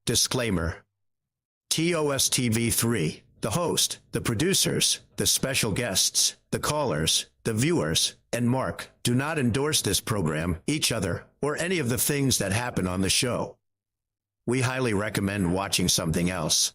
Disclaimer. TOSTV3, the host, the producers, the special guests, the callers, the viewers, and Mark do not endorse this program, each other, or any of the things that happen on the show. We highly recommend watching something else.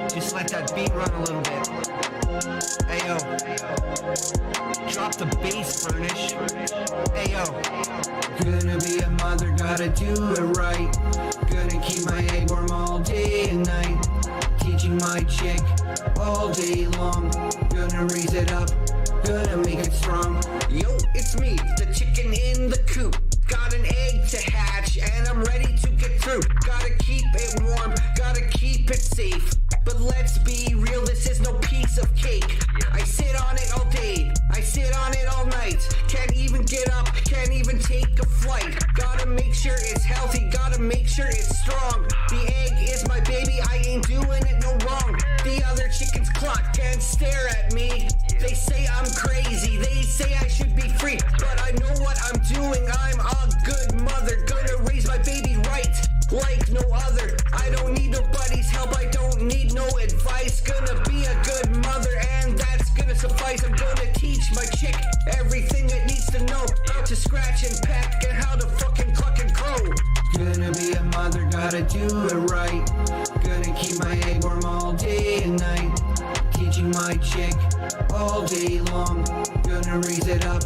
Just let that beat run a little bit. Ayo. Drop the bass, Furnish. Ayo. Gonna be a mother, gotta do it right. Gonna keep my egg warm all day and night. Teaching my chick all day long. Gonna raise it up, gonna make it strong. Yo, it's me, the chicken in the coop. Got an egg to hatch and I'm ready to get through. Gotta keep it warm, gotta keep it safe. But let's be real, this is no piece of cake. I sit on it all day, I sit on it all night. Can't even get up, can't even take a flight. Gotta make sure it's healthy, gotta make sure it's strong. The egg is my baby, I ain't doing it no wrong. The other chickens clock can't stare at me. They say I'm crazy, they say I should be free. But I know what I'm doing, I'm a good mother. Gonna raise my baby right, like no other. I don't need nobody's help, I don't need no advice. Gonna be a good mother and that's gonna suffice. I'm gonna teach my chick everything it needs to know. How to scratch and peck and how to fucking cluck and crow. Gonna be a mother, gotta do it right. Gonna keep my egg warm all day and night. Teaching my chick chick all day long. Gonna raise it up,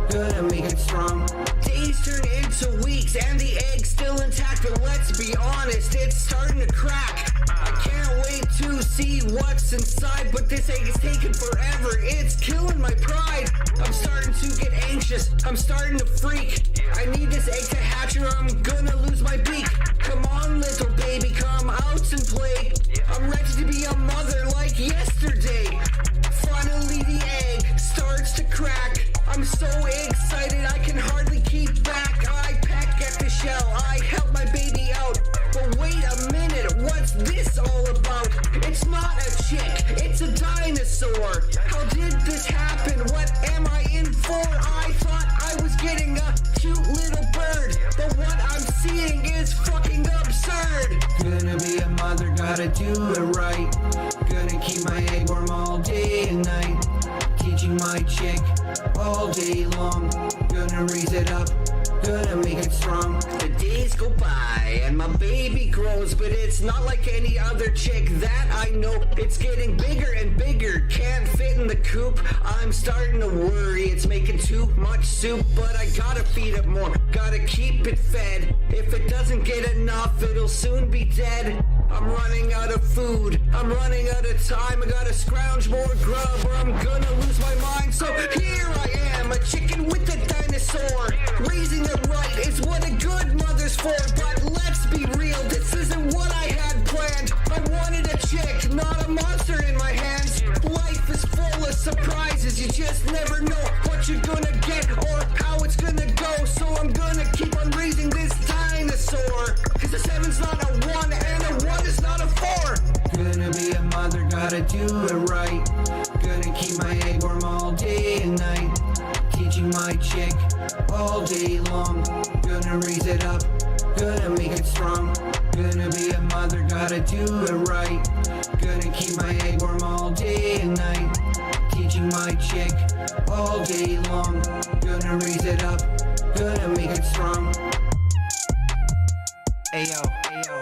gonna make it strong. Days turn into weeks and the egg's still intact, but let's be honest, it's starting to crack. I can't wait to see what's inside, but this egg is taking forever. It's killing my pride. I'm starting to get anxious. I'm starting to freak. I need this egg to hatch or I'm gonna lose my beak. Come on, little baby, come out and play. I'm ready to be a mother like yesterday. Finally, the egg starts to crack. I'm so excited I can hardly keep back. I peck at the shell. I help my baby out. But wait a minute, what's this all about? It's not a chick, it's a dinosaur. How did this happen? What am I in for? I thought I was getting a cute little bird, but what I'm seeing is fucking absurd. Gonna be a mother, gotta do it right. Gonna keep my egg warm all day and night. Teaching my chick all day long. Gonna raise it up, gonna make it strong. The days go by and my baby grows, but it's not like any other chick that I know. It's getting bigger and bigger, can't fit in the coop. I'm starting to worry, it's making too much soup, but I gotta feed it more, gotta keep it fed. If it doesn't get enough, it'll soon be dead. I'm running out of food, I'm running out of time. I gotta scrounge more grub or I'm gonna lose my mind. So here I am, a chicken with a dinosaur. Raising it right is what a good mother's for. But let's be real, this isn't what I had planned. I wanted a chick, not a monster in my hands. Life is full of surprises, you just never know what you're gonna get or how it's gonna go. So I'm gonna keep on raising this dinosaur, cause a 7's not a 1 and a 1 is not a 4. Gonna be a mother, gotta do it right. Gonna keep my egg warm all day and night. Teaching my chick all day long. Gonna raise it up, gonna make it strong. Gonna be a mother, gotta do it right. Gonna keep my egg warm all day and night. Teaching my chick all day long. Gonna raise it up, gonna make it strong. Ayo, ayo.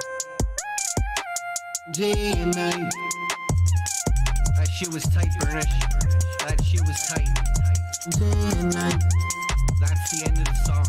Day and night. That shit was tight, Burnish. That shit was tight. Day and night. That's the end of the song.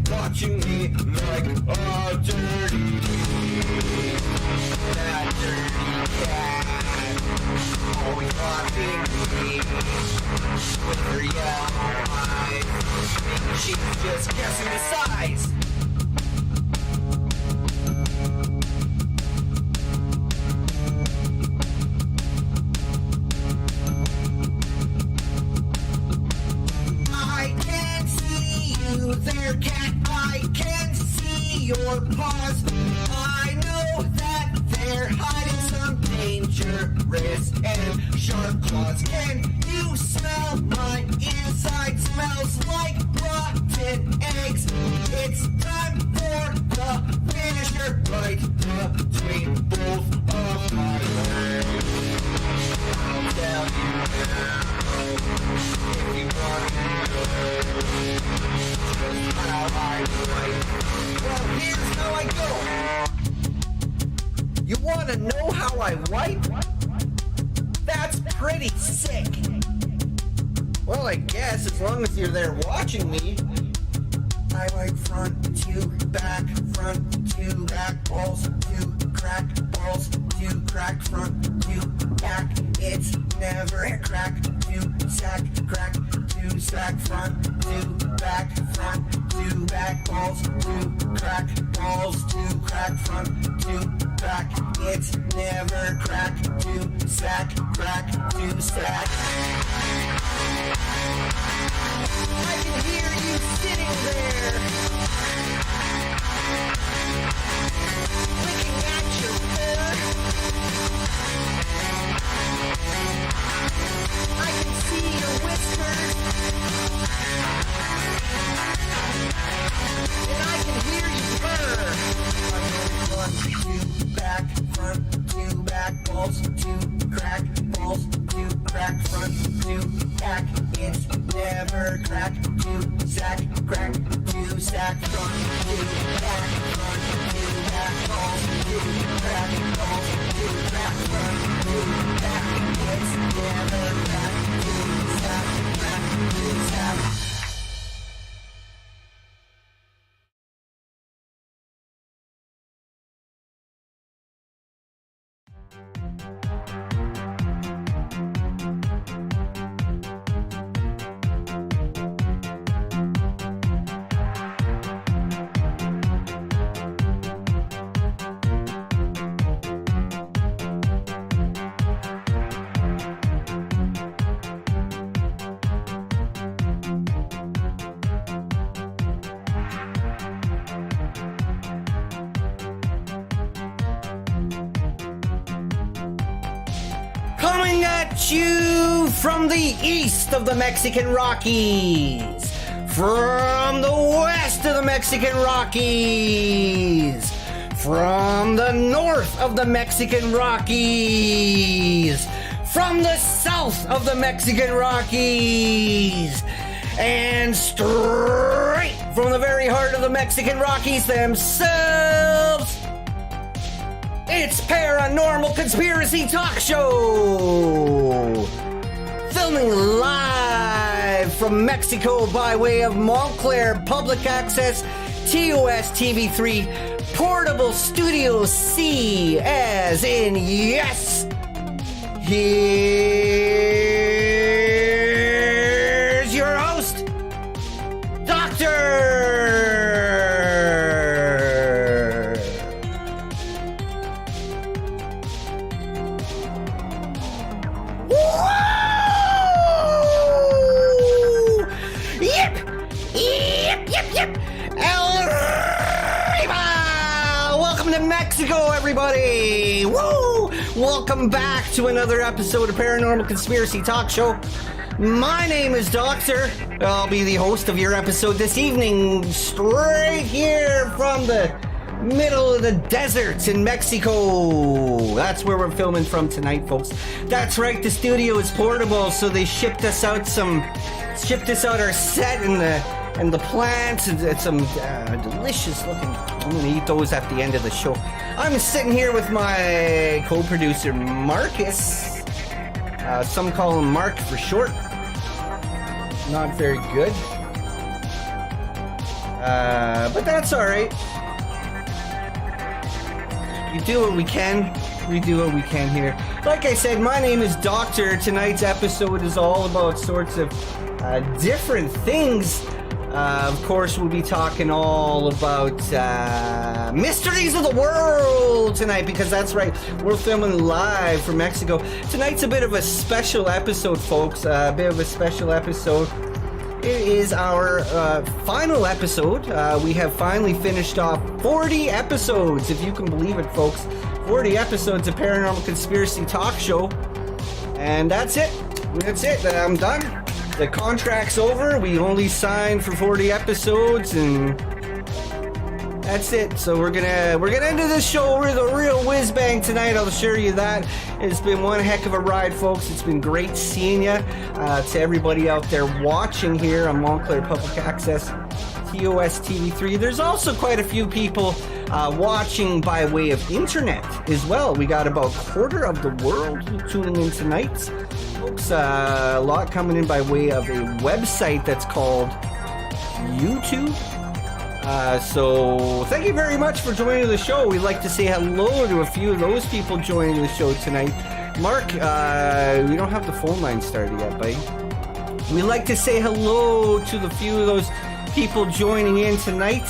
Watching me like a dirty, that dirty cat, always watching me with her yellow eyes. She's just guessing the size. I can see you there, cat. I can see your paws. I know that they're hiding some dangerous and sharp claws. Can you smell my inside? Smells like rotten eggs. It's time for the finisher, right between both of my legs. I'll tell you now, if you want to know just how I wipe. Well, here's how I go. You want to know how I wipe? That's pretty sick. Well, I guess as long as you're there watching me. I wipe front to back, front to back, balls to crack, balls to crack, front to back. It's never crack to sack, crack to to sack, front to back, front to back, balls to crack, balls to crack, front to back. It's never crack to sack, crack to sack. I can hear you sitting there, looking at your fur. I can see your whispers, and I can hear you purr. Front to back, front to back, balls to crack, balls to crack, front to back. It's never crack to sack, crack to sack, front to back, front to back, balls to crack, balls to crack, front to back. It's never crack to sack, crack to sack. Coming at you from the east of the Mexican Rockies, from the west of the Mexican Rockies, from the north of the Mexican Rockies, from the south of the Mexican Rockies, and straight from the very heart of the Mexican Rockies themselves. It's Paranormal Conspiracy Talk Show! Filming live from Mexico by way of Montclair Public Access TOS TV3 Portable Studio C, as in yes! Here's your host, Doctor! Welcome to Mexico, everybody! Woo! Welcome back to another episode of Paranormal Conspiracy Talk Show. My name is Doctor. I'll be the host of your episode this evening, straight here from the middle of the desert in Mexico. That's where we're filming from tonight, folks. That's right, the studio is portable, so they shipped us out our set and the plants and some delicious looking. I'm gonna eat those at the end of the show. I'm sitting here with my co-producer Marcus. Some call him Mark for short. Not very good, but that's all right. You do what we can. We do what we can here. Like I said, my name is Doctor. Tonight's episode is all about sorts of different things. Of course, we'll be talking all about mysteries of the world tonight, because that's right, we're filming live from Mexico. Tonight's a bit of a special episode, folks. A bit of a special episode. It is our final episode. We have finally finished off 40 episodes, if you can believe it, folks. 40 episodes of Paranormal Conspiracy Talk Show. And that's it. That's it. I'm done. The contract's over. We only signed for 40 episodes, and that's it. So we're gonna end this show with a real whiz bang tonight. I'll assure you that. It's been one heck of a ride, folks. It's been great seeing you. To everybody out there watching here on Montclair Public Access TOS TV3. There's also quite a few people watching by way of internet as well. We got about a quarter of the world tuning in tonight. Folks, a lot coming in by way of a website that's called YouTube. So thank you very much for joining the show. We'd like to say hello to a few of those people joining the show tonight. Mark, we don't have the phone line started yet, buddy. We'd like to say hello to the few of those people joining in tonight.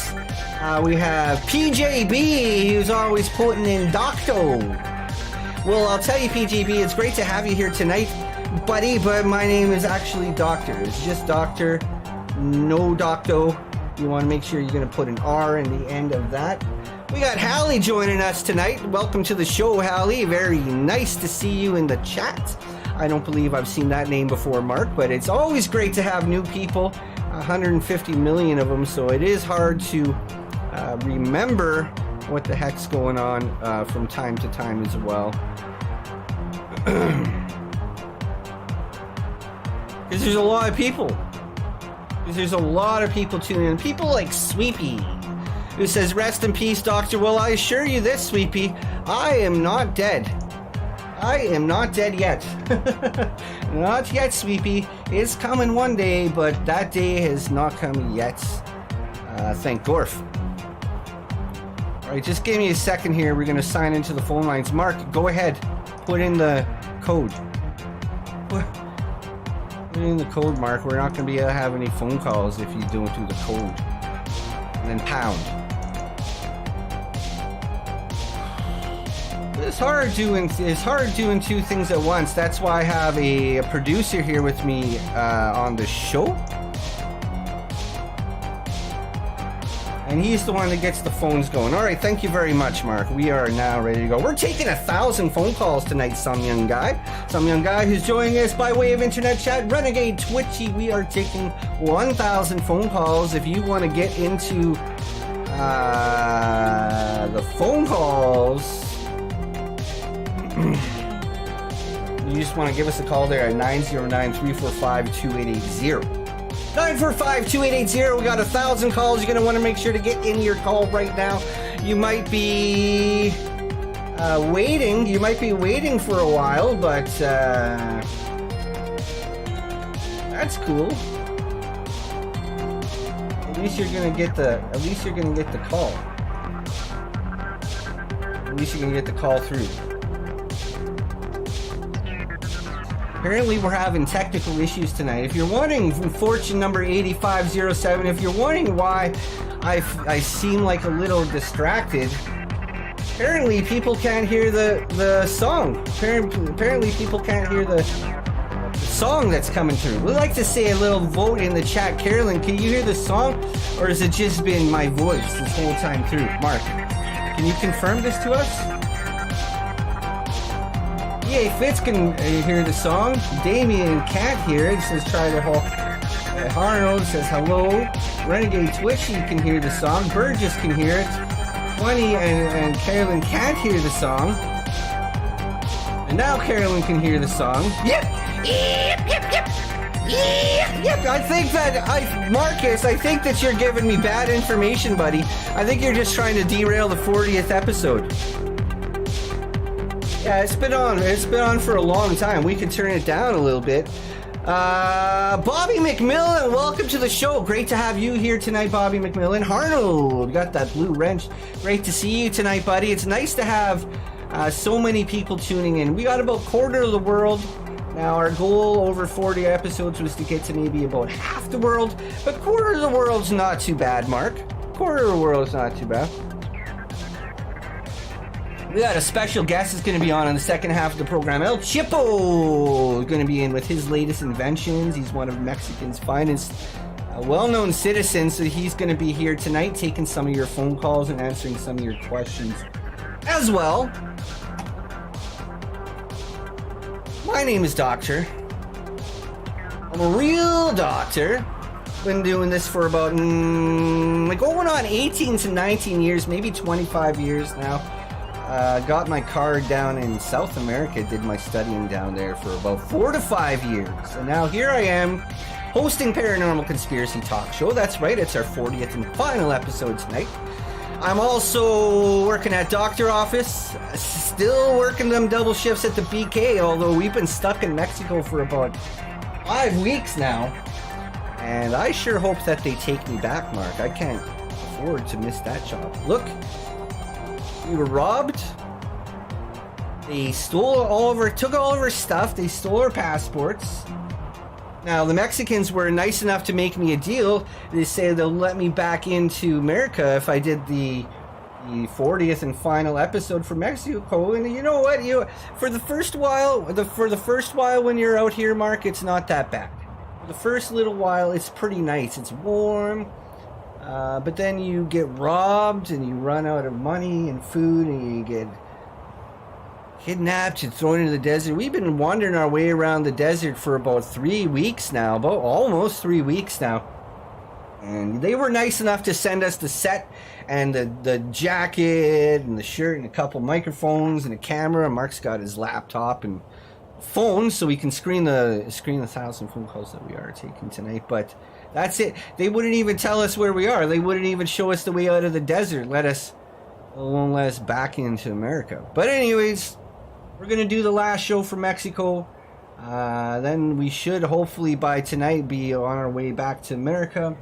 We have PJB, who's always putting in Docto. Well, I'll tell you, PJB, it's great to have you here tonight, buddy, but my name is actually Doctor. It's just Doctor, no Docto. You want to make sure you're going to put an R in the end of that. We got Hallie joining us tonight. Welcome to the show, Hallie. Very nice to see you in the chat. I don't believe I've seen that name before, Mark, but it's always great to have new people, 150 million of them, so it is hard to remember what the heck's going on from time to time as well. Because there's a lot of people. There's a lot of people tuning in. People like Sweepy, who says, rest in peace, Doctor. Well, I assure you this, Sweepy, I am not dead. I am not dead yet. Not yet, Sweepy. It's coming one day, but that day has not come yet. Thank Gorf. Alright, just give me a second here. We're going to sign into the phone lines. Mark, go ahead. Put in the code. Put in the code, Mark. We're not going to be able to have any phone calls if you don't do the code. And then pound. It's hard doing two things at once. That's why I have a producer here with me on the show. And he's the one that gets the phones going. All right, thank you very much, Mark. We are now ready to go. We're taking 1,000 phone calls tonight, some young guy who's joining us by way of internet chat, Renegade Twitchy. We are taking 1,000 phone calls. If you want to get into the phone calls, you just want to give us a call there at 909-345-2880. 945-2880. We got 1,000 calls. You're going to want to make sure to get in your call right now. You might be waiting. You might be waiting for a while, but that's cool. At least you're going to get the call. At least you're going to get the call through. Apparently we're having technical issues tonight. If you're wondering, fortune number 8507, if you're wondering why I seem like a little distracted, apparently people can't hear the song. Apparently people can't hear the song that's coming through. We'd like to say a little vote in the chat. Carolyn, can you hear the song? Or has it just been my voice this whole time through? Mark, can you confirm this to us? EA Fitz can hear the song. Damien can't hear it. Says try to hold. Arnold says hello. Renegade Twitchy can hear the song. Burgess can hear it. Funny and Carolyn can't hear the song. And now Carolyn can hear the song. Yep. I think that Marcus, I think that you're giving me bad information, buddy. I think you're just trying to derail the 40th episode. Yeah, it's been on for a long time. We can turn it down a little bit. Bobby McMillan, welcome to the show. Great to have you here tonight, Bobby McMillan. Arnold, got that blue wrench. Great to see you tonight, buddy. It's nice to have so many people tuning in. We got about a quarter of the world. Now, our goal over 40 episodes was to get to maybe about half the world, but quarter of the world's not too bad, Mark. Quarter of the world's not too bad. We got a special guest that's going to be on in the second half of the program. El Chipo is going to be in with his latest inventions. He's one of Mexico's finest well-known citizens, so he's going to be here tonight taking some of your phone calls and answering some of your questions as well. My name is Doctor. I'm a real doctor. Been doing this for about going on 18 to 19 years, maybe 25 years now. Got my card down in South America, did my studying down there for about 4 to 5 years. And now here I am, hosting Paranormal Conspiracy Talk Show. That's right, it's our 40th and final episode tonight. I'm also working at doctor office, still working them double shifts at the BK, although we've been stuck in Mexico for about 5 weeks now. And I sure hope that they take me back, Mark. I can't afford to miss that job. Look. We were robbed. They took all of our stuff. They stole our passports. Now, the Mexicans were nice enough to make me a deal. They say they'll let me back into America if I did the 40th and final episode for Mexico. And you know what? For the first while when you're out here, Mark, it's not that bad. For the first little while, it's pretty nice. It's warm. But then you get robbed and you run out of money and food and you get kidnapped and thrown into the desert. We've been wandering our way around the desert for about 3 weeks now, about almost 3 weeks now. And they were nice enough to send us the set and the jacket and the shirt and a couple microphones and a camera. Mark's got his laptop and phone so we can screen the 1,000 phone calls that we are taking tonight. But that's it. They wouldn't even tell us where we are. They wouldn't even show us the way out of the desert. Let us back into America. But anyways, we're going to do the last show for Mexico. Then we should hopefully by tonight be on our way back to America.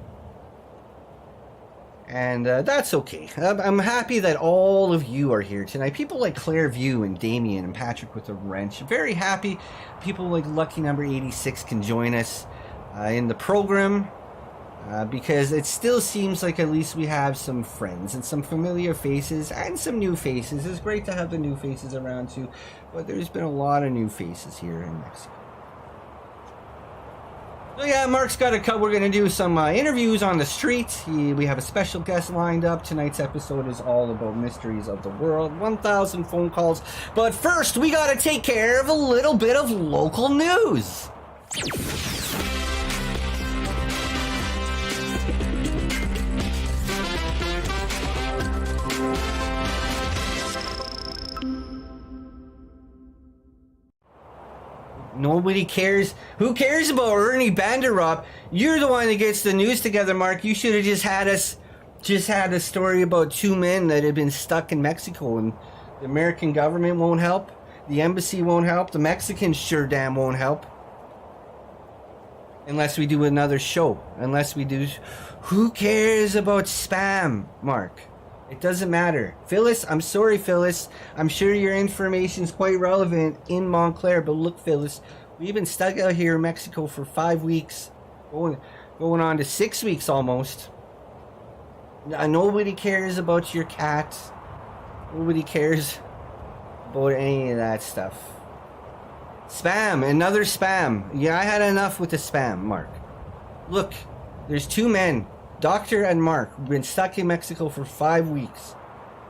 And that's okay. I'm happy that all of you are here tonight. People like Clairview and Damien and Patrick with the Wrench. Very happy. People like Lucky Number 86 can join us in the program. Because it still seems like at least we have some friends and some familiar faces and some new faces. It's great to have the new faces around too, but there's been a lot of new faces here in Mexico. So yeah, Mark's got a cut. We're going to do some interviews on the street. We have a special guest lined up. Tonight's episode is all about mysteries of the world. 1,000 phone calls. But first, we got to take care of a little bit of local news. Nobody cares. Who cares about Ernie Banderop? You're the one that gets the news together, Mark. You should have just had a story about 2 men that had been stuck in Mexico, and the American government won't help. The embassy won't help. The Mexicans sure damn won't help. Unless we do another show. Unless we do... Who cares about spam, Mark? It doesn't matter. Phyllis, I'm sorry, Phyllis. I'm sure your information's quite relevant in Montclair, but look, Phyllis, we've been stuck out here in Mexico for 5 weeks, going on to 6 weeks almost. Nobody cares about your cat. Nobody cares about any of that stuff. Spam, another spam. Yeah, I had enough with the spam, Mark. Look, there's 2 men. Doctor and Mark, we've been stuck in Mexico for 5 weeks.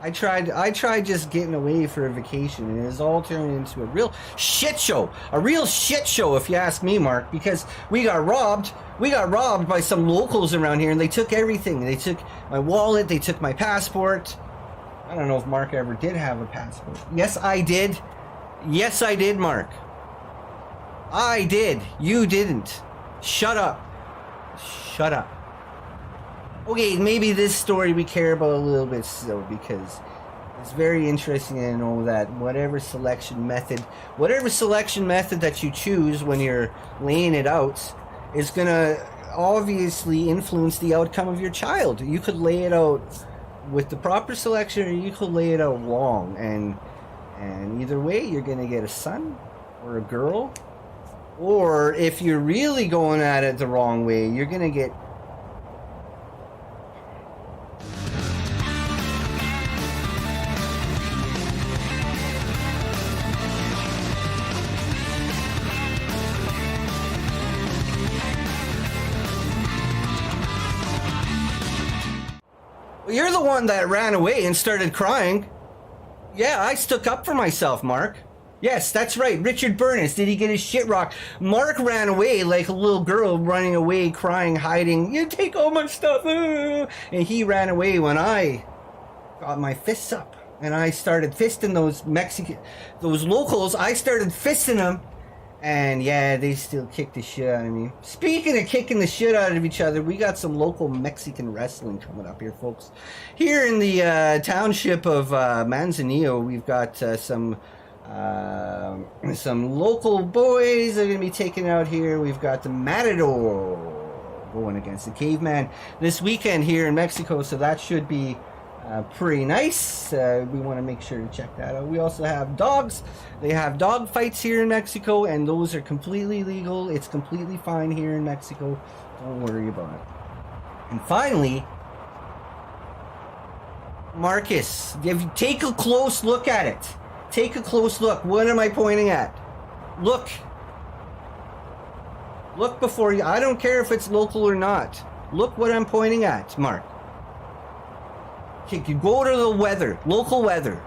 I tried just getting away for a vacation, and it's all turned into a real shit show. A real shit show, if you ask me, Mark, because we got robbed. We got robbed by some locals around here, and they took everything. They took my wallet, they took my passport. I don't know if Mark ever did have a passport. Yes, I did. Yes, I did, Mark. I did. You didn't. Shut up. Shut up. Okay, maybe this story we care about a little bit still, because it's very interesting to know that whatever selection method that you choose when you're laying it out is going to obviously influence the outcome of your child. You could lay it out with the proper selection, or you could lay it out wrong, and either way you're going to get a son or a girl, or if you're really going at it the wrong way, you're going to get You're the one that ran away and started crying. Yeah, I stuck up for myself, Mark. Yes, that's right. Richard Burns, did he get his shit rocked? Mark ran away like a little girl running away, crying, hiding. You take all my stuff. And he ran away when I got my fists up. And I started fisting those locals. I started fisting them. And yeah, they still kick the shit out of me. Speaking of kicking the shit out of each other, we got some local Mexican wrestling coming up here, folks. Here in the township of Manzanillo, we've got some local boys that are going to be taken out here. We've got the Matador going against the Caveman this weekend here in Mexico, so that should be Pretty nice. We want to make sure to check that out. We also have dogs. They have dog fights here in Mexico, and those are completely legal. It's completely fine here in Mexico. Don't worry about it. And finally, Marcus, if you take a close look at it. Take a close look. What am I pointing at? Look. Look before you... I don't care if it's local or not. Look what I'm pointing at, Mark. Okay, you go to the weather. Local weather.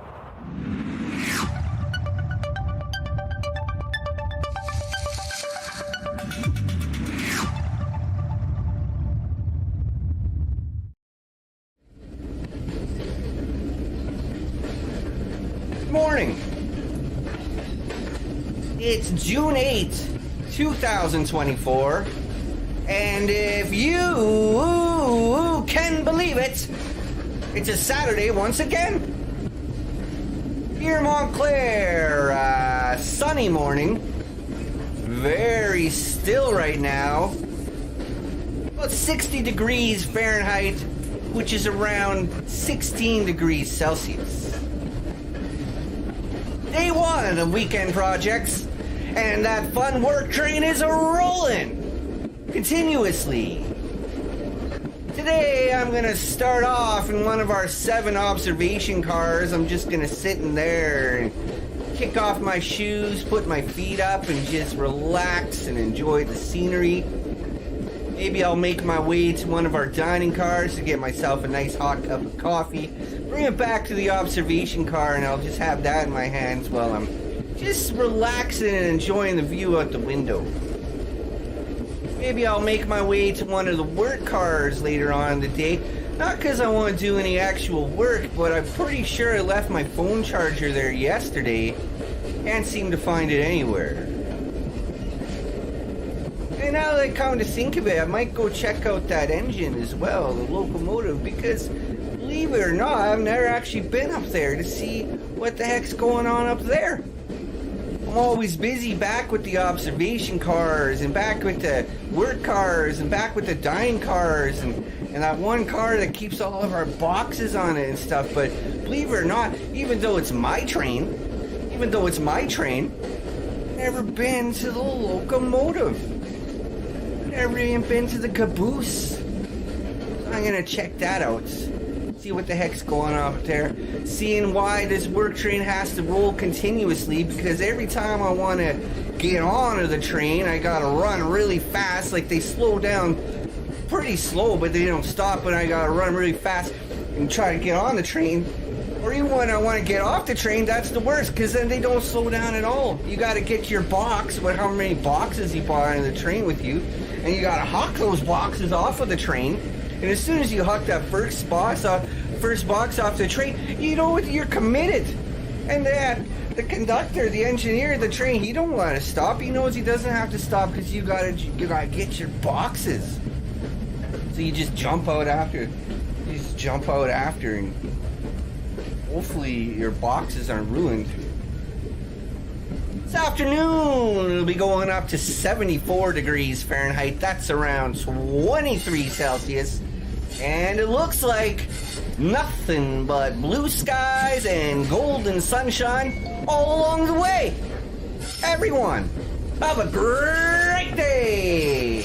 Morning. It's June 8th, 2024, and if you can believe it, it's a Saturday once again. Here in Montclair, sunny morning, very still right now, about 60 degrees Fahrenheit, which is around 16 degrees Celsius. Day one of weekend projects, and that fun work train is rolling continuously. Today I'm gonna start off in one of our 7 observation cars. I'm just gonna sit in there and kick off my shoes, put my feet up, and just relax and enjoy the scenery. Maybe I'll make my way to one of our dining cars to get myself a nice hot cup of coffee, bring it back to the observation car, and I'll just have that in my hands while I'm just relaxing and enjoying the view out the window. Maybe I'll make my way to one of the work cars later on in the day, not because I want to do any actual work, but I'm pretty sure I left my phone charger there yesterday. Can't seem to find it anywhere. And now that I come to think of it, I might go check out that engine as well, the locomotive, because believe it or not, I've never actually been up there to see what the heck's going on up there. I'm always busy back with the observation cars, and back with the work cars, and back with the dining cars, and that one car that keeps all of our boxes on it and stuff. But believe it or not, even though it's my train, I've never been to the locomotive. Never even been to the caboose. So I'm gonna check that out. See what the heck's going on up there. Seeing why this work train has to roll continuously, because every time I want to get onto the train, I gotta run really fast. Like, they slow down pretty slow, but they don't stop, and I gotta run really fast and try to get on the train. Or even when I want to get off the train, that's the worst, because then they don't slow down at all. You gotta get your box, how many boxes you bought on the train with you, and you gotta huck those boxes off of the train. And as soon as you huck that first box off the train, you know what, you're committed. And the conductor, the engineer of the train, he don't want to stop. He knows he doesn't have to stop because you gotta get your boxes. So you just jump out after. And hopefully your boxes aren't ruined. This afternoon, it'll be going up to 74 degrees Fahrenheit. That's around 23 Celsius. And it looks like nothing but blue skies and golden sunshine all along the way. Everyone, have a great day.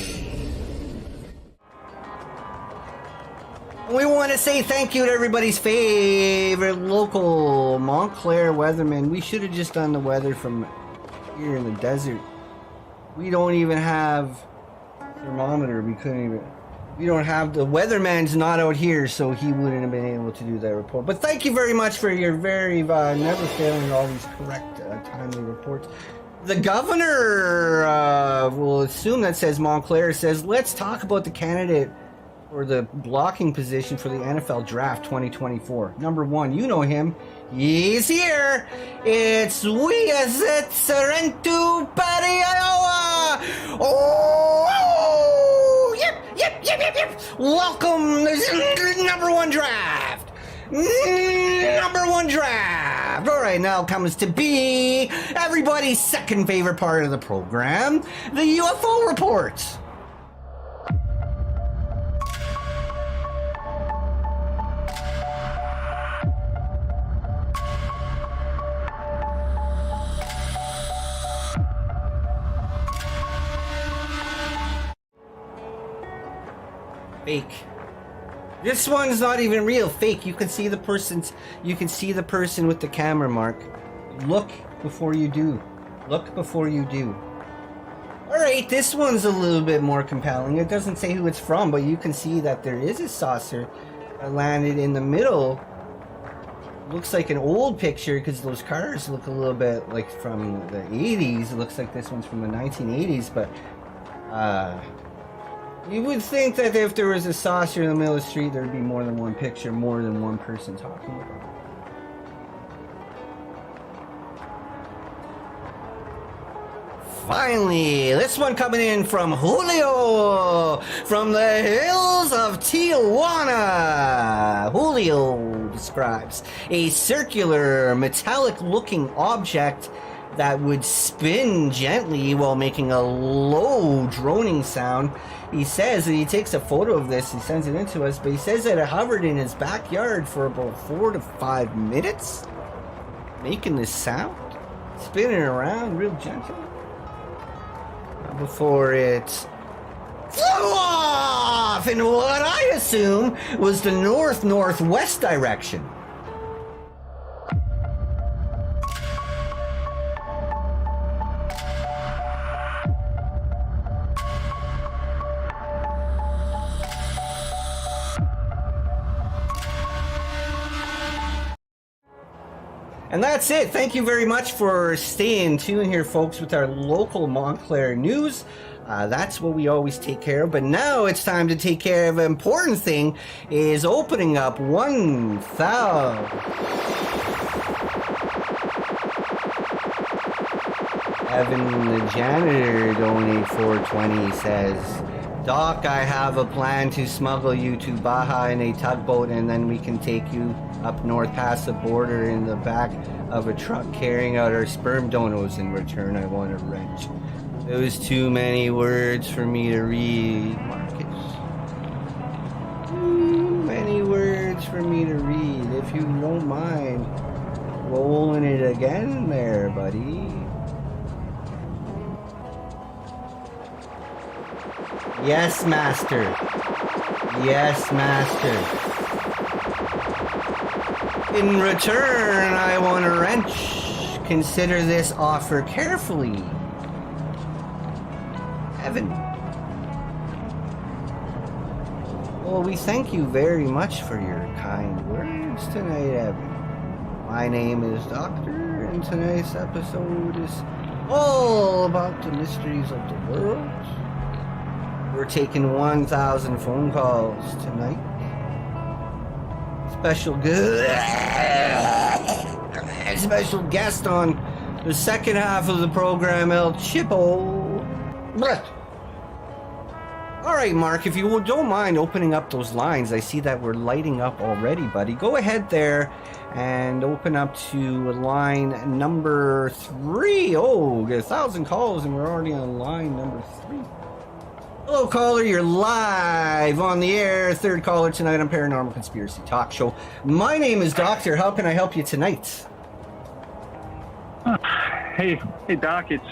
We want to say thank you to everybody's favorite local Montclair weatherman. We should have just done the weather from here in the desert. We don't even have thermometer. We don't have, the weatherman's not out here, so he wouldn't have been able to do that report. But thank you very much for your very never failing all these correct timely reports. The governor will assume that says Montclair says, let's talk about the candidate or the blocking position for the NFL Draft 2024. Number 1, you know him. He's here. It's Sorrento Patty, Iowa. Oh, yep. Welcome to number 1 draft. Number 1 draft. All right, now comes to be everybody's second favorite part of the program, the UFO report. Fake. This one's not even real. Fake. You can see the person with the camera, Mark. Look before you do. Look before you do. Alright, this one's a little bit more compelling. It doesn't say who it's from, but you can see that there is a saucer that landed in the middle. Looks like an old picture because those cars look a little bit like from the 80s. It looks like this one's from the 1980s, but you would think that if there was a saucer in the middle of the street, there'd be more than one picture, more than one person talking about it. Finally, this one coming in from Julio from the hills of Tijuana. Julio describes a circular, metallic-looking object that would spin gently while making a low droning sound. He says that he takes a photo of this, he sends it in to us, but he says that it hovered in his backyard for about 4 to 5 minutes, making this sound, spinning around real gentle, before it flew off in what I assume was the north-northwest direction. And that's it. Thank you very much for staying tuned here, folks, with our local Montclair news. That's what we always take care of. But now it's time to take care of an important thing, is opening up 1,000. Evan, the janitor, donate 420, says, Doc, I have a plan to smuggle you to Baja in a tugboat, and then we can take you up north past the border in the back of a truck carrying out our sperm donos. In return, I want a wrench. It was too many words for me to read, Marcus. Too many words for me to read. If you don't mind rolling it again there, buddy. Yes, master. Yes, master. In return, I want a wrench. Consider this offer carefully. Evan. Well, we thank you very much for your kind words tonight, Evan. My name is Doctor, and tonight's episode is all about the mysteries of the world. We're taking 1,000 phone calls tonight. Special guest on the second half of the program, El Chipo. Alright, Mark, if you don't mind opening up those lines, I see that we're lighting up already, buddy. Go ahead there and open up to line number 3. Oh, get 1,000 calls and we're already on line number 3. Hello, caller. You're live on the air. Third caller tonight on Paranormal Conspiracy Talk Show. My name is Doctor. How can I help you tonight? Hey, Doc. It's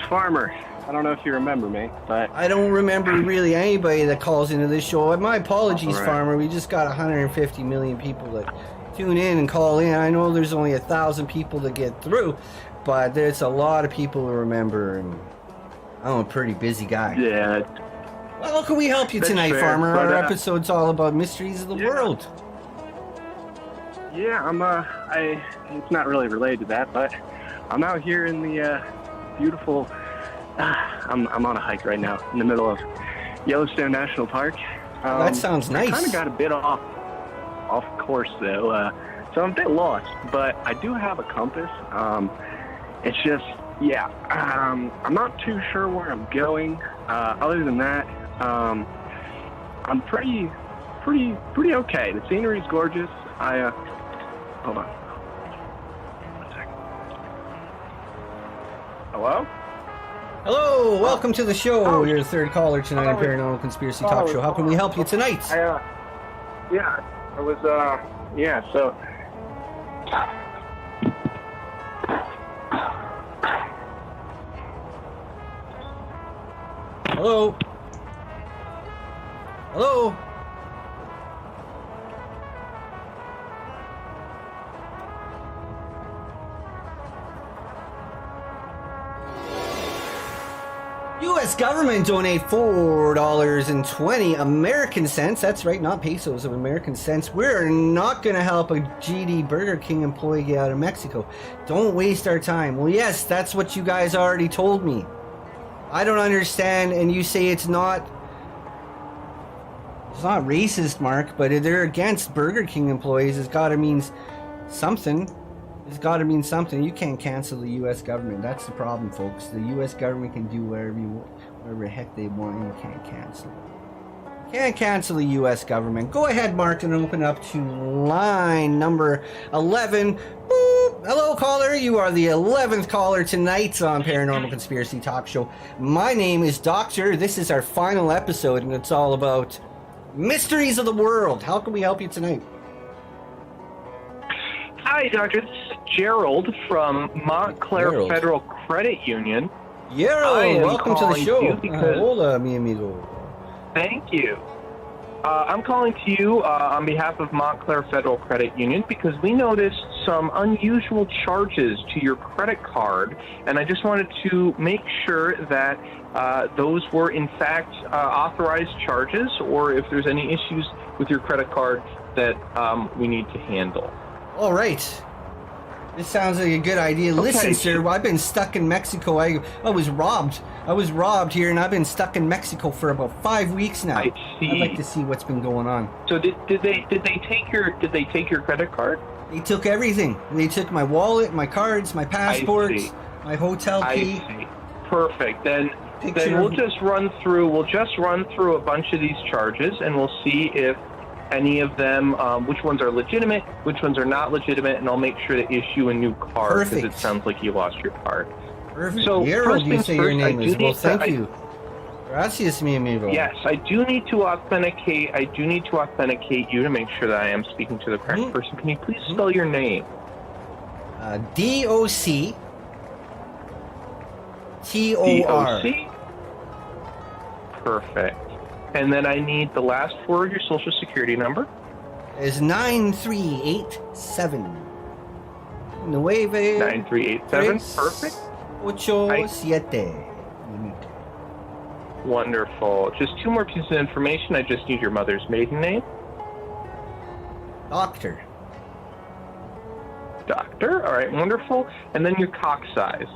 Farmer. I don't know if you remember me, but I don't remember really anybody that calls into this show. My apologies, right. Farmer. We just got 150 million people that tune in and call in. I know there's only 1,000 people to get through, but there's a lot of people to remember, and I'm a pretty busy guy. Yeah. Well, how can we help you That's tonight, fair, Farmer? but, Our episode's all about mysteries of the world. Yeah, it's not really related to that, but I'm out here in the beautiful. I'm on a hike right now in the middle of Yellowstone National Park. That sounds nice. I kind of got a bit off course though, so I'm a bit lost. But I do have a compass. It's just. Yeah, I'm not too sure where I'm going. Other than that, I'm pretty okay. The scenery's gorgeous. Hold on. 1 second. Hello? Hello, welcome to the show. You're the third caller tonight on Paranormal Conspiracy Talk Show. How can we help you tonight? So. Hello? Hello? U.S. government donate $4.20 American cents. That's right, not pesos, of American cents. We're not going to help a GD Burger King employee get out of Mexico. Don't waste our time. Well, yes, that's what you guys already told me. I don't understand, and you say it's not racist, Mark, but they're against Burger King employees. It's got to mean something. It's got to mean something. You can't cancel the U.S. government. That's the problem, folks. The U.S. government can do whatever the heck they want. You can't cancel it. You can't cancel the U.S. government. Go ahead, Mark, and open up to line number 11. Boop. Hello, caller. You are the 11th caller tonight on Paranormal Conspiracy Talk Show. My name is Doctor. This is our final episode, and it's all about mysteries of the world. How can we help you tonight? Hi, Doctor. This is Gerald from Montclair Federal Credit Union. Gerald, welcome to the show. Hola, mi amigo. Thank you. I'm calling to you on behalf of Montclair Federal Credit Union because we noticed some unusual charges to your credit card, and I just wanted to make sure that those were in fact authorized charges, or if there's any issues with your credit card that we need to handle. All right. This sounds like a good idea. Okay. Listen, sir, I've been stuck in Mexico. I was robbed. I was robbed here, and I've been stuck in Mexico for about 5 weeks now. I see. I'd like to see what's been going on. So did they take your credit card? They took everything. They took my wallet, my cards, my passports, my hotel key. I see. Perfect. Then we'll just run through a bunch of these charges, and we'll see if any of them, which ones are legitimate, which ones are not legitimate, and I'll make sure to issue a new card because it sounds like you lost your card. Perfect. So Gerald, you say your name is. Well, thank you. Gracias, mi amigo. Yes, I do need to authenticate you to make sure that I am speaking to the correct person. Can you please spell your name? DOC TOR. DOC? Perfect. And then I need the last four of your social security number. Is 9387. 9387. Perfect. 87. Wonderful. Just two more pieces of information. I just need your mother's maiden name. Doctor. All right, wonderful. And then your cock size.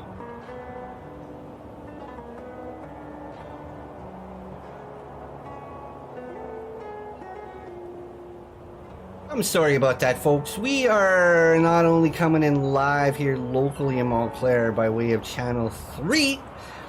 I'm sorry about that, folks. We are not only coming in live here locally in Montclair by way of Channel 3,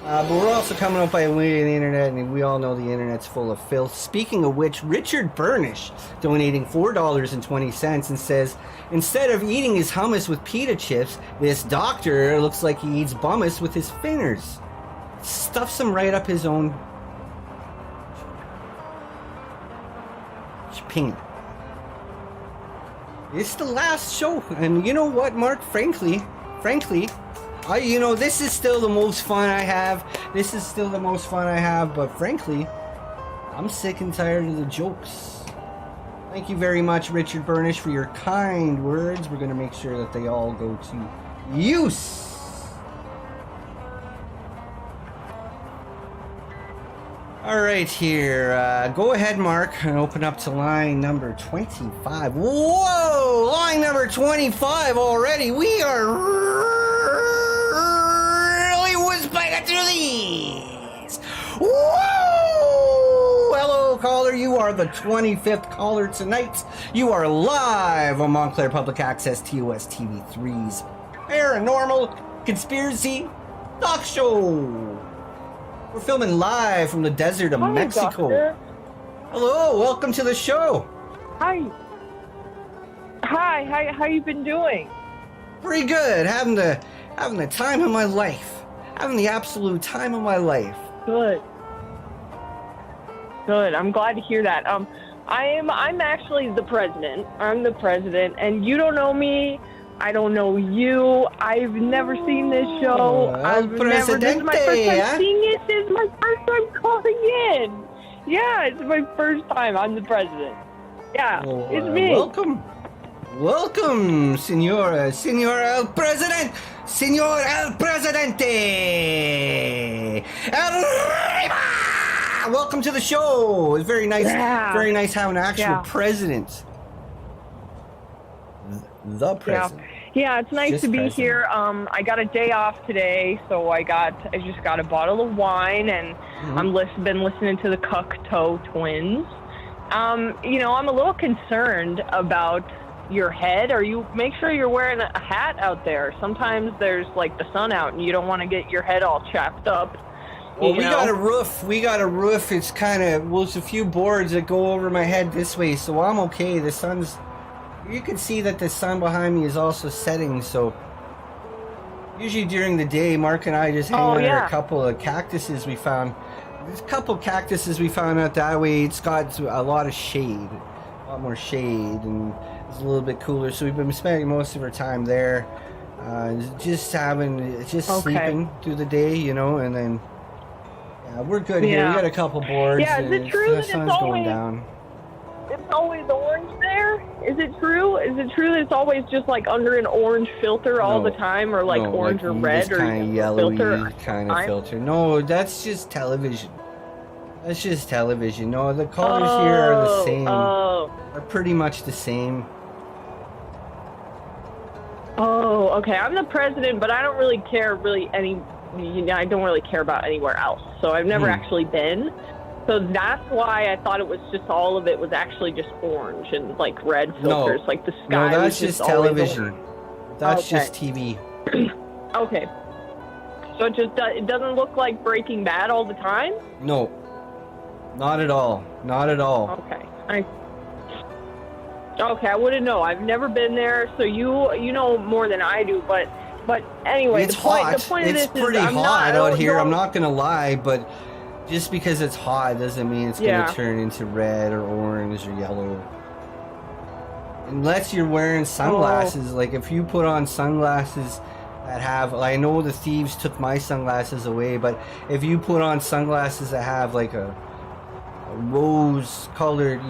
but we're also coming up by way of the internet, and we all know the internet's full of filth. Speaking of which, Richard Burnish donating $4.20 and says, instead of eating his hummus with pita chips, this doctor looks like he eats bummus with his fingers. Stuffs him right up his own ping. It's the last show, and you know what, Mark? Frankly, this is still the most fun I have. But frankly, I'm sick and tired of the jokes. Thank you very much, Richard Burnish, for your kind words. We're going to make sure that they all go to use. All right, here. Go ahead, Mark, and open up to line number 25. Whoa! Line number 25 already. We are really whizzbanging through these. Whoa! Hello, caller. You are the 25th caller tonight. You are live on Montclair Public Access TOS TV3's Paranormal Conspiracy Talk Show. We're filming live from the desert of Mexico. Doctor. Hello, welcome to the show. Hi, how you been doing? Pretty good. Having the time of my life. Having the absolute time of my life. Good. I'm glad to hear that. I'm actually the president. I'm the president, and you don't know me. I don't know you. I've never seen this show. This is my first time seeing it. This is my first time calling in. Yeah, it's my first time. I'm the president. Yeah, Well, it's me. Welcome, Senor El President, Senor El Presidente. Arriba! Welcome to the show. It's very nice, very nice having an actual president. The president. Yeah, it's nice Just to be president. here. I got a day off today, so I just got a bottle of wine, and been listening to the Cocteau Twins. I'm a little concerned about your head. Make sure you're wearing a hat out there. Sometimes there's like the sun out, and you don't want to get your head all chapped up. Well, we got a roof. It's kind of, there's a few boards that go over my head this way, so I'm okay. You can see that the sun behind me is also setting, so usually during the day, Mark and I just hang under a couple of cactuses we found. There's a couple of cactuses we found out that way. It's got a lot of shade, a lot more shade, and it's a little bit cooler, so we've been spending most of our time there, just sleeping through the day, and then we're good here. We got a couple boards. Yeah, is it true that sun's going down? It's always orange there? Is it true? Is it true that it's always just like under an orange filter all the time, or like orange or red, or kind of yellowy kind of filter? No, that's just television. No, the colors here are the same. They're pretty much the same. Oh, okay. I'm the president, but I don't really care I don't really care about anywhere else. So I've never actually been. So that's why I thought it was just all of it was actually just orange and like red filters, like the sky. No, that's was just television. That's just TV. Okay. So it doesn't look like Breaking Bad all the time? No, not at all. Okay. I wouldn't know. I've never been there, so you know more than I do. But anyway, it's hot. The point of this pretty hot out here. I'm not gonna lie, but just because it's hot doesn't mean it's gonna turn into red or orange or yellow. Unless you're wearing sunglasses. Like if you put on sunglasses that have, I know the thieves took my sunglasses away, but if you put on sunglasses that have like a rose-colored,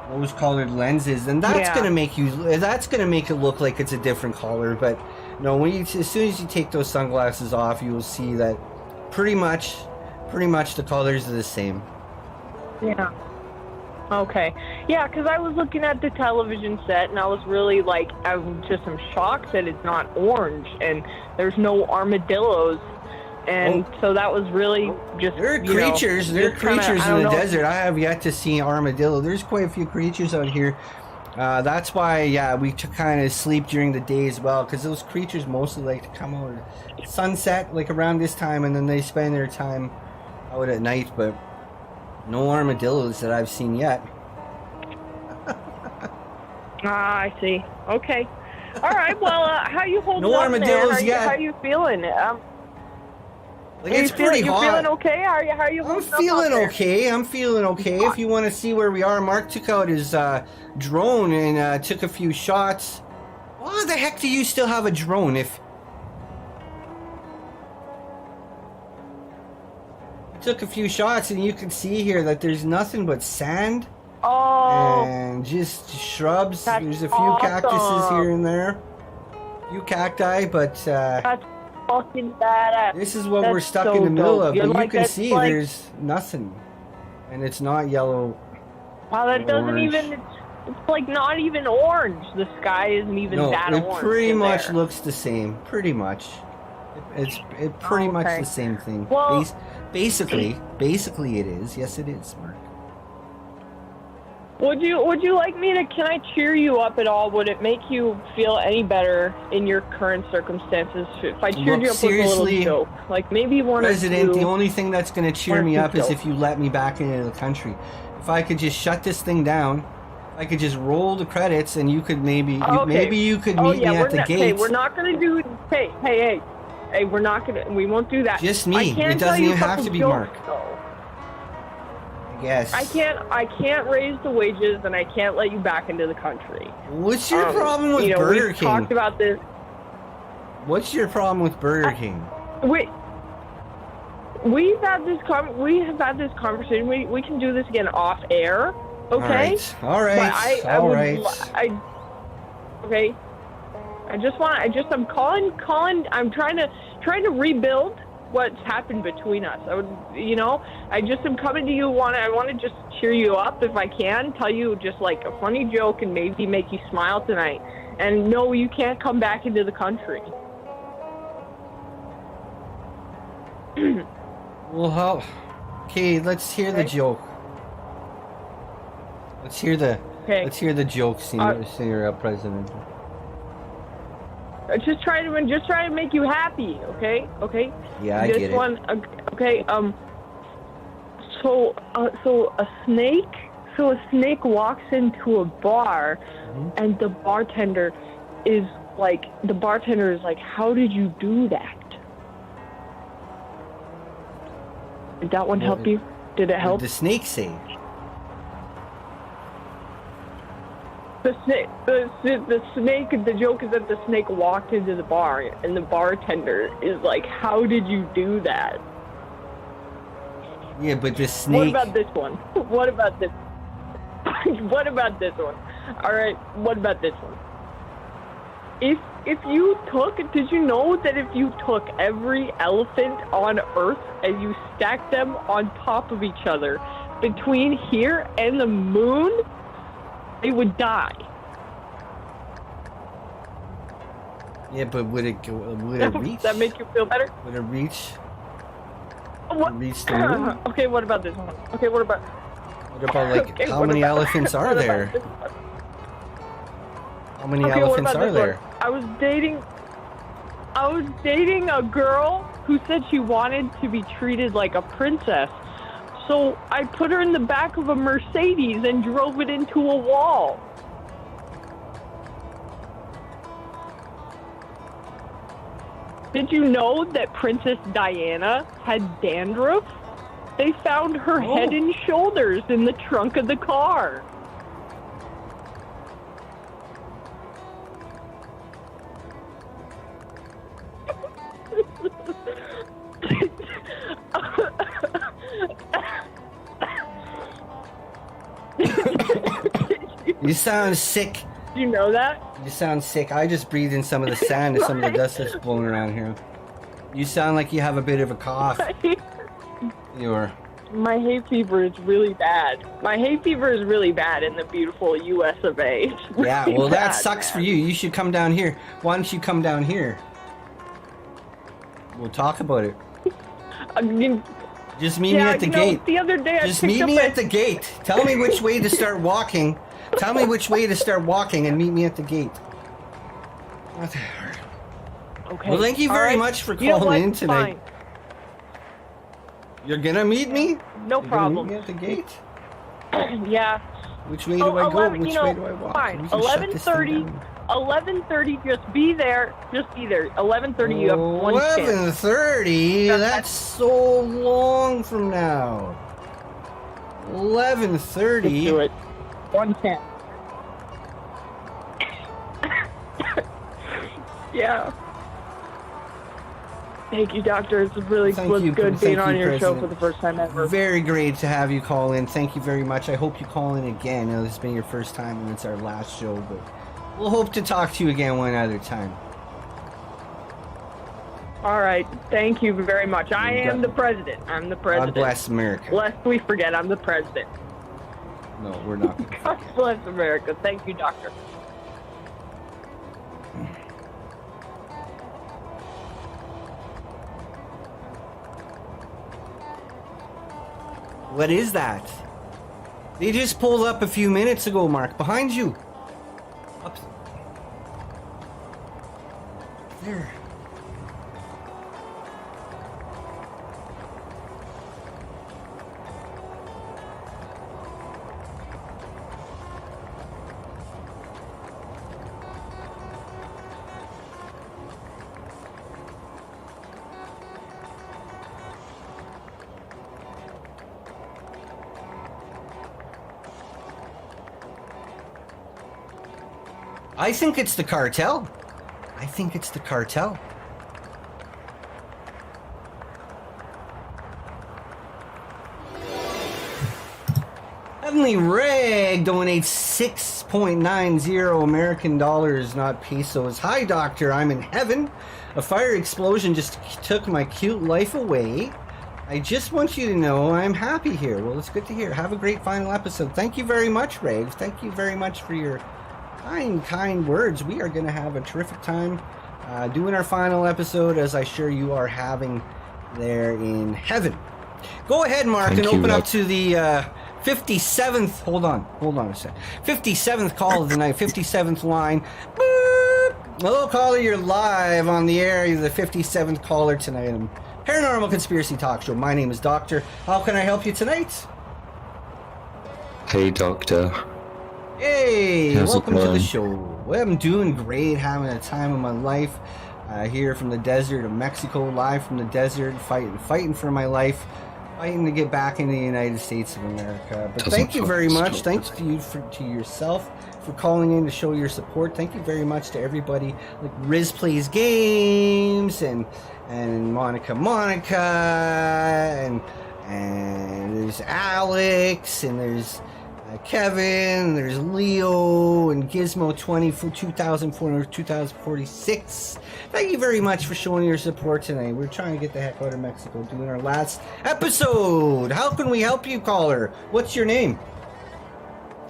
rose-colored lenses, then that's gonna make it look like it's a different color. But no, as soon as you take those sunglasses off, you will see that pretty much the colors are the same. Yeah. Okay. Yeah, because I was looking at the television set, and I was really I'm shocked that it's not orange, and there's no armadillos. And so that was really just. There are creatures. There are creatures in the desert. I have yet to see armadillo. There's quite a few creatures out here. That's why, we kind of sleep during the day as well, because those creatures mostly like to come out at sunset, like around this time, and then they spend their time out at night. But no armadillos that I've seen yet. I see. Okay. All right. Well, how you holding no up, armadillos man? yet. How you feeling? It's pretty hot. You feeling okay? How you holding up? I'm feeling okay. If you want to see where we are, Mark took out his drone and took a few shots. Why the heck do you still have a drone? If took a few shots, and you can see here that there's nothing but sand and just shrubs. There's a few cactuses here and there, a few cacti, but that's fucking badass. This is what we're stuck in the middle of. But you can see there's nothing, and it's not yellow. Wow, that doesn't even. It's like not even orange. The sky isn't even that orange. No, it pretty much looks the same. Pretty much. It's pretty much the same thing. Well, basically it is. Yes, it is, Mark. Would you like me to? Can I cheer you up at all? Would it make you feel any better in your current circumstances if I cheered you up with a little joke? Like maybe one President, or two. the only thing that's going to cheer me up is if you let me back into the country. If I could just shut this thing down, I could just roll the credits, and you could maybe you could meet me at the gates. Hey, we're not going to do. Hey, we're not going to. We won't do that. Just me. It doesn't even have to be Mark. Yes. I can't raise the wages, and I can't let you back into the country. What's your problem with Burger King? We talked about this. What's your problem with Burger King? we have had this conversation. We can do this again off air, okay? All right. Okay. I'm calling. I'm trying to rebuild what's happened between us. I'm coming to you. I want to just cheer you up if I can. Tell you just like a funny joke and maybe make you smile tonight. And no, you can't come back into the country. Well, how? Okay, let's hear the joke. Let's hear the joke, Senior President. Just trying to make you happy, okay? Okay. Yeah, I get it. This one, okay. So a snake walks into a bar, and the bartender is like, "How did you do that?" Did that one help you? Did it help? What did the snake say? The joke is that the snake walked into the bar, and the bartender is like, "How did you do that?" Yeah, but the snake... What about this one? What about this one? All right, what about this one? Did you know that if you took every elephant on Earth and you stacked them on top of each other between here and the moon, they would die? Yeah, but would it reach? Does that make you feel better? Would it reach? What? Reach the moon? Okay, what about this one? Okay, what about like how many elephants are there? How many elephants are there? I was dating a girl who said she wanted to be treated like a princess. So I put her in the back of a Mercedes and drove it into a wall. Did you know that Princess Diana had dandruff? They found her head and shoulders in the trunk of the car. You sound sick. Do you know that? You sound sick. I just breathed in some of the sand and some of the dust that's blowing around here. You sound like you have a bit of a cough. My hay fever is really bad. My hay fever is really bad in the beautiful US of A. Yeah, well, that sucks for you. You should come down here. Why don't you come down here? We'll talk about it. Just meet me at the gate. The other day Just meet me at the gate. Tell me which way to start walking. Tell me which way to start walking and meet me at the gate. Okay. Well, thank you very much for calling in tonight. Fine. You're gonna meet me? No problem. Meet me at the gate? Yeah. Which way do I go? Which way do I walk? Fine. 11:30. 11:30. Just be there. 11:30. You have one chance. 11:30. That's so long from now. 11:30. Just do it. One chance. Yeah. Thank you, Doctor. It's really good being on your show for the first time ever. Very great to have you call in. Thank you very much. I hope you call in again. I know this has been your first time and it's our last show, but we'll hope to talk to you again one other time. All right. Thank you very much. I am the president. I'm the president. God bless America. Lest we forget, I'm the president. No, we're not. God bless America. Thank you, Doctor. What is that? They just pulled up a few minutes ago, Mark. Behind you. Up there. I think it's the cartel. I think it's the cartel. Heavenly Reg donates 6.90 American dollars, not pesos. Hi, Doctor. I'm in heaven. A fire explosion just took my cute life away. I just want you to know I'm happy here. Well, it's good to hear. Have a great final episode. Thank you very much, Reg. Thank you very much for your kind words. We are going to have a terrific time doing our final episode, as I'm sure you are having there in heaven. Go ahead, Mark, and open up to the 57th. Hold on a sec. 57th call of the night. 57th line. Boop. Hello, caller. You're live on the air. You're the 57th caller tonight on Paranormal Conspiracy Talk Show. My name is Doctor. How can I help you tonight? Hey, Doctor. Hey, How's welcome it to the going? show. Well, I'm doing great, having a time of my life. Here from the desert of Mexico, live from the desert, fighting for my life, fighting to get back into the United States of America. But thank you very much. Thanks to you, to yourself, for calling in to show your support. Thank you very much to everybody like Riz Plays Games and Monica, and there's Alex, and there's Kevin, there's Leo, and Gizmo 2046. Thank you very much for showing your support tonight. We're trying to get the heck out of Mexico, doing our last episode. How can we help you, caller? What's your name?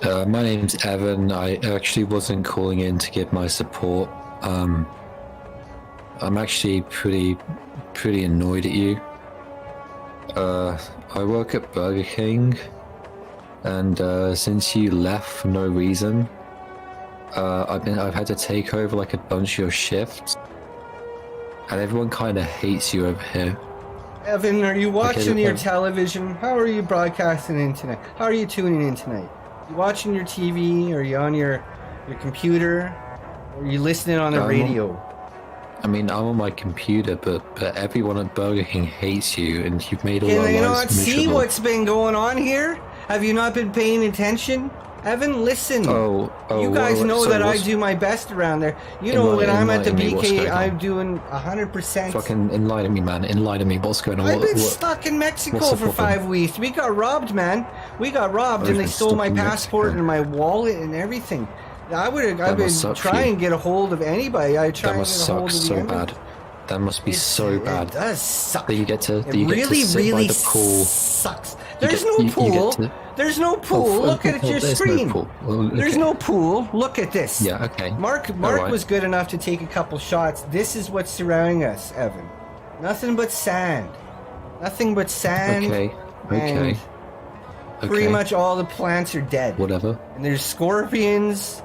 My name's Evan. I actually wasn't calling in to give my support. I'm actually pretty annoyed at you. I work at Burger King, and since you left for no reason, I've had to take over like a bunch of your shifts, and everyone kind of hates you over here. Evan, are you watching your television? How are you broadcasting in tonight? How are you tuning in tonight? You watching your TV? Are you on your computer? Or are you listening on the radio? I'm on my computer, but everyone at Burger King hates you, and you've made all our Can you lives not see miserable. what's been going on here? Have you not been paying attention? Evan, listen. Oh, you guys know sorry, that I do my best around there. You know, when I'm at the enlighten me, what's BK, going on? I'm doing 100%. Fucking enlighten me, man. Enlighten me. What's going on? I've been stuck in Mexico what's the for problem? 5 weeks. We got robbed, man. We got robbed, and they been stole my stuck in passport Mexico. and my wallet and everything. I've been must suck for trying you. to get a hold of anybody. I try That and must get a hold suck of the so embassy. bad. That must be so bad. It does suck. That you get to, It that you get really, to sit really by the pool. sucks. You There's get- no you get pool. to- There's no pool. Oh, Look at your there's screen. No pool. Well, There's okay. no pool. Look at this. Yeah, okay. Mark Alright. was good enough to take a couple shots. This is what's surrounding us, Evan. Nothing but sand. Nothing but sand. Okay. And pretty much all the plants are dead. Whatever. And there's scorpions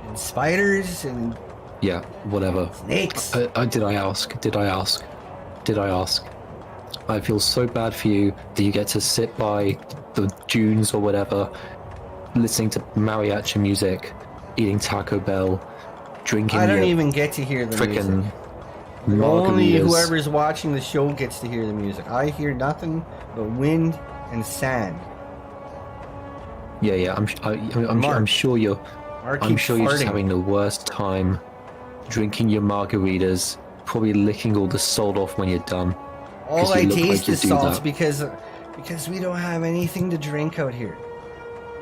and spiders and Yeah, whatever. snakes. Did I ask? Did I ask? Did I ask? I feel so bad for you that you get to sit by the dunes or whatever, listening to mariachi music, eating Taco Bell, drinking I don't your even get to hear the music. frickin' Only margaritas. whoever's watching the show gets to hear the music. I hear nothing but wind and sand. Yeah, I'm sure you're. Mark I'm keeps sure you're just farting. having the worst time, drinking your margaritas, probably licking all the salt off when you're done. All 'cause you I look like taste you is do salt that. because we don't have anything to drink out here.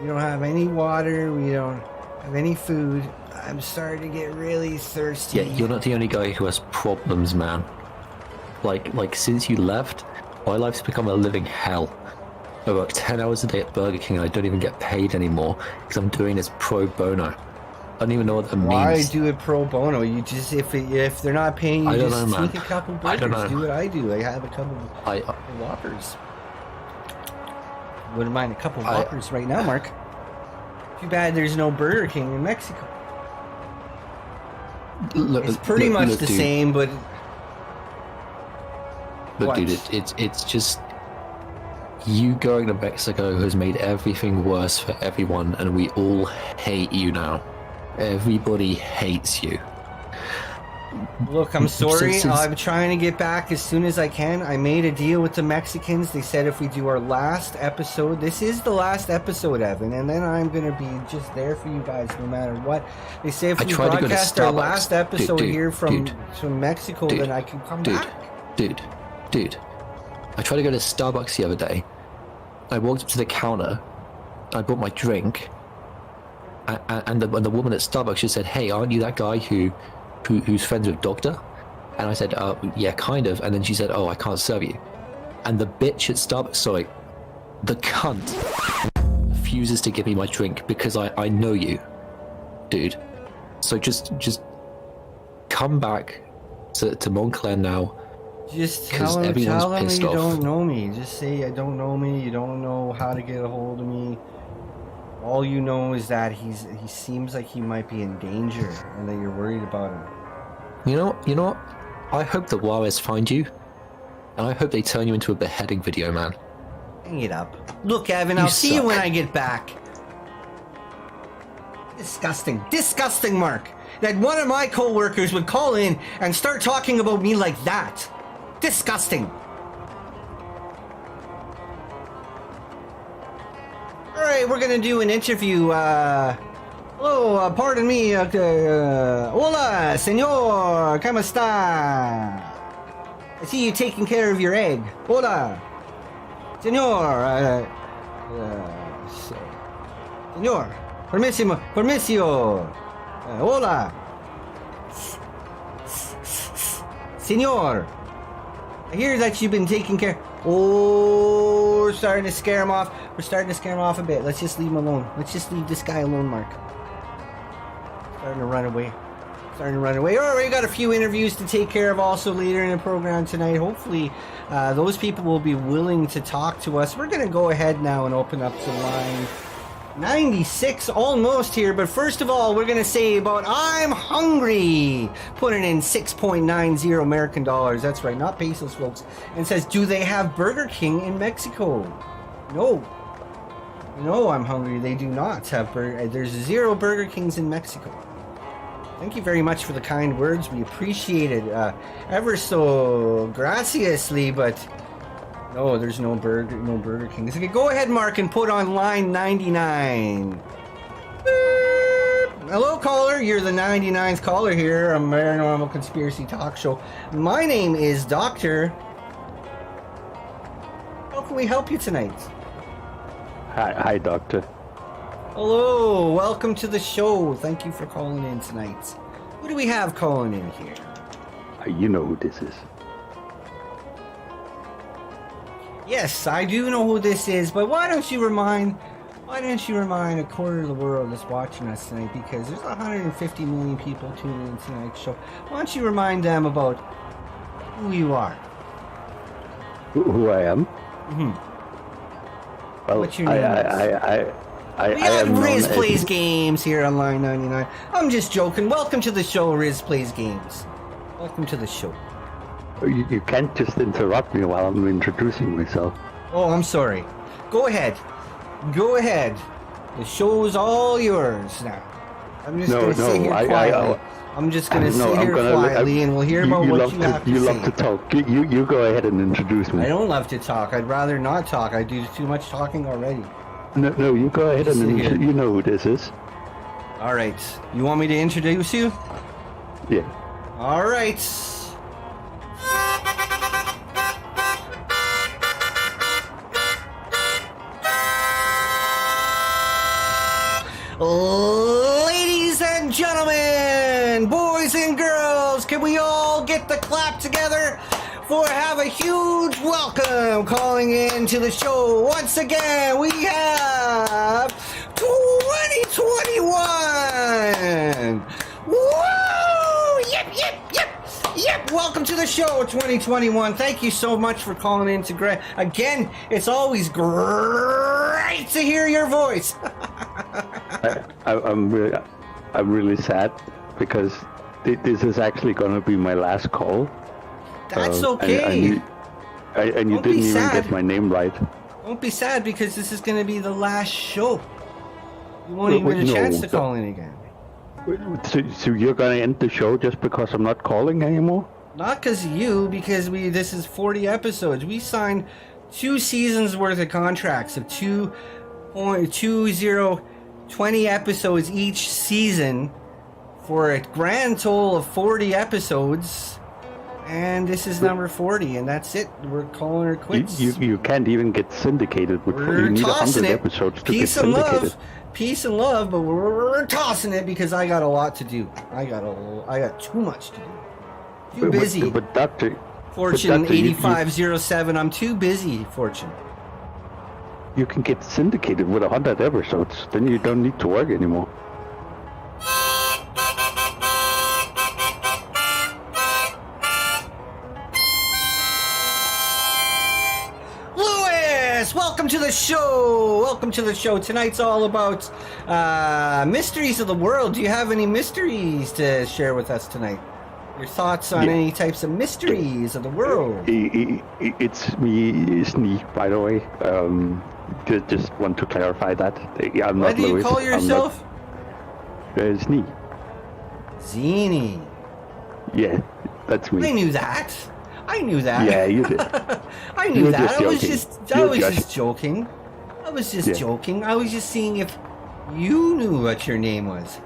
We don't have any water. We don't have any food. I'm starting to get really thirsty. Yeah, you're not the only guy who has problems, man. Like since you left, my life's become a living hell. I work 10 hours a day at Burger King and I don't even get paid anymore because I'm doing this pro bono. I don't even know what that Why means. do it pro bono? You just if they're not paying you, I don't just know, man. take a couple I don't burgers. know. Do what I do. I have a couple I Whoppers. Wouldn't mind a couple I- Whoppers right now, Mark. Too bad there's no Burger King in Mexico. look, It's pretty much the dude, same, but But What? dude, it's just you going to Mexico has made everything worse for everyone, and we all hate you now. Everybody hates you. look, I'm sorry. Since- I'm trying to get back as soon as I can. I made a deal with the Mexicans. They said if we do our last episode, this is the last episode, Evan, and then I'm going to be just there for you guys no matter what. They say if I we tried to go to broadcast our Starbucks. last episode Dude, here from dude. Mexico, Dude, then I can come Dude, back. dude. I tried to go to Starbucks the other day. I walked up to the counter, I bought my drink, and the woman at Starbucks just said, "Hey, aren't you that guy who's friends with Doctor?" And I said, "Yeah, kind of." And then she said, "Oh, I can't serve you." And the bitch at Starbucks, sorry, the cunt, refuses to give me my drink because I know you, dude. So just come back to Montclair now. Just tell him you off. don't know me. Just say I don't know me. You don't know how to get a hold of me. All you know is that he seems like he might be in danger, and that you're worried about him. You know what? I hope the Juarez find you, and I hope they turn you into a beheading video, man. Hang it up. Look, Evan, I'll see you when I get back. Disgusting, Mark. That one of my co-workers would call in and start talking about me like that. Disgusting. Alright, we're gonna do an interview. Hello, pardon me. Hola, señor. ¿Cómo está? I see you taking care of your egg. Hola. Señor. Señor. Permiso. Hola. Señor. I hear that you've been taking care. Oh, we're starting to scare him off. We're starting to scare him off a bit. Let's just leave him alone. Let's just leave this guy alone, Mark. Starting to run away. All right, we got a few interviews to take care of also later in the program tonight. Hopefully, those people will be willing to talk to us. We're going to go ahead now and open up the line 96 almost here, but first of all, we're going to say about I'm hungry. Putting in 6.90 American dollars. That's right, not pesos, folks. And says, do they have Burger King in Mexico? No, I'm hungry. They do not have there's 0 Burger Kings in Mexico. Thank you very much for the kind words. We appreciate it ever so graciously, but no, there's no Burger King. Okay, go ahead, Mark, and put on line 99. Beep. Hello, caller. You're the 99th caller here on Paranormal Conspiracy Talk Show. My name is Doctor. How can we help you tonight? Hi, Doctor. Hello, welcome to the show. Thank you for calling in tonight. Who do we have calling in here? You know who this is. Yes, I do know who this is, but why don't you remind a quarter of the world that's watching us tonight, because there's 150 million people tuning in tonight's show. Why don't you remind them about who you are? Who I am? Mm-hmm. Well, what's your name? We got Riz Plays Games here on line 99. I'm just joking. Welcome to the show, Riz Plays Games. Welcome to the show. You can't just interrupt me while I'm introducing myself. Oh, I'm sorry. Go ahead. The show's all yours now. I'm just going to sit here quietly. I'm just going to sit here quietly and we'll hear about what you have to say. You love to talk. You go ahead and introduce me. I don't love to talk. I'd rather not talk. I do too much talking already. No, you go ahead and you know who this is. All right. You want me to introduce you? Yeah. All right. Ladies and gentlemen, boys and girls, can we all get the clap together have a huge welcome calling in to the show. Once again, we have 2021. Woo! Yep. Welcome to the show, 2021. Thank you so much for calling in to again. It's always great to hear your voice. I'm really sad because this is actually going to be my last call. That's okay. And you didn't even get my name right. Don't be sad because this is going to be the last show. You won't even get a chance to call in again. So you're going to end the show just because I'm not calling anymore? Not because of you, because this is 40 episodes. We signed 2 seasons worth of contracts of 20 episodes each season for a grand total of 40 episodes. And this is number 40, and that's it. We're calling her quits. You can't even get syndicated. We're You need tossing 100 it. episodes to Peace get and syndicated. peace and love, but we're tossing it because I got a lot to do. I got too much to do. Too busy. But Doctor... Fortune Doctor, 8507. I'm too busy, Fortune. You can get syndicated with 100 episodes. Then you don't need to work anymore. Welcome to the show. Welcome to the show. Tonight's all about mysteries of the world. Do you have any mysteries to share with us tonight? Your thoughts on any types of mysteries of the world? It's me, Snee, by the way. Just want to clarify that. I'm What not do you Louis. call yourself? Snee. Zini. Yeah, that's me. I knew that. Yeah, you did. I knew You're that. just I was joking. just joking. I was just joking. I was just seeing if you knew what your name was.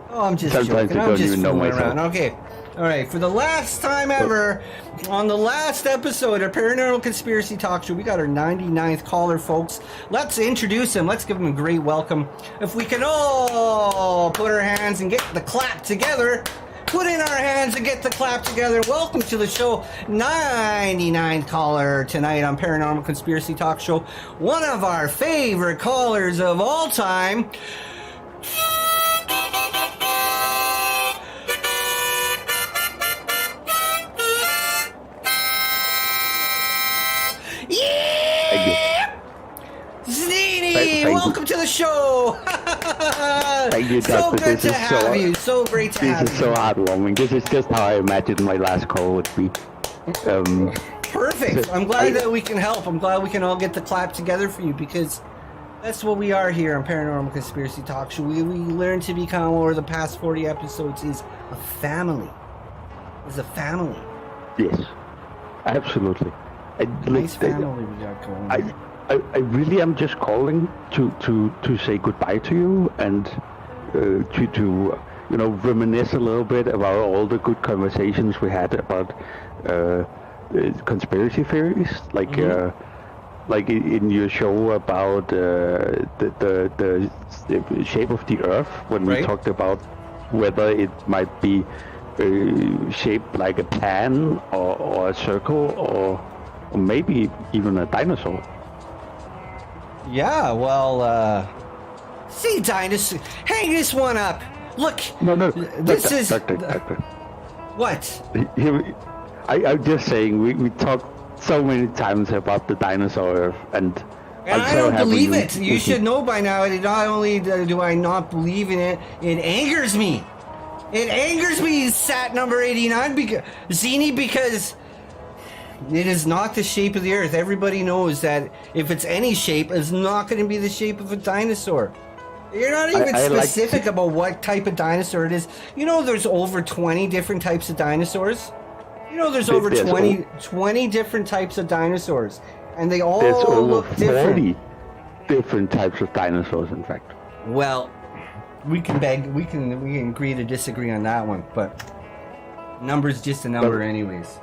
Oh, I'm just Sometimes joking. I I'm don't just even know fooling myself. around. Okay. All right. For the last time ever, on the last episode of Paranormal Conspiracy Talk Show, we got our 99th caller, folks. Let's introduce him. Let's give him a great welcome. If we can all put our hands and get the clap together. Put in our hands and get the clap together. Welcome to the show, 99th caller tonight on Paranormal Conspiracy Talk Show. One of our favorite callers of all time. Zini, welcome to the show. Thank you, So Doctor. good to have you. So great to have This is you. so heartwarming. This is just how I imagined my last call would be. Perfect. I'm glad that we can help. I'm glad we can all get the clap together for you because that's what we are here on Paranormal Conspiracy Talk Show. We learned to become over the past 40 episodes is a family. Is a family. Yes, absolutely. Nice family we got going. I really am just calling to say goodbye to you and to reminisce a little bit about all the good conversations we had about conspiracy theories, like in your show about the shape of the Earth when we talked about whether it might be shaped like a pan or a circle or maybe even a dinosaur. Yeah, well, see, dinosaur, hang this one up. Look, No, this is Doctor. What? I'm just saying we talked so many times about the dinosaur and I don't believe it. You should know by now. Not only do I not believe in it, it angers me. It angers me, sat number 89, Zini, because it is not the shape of the Earth. Everybody knows that if it's any shape, it's not going to be the shape of a dinosaur. You're not even specific about what type of dinosaur it is. You know there's over 20 different types of dinosaurs? You know there's over 20 different types of dinosaurs. And they all look different. 40 different types of dinosaurs, in fact. Well, we can agree to disagree on that one, but number's just a number anyways.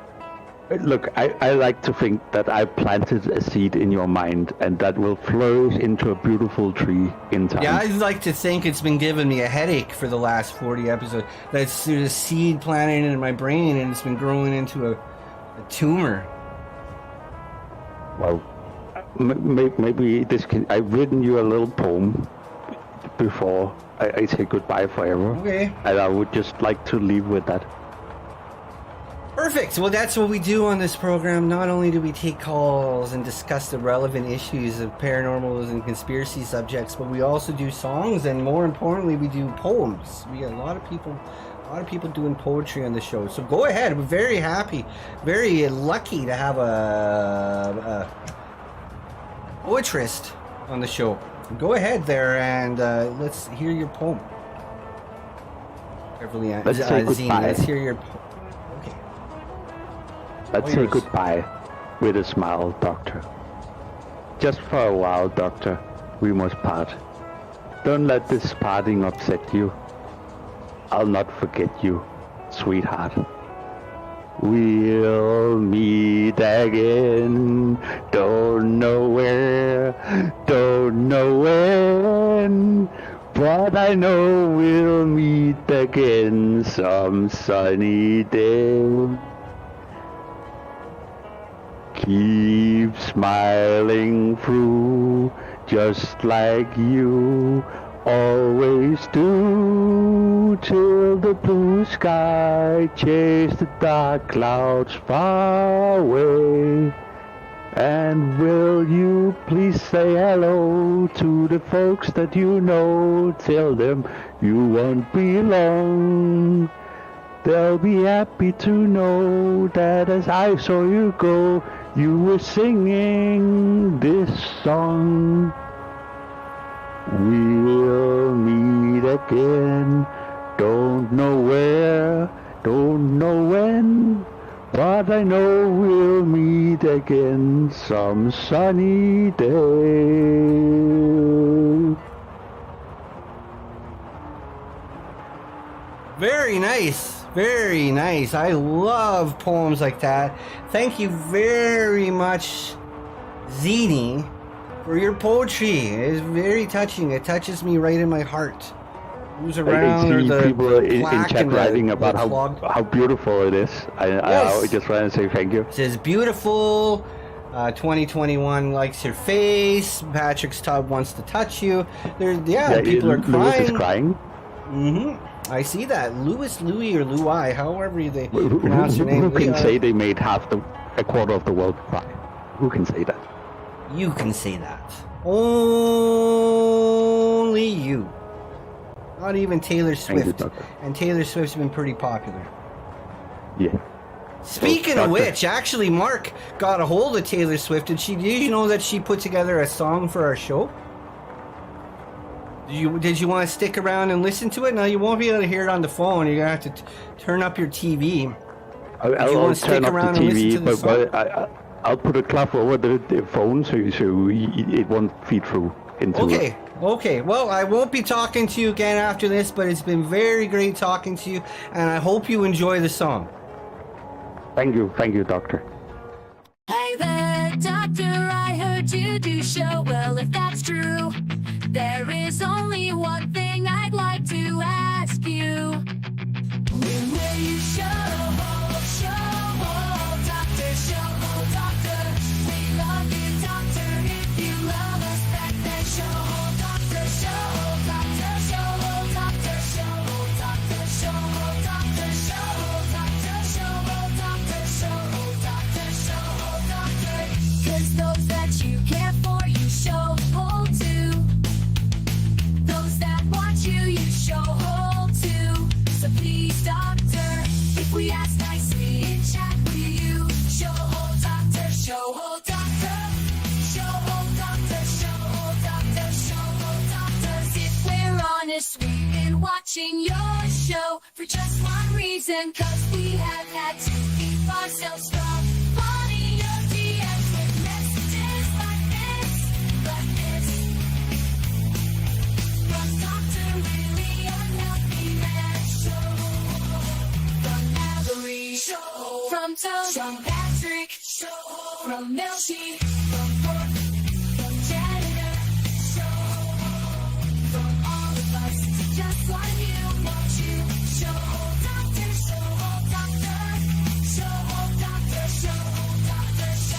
Look, I like to think that I planted a seed in your mind and that will flourish into a beautiful tree in time. Yeah, I'd like to think it's been giving me a headache for the last 40 episodes. That's a seed planted in my brain and it's been growing into a tumor. Well, maybe this can... I've written you a little poem before I say goodbye forever. Okay. And I would just like to leave with that. Perfect. Well, that's what we do on this program. Not only do we take calls and discuss the relevant issues of paranormal and conspiracy subjects, but we also do songs, and more importantly, we do poems. We get a lot of people doing poetry on the show. So go ahead. We're very happy, very lucky to have a poetrist on the show. Go ahead there and let's hear your poem. Carefully, Let's say goodbye. Let's hear your poem. Let's say goodbye with a smile, Doctor. Just for a while, Doctor, we must part. Don't let this parting upset you. I'll not forget you, sweetheart. we'll meet again. Don't know where, don't know when, but I know we'll meet again some sunny day. Keep smiling through, just like you always do, till the blue sky chase the dark clouds far away. And will you please say hello to the folks that you know? Tell them you won't be long. They'll be happy to know that as I saw you go, you were singing this song. We'll meet again, don't know where, don't know when, but I know we'll meet again some sunny day. Very nice. Very nice. I love poems like that. Thank you very much, Zini, for your poetry. It's very touching. It touches me right in my heart. Who's around? I see the people in chat writing about how how beautiful it is. I just want to say thank you. It says beautiful. 2021 likes your face. Patrick's tub wants to touch you. People are crying. Lewis is crying. Mm-hmm. I see that. Louis, or Louis, however they pronounce your name. Who can say they made a quarter of the world cry? Who can say that? You can say that. Only you. Not even Taylor Swift. And Taylor Swift's been pretty popular. Yeah. Speaking of which, actually, Mark got a hold of Taylor Swift. Did you know that she put together a song for our show? Did you want to stick around and listen to it? No, you won't be able to hear it on the phone. You're going to have to turn up your TV. I'll turn up the TV, but I'll put a cloth over the phone so it won't feed through into it. Okay. Well, I won't be talking to you again after this, but it's been very great talking to you, and I hope you enjoy the song. Thank you, Doctor. Hey there, Doctor, I heard you do show. Well, if that's true, there is only one thing I'd like to ask you. When will you show, Doctor, Doctor? We love you, Doctor. If you love us back then, show, Doctor, Doctor, Doctor, Doctor, Doctor, Doctor. 'Cause those that you care for, you show hold to. Those that want you, you show hold to. So please, Doctor, if we ask nicely in chat, will you show hold, Doctor, show hold, Doctor, show hold, Doctor, show hold, Doctor, show hold, Doctor. If we're honest, we've been watching your show for just one reason, 'cause we have had to keep ourselves from funny DMs with messages like this. From Dr. Really Unhealthy Man Show. From Mallory Show. From Toad. From Patrick Show. From Milchie. From Fork. From Janitor Show. From all of us, just like you, want you. Show Doctor, Doctor. Show Doctor, Doctor, Doctor, Doctor, Doctor,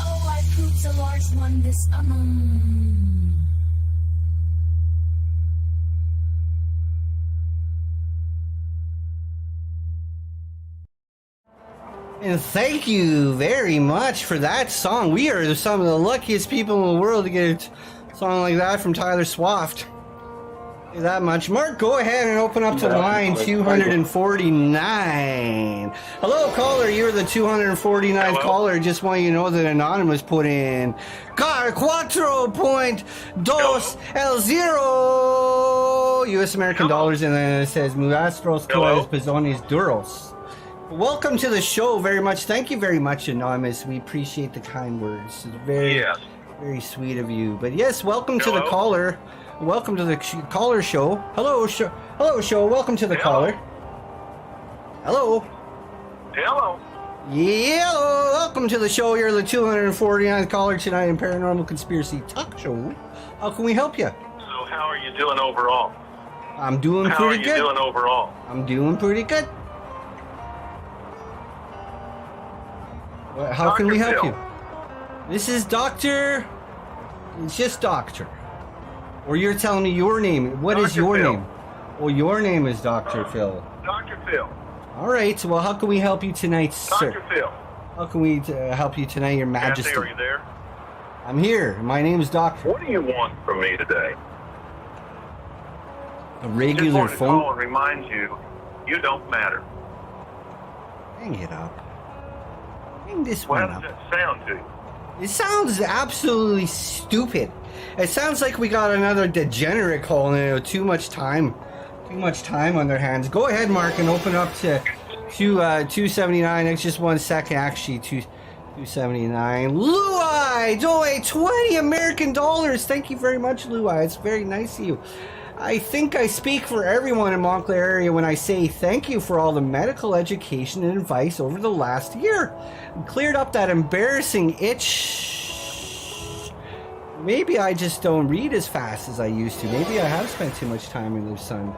Oh, I pooped a large one this And thank you very much for that song. We are some of the luckiest people in the world to get a song like that from Tyler Swift. That much. Mark, go ahead and open up to line 249. Hello, caller. You're the 249th caller. Just want you to know that Anonymous put in Car 4.2 el zero US American dollars, and then it says Muastros Torres Pezones Duros. Welcome to the show very much. Thank you very much, Anonymous. We appreciate the kind words. It's very sweet of you. But yes, welcome to the caller. Welcome to the caller show. Hello, show. Hello, show. Welcome to the caller. Hello. Hello. Hello. Welcome to the show. You're the 249th caller tonight in Paranormal Conspiracy Talk Show. How can we help you? So how are you doing overall? I'm doing pretty good. How are you doing overall? I'm doing pretty good. How can we help you? This is Doctor. It's just Doctor. Or you're telling me your name. What is your name? Oh, your name is Dr. Phil. Dr. Phil. All right. Well, how can we help you tonight, sir? Dr. Phil. How can we help you tonight, Your Majesty? Kathy, are you there? I'm here. My name is Doctor. What do you want from me today? A regular Just phone. call and remind you, you don't matter. Hang it up. Hang this Well, one how up. does that sound to you? It sounds absolutely stupid. It sounds like we got another degenerate calling in. Too much time on their hands. Go ahead, Mark, and open up to 279. It's just 1 second, actually. 279. Louie, donate 20 American dollars. Thank you very much, Louie. It's very nice of you. I think I speak for everyone in Montclair area when I say thank you for all the medical education and advice over the last year. Cleared up that embarrassing itch. Maybe I just don't read as fast as I used to. Maybe I have spent too much time in the sun.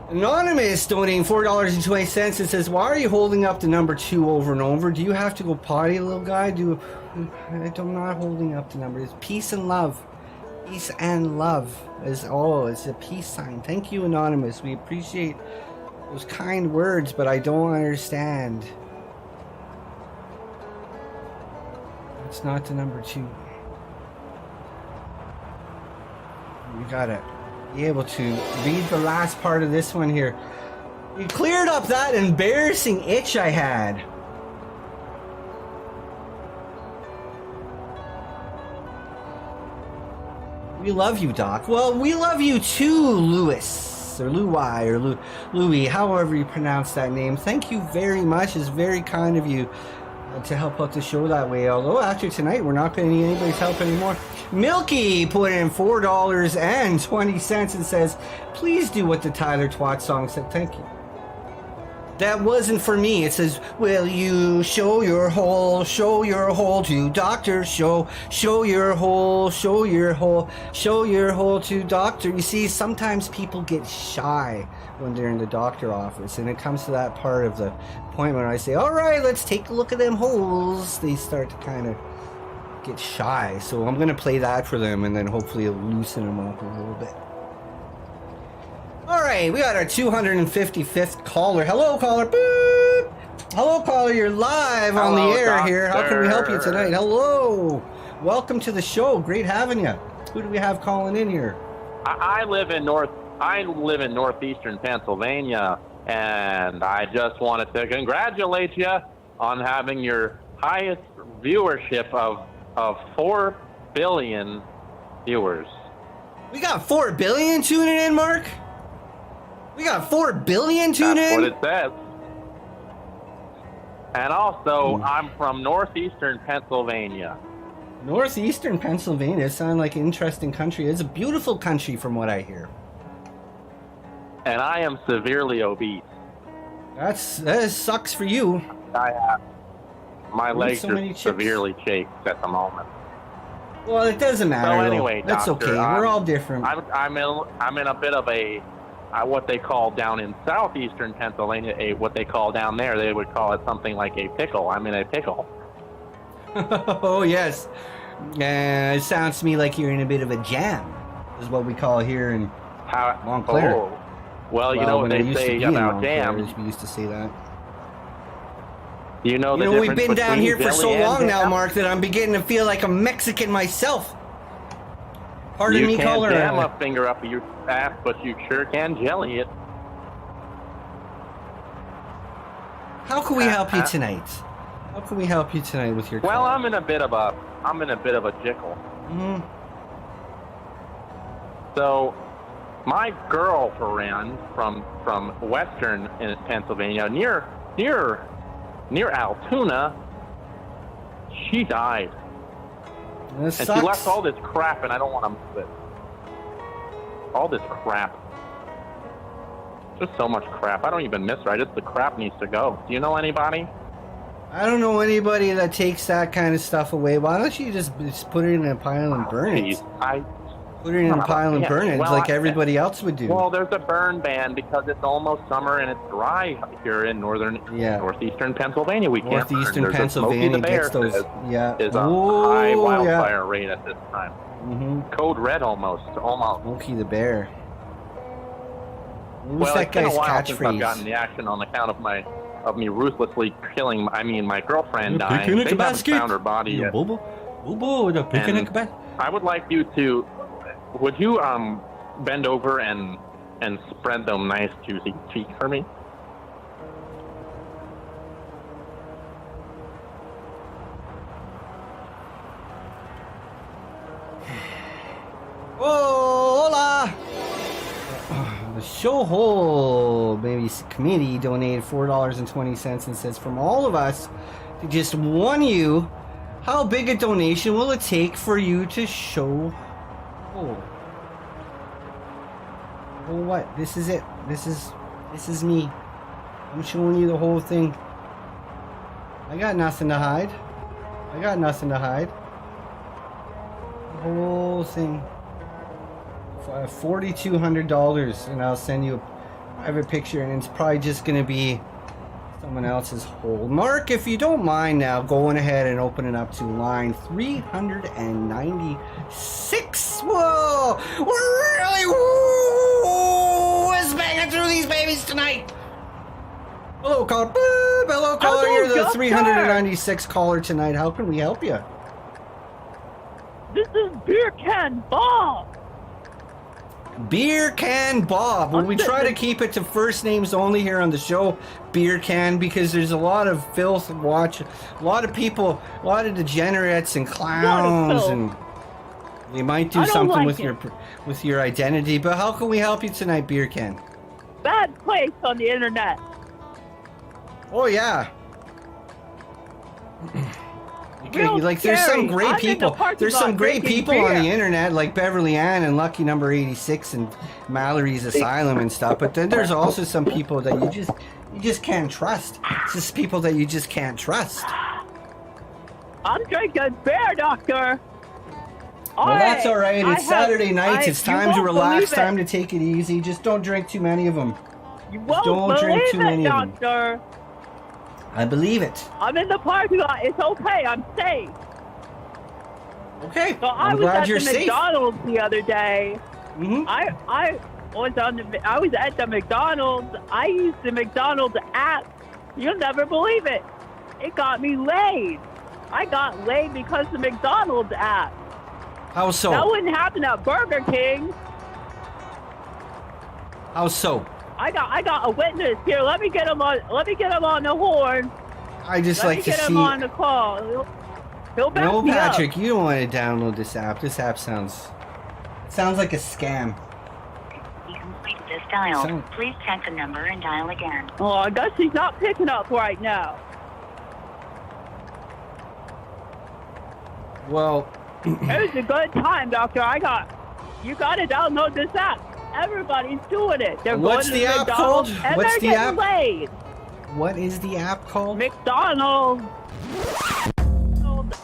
Anonymous donating $4.20. It says, why are you holding up the number 2 over and over? Do you have to go potty, little guy? I'm not holding up the number. It's peace and love. Peace and love is all. It's a peace sign. Thank you, Anonymous. We appreciate those kind words, but I don't understand. It's not the number 2. You gotta be able to read the last part of this one here. You cleared up that embarrassing itch I had. We love you, Doc. Well, we love you too, Louis, or Louis, or Louis, however you pronounce that name. Thank you very much. It's very kind of you to help out the show that way. Although, actually, tonight we're not going to need anybody's help anymore. Milky put in $4.20 and says, please do what the Tyler Twat song said. Thank you. That wasn't for me. It says, will you show your hole to doctor, show your hole to doctor. You see, sometimes people get shy when they're in the doctor office, and it comes to that part of the appointment where I say, all right, let's take a look at them holes. They start to kind of get shy. So I'm going to play that for them, and then hopefully it'll loosen them up a little bit. All right, we got our 255th caller. Hello, caller. Boop. Hello, caller. You're live on the air here. How can we help you tonight? Hello. Welcome to the show. Great having you. Who do we have calling in here? I live in northeastern Pennsylvania, and I just wanted to congratulate you on having your highest viewership of 4 billion viewers. We got 4 billion tuning in, Mark? We got 4 billion tuning in? That's what it says. And also, I'm from northeastern Pennsylvania. Northeastern Pennsylvania sounds like an interesting country. It's a beautiful country from what I hear. And I am severely obese. That sucks for you. My legs are severely chafed at the moment. Well, it doesn't matter. So anyway, that's doctor, okay. We're all different. I'm in a bit of a what they call down in southeastern Pennsylvania, what they call down there, they would call it something like a pickle. I'm in a pickle. Oh, yes. It sounds to me like you're in a bit of a jam, is what we call here in Montclair. Oh. Well, you know what they say about jams. We used to say that. You know we've been down here for so long now, Mark, that I'm beginning to feel like a Mexican myself. Pardon me, You can't caller. jam a finger up your ass, but you sure can jelly it. How can we help you tonight? How can we help you tonight with your Well, call? I'm in a bit of a jickle. Mhm. So, my girlfriend from western Pennsylvania, near Altoona, she died, This and sucks. she left all this crap, and I don't want to miss it. All this crap. Just so much crap. I don't even miss her. The crap needs to go. Do you know anybody? I don't know anybody that takes that kind of stuff away. Why don't you just put it in a pile and burn it? Please, Put it in a pile and burn it Well, like everybody else would do. Well, there's a burn ban because it's almost summer and it's dry here in northeastern Pennsylvania. We can't burn. Northeastern There's Pennsylvania a Smokey the Bear gets those. is a Oh, high yeah. wildfire rate at this time. Mm-hmm. Code red almost. Smokey the Bear. What's Well, that it's been a guy's while since I've catchphrase? gotten the action on account of me ruthlessly killing. My girlfriend dying. Picnic They haven't basket. found her body yet. Bobo, with a picnic And basket. I would like you to. Would you bend over and spread them nice juicy cheeks for me? Oh, hola! The show whole maybe committee donated $4.20 and says, from all of us to just one you, how big a donation will it take for you to show? Oh, what? This is it. This is me. I'm showing you the whole thing. I got nothing to hide. The whole thing. $4,200, and I'll send you a private picture, and it's probably just gonna be someone else's hole. Mark, if you don't mind now going ahead and opening up to line 396. Whoa, we're really whiz banging through these babies tonight. Hello, caller. Boop. Hello, caller. Hello, You're the doctor. 396 caller tonight. How can we help you? This is Beer Can Bob. Beer Can Bob. Well, we try to keep it to first names only here on the show, Beer Can, because there's a lot of filth and a lot of people, a lot of degenerates and clowns, and they might do something with your identity. But how can we help you tonight, Beer Can? Bad place on the internet. Oh yeah. Real Like there's some scary. great I'm in the people. parking There's lot some great drinking people on beer. the internet, like Beverly Ann and Lucky Number 86 and Mallory's Asylum and stuff. But then there's also some people that you just can't trust. It's just people that you just can't trust. I'm drinking beer, doctor. Well, that's all right. It's Saturday nights. It's you time to won't relax. believe it. Time to take it easy. Just don't drink too many of them. You won't Don't drink believe too it, many of them. doctor. I believe it. I'm in the parking lot. It's okay. I'm safe. Okay. So I I'm was glad at you're the safe. McDonald's the other day. Mhm. I was at the McDonald's. I used the McDonald's app. You'll never believe it. It got me laid. I got laid because of the McDonald's app. How so? That wouldn't happen at Burger King. How so? I got a witness here. Let me get him on the horn. I just Let like me to get him see. on the call. He'll back No, me Patrick, up. you don't want to download this app. This app sounds like a scam. You completed this dial. Sound- Please check the number and dial again. Oh, I guess he's not picking up right now. Well, It was a good time, doctor. You got to download this app. Everybody's doing it. They're What's going the to app McDonald's called? and What's they're the getting app? laid. what is the app called? McDonald's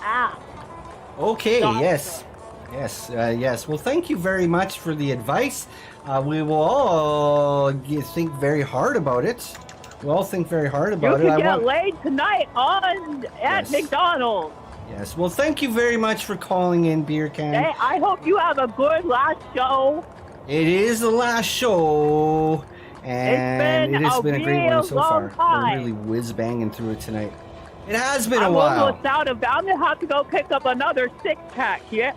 app. Okay, Doctor. yes. Well, thank you very much for the advice. We will all think very hard about it. We'll all think very hard You about it. can get laid tonight at Yes. McDonald's. Yes. Well, thank you very much for calling in, Beer Can. Hey, I hope you have a good last show. It is the last show, and it has been a great one real so long far. time. We're really whiz banging through it tonight. It has been a I'm while. almost out of. I'm gonna have to go pick up another 6-pack. Yeah.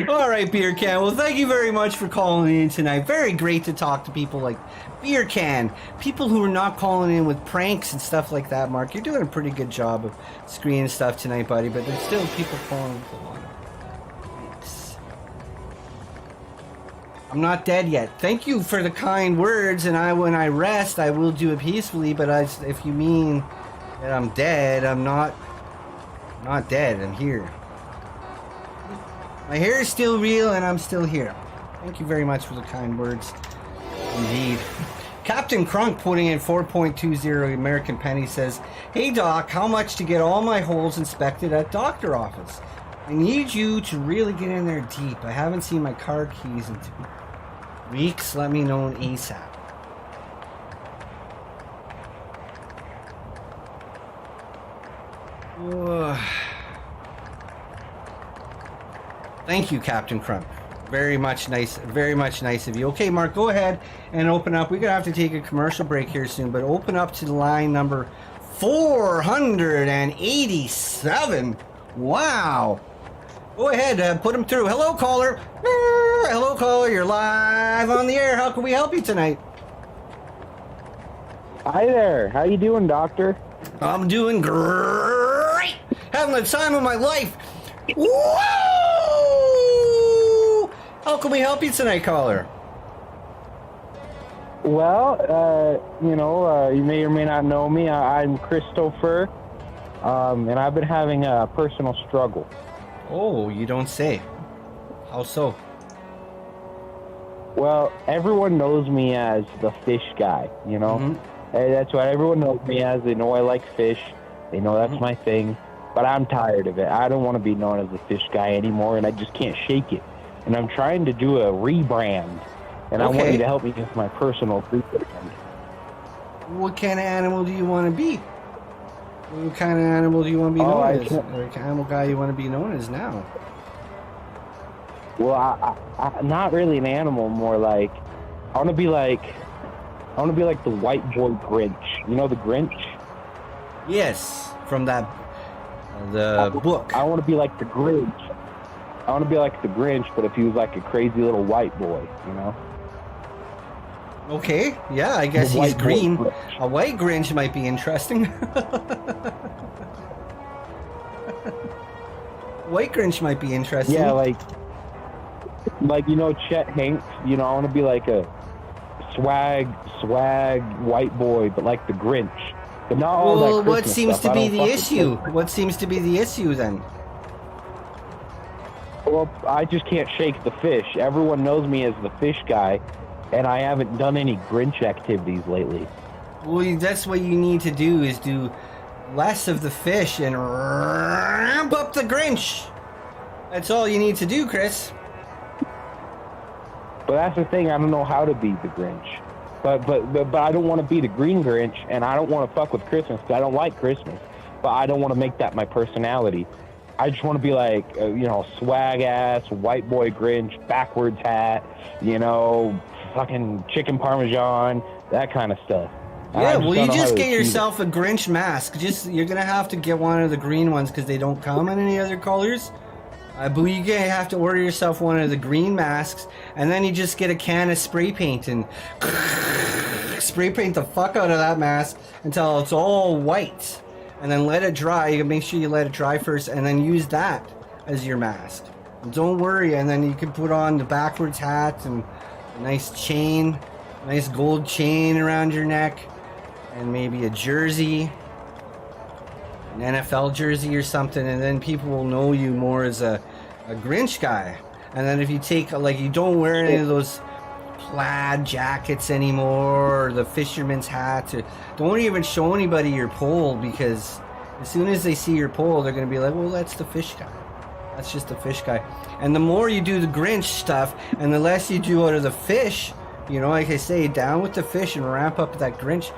All right, Beer Can. Well, thank you very much for calling in tonight. Very great to talk to people like Beer Can. People who are not calling in with pranks and stuff like that, Mark. You're doing a pretty good job of screening stuff tonight, buddy, but there's still people calling with a lot of pranks. I'm not dead yet. Thank you for the kind words, and when I rest, I will do it peacefully, but if you mean that I'm dead, I'm not dead. I'm here. My hair is still real, and I'm still here. Thank you very much for the kind words. Indeed. Captain Crunk putting in 4.20 American Penny says, "Hey Doc, how much to get all my holes inspected at doctor office? I need you to really get in there deep. I haven't seen my car keys in 2 weeks. Let me know an ASAP." Thank you, Captain Crump. Very much nice of you. Okay, Mark, go ahead and open up. We're going to have to take a commercial break here soon, but open up to the line number 487. Wow. Go ahead, put him through. Hello, caller. Hello, caller. You're live on the air. How can we help you tonight? Hi there. How you doing, Doctor? I'm doing great. Having the time of my life. Whoa! How can we help you tonight, caller? Well, you may or may not know me. I'm Christopher, and I've been having a personal struggle. Oh, you don't say. How so? Well, everyone knows me as the fish guy, you know? Mm-hmm. That's what everyone knows me as. They know I like fish. They know that's my thing. But I'm tired of it. I don't want to be known as the fish guy anymore, and I just can't shake it. And I'm trying to do a rebrand, and I want you to help me with my personal rebrand. What kind of animal do you want to be? What kind of animal do you want to be known as? Or what animal guy you want to be known as now? Well, I not really an animal, more like I want to be like the white boy Grinch. You know the Grinch? Yes, from the book. I want to be like the Grinch. I want to be like the Grinch, but if he was like a crazy little white boy, you know? Okay, yeah, I guess he's green. A white Grinch might be interesting. White Grinch might be interesting. Yeah, like you know Chet Hanks. You know, I want to be like a swag white boy, but like the Grinch. But not all that Christmas what seems stuff. to be the issue? What seems to be the issue then? Well, I just can't shake the fish. Everyone knows me as the fish guy, and I haven't done any Grinch activities lately. Well, that's what you need to do, is do less of the fish and ramp up the Grinch. That's all you need to do, Chris. But that's the thing, I don't know how to be the Grinch. But I don't want to be the green Grinch, and I don't want to fuck with Christmas, because I don't like Christmas. But I don't want to make that my personality. I just want to be like, swag-ass, white boy Grinch, backwards hat, fucking chicken parmesan, that kind of stuff. Yeah, well, you just get yourself a Grinch mask. You're going to have to get one of the green ones because they don't come in any other colors. But you're going to have to order yourself one of the green masks, and then you just get a can of spray paint and spray paint the fuck out of that mask until it's all white. And then let it dry. You can make sure you let it dry first, and then use that as your mask. And don't worry, and then you can put on the backwards hat and a nice chain, nice gold chain around your neck, and maybe a jersey, an NFL jersey or something, and then people will know you more as a Grinch guy. And then if you take, you don't wear any of those plaid jackets anymore, or the fisherman's hats, or don't even show anybody your pole, because as soon as they see your pole, they're going to be like, well, that's the fish guy. That's just the fish guy. And the more you do the Grinch stuff, and the less you do out of the fish, like I say, down with the fish and ramp up that Grinch,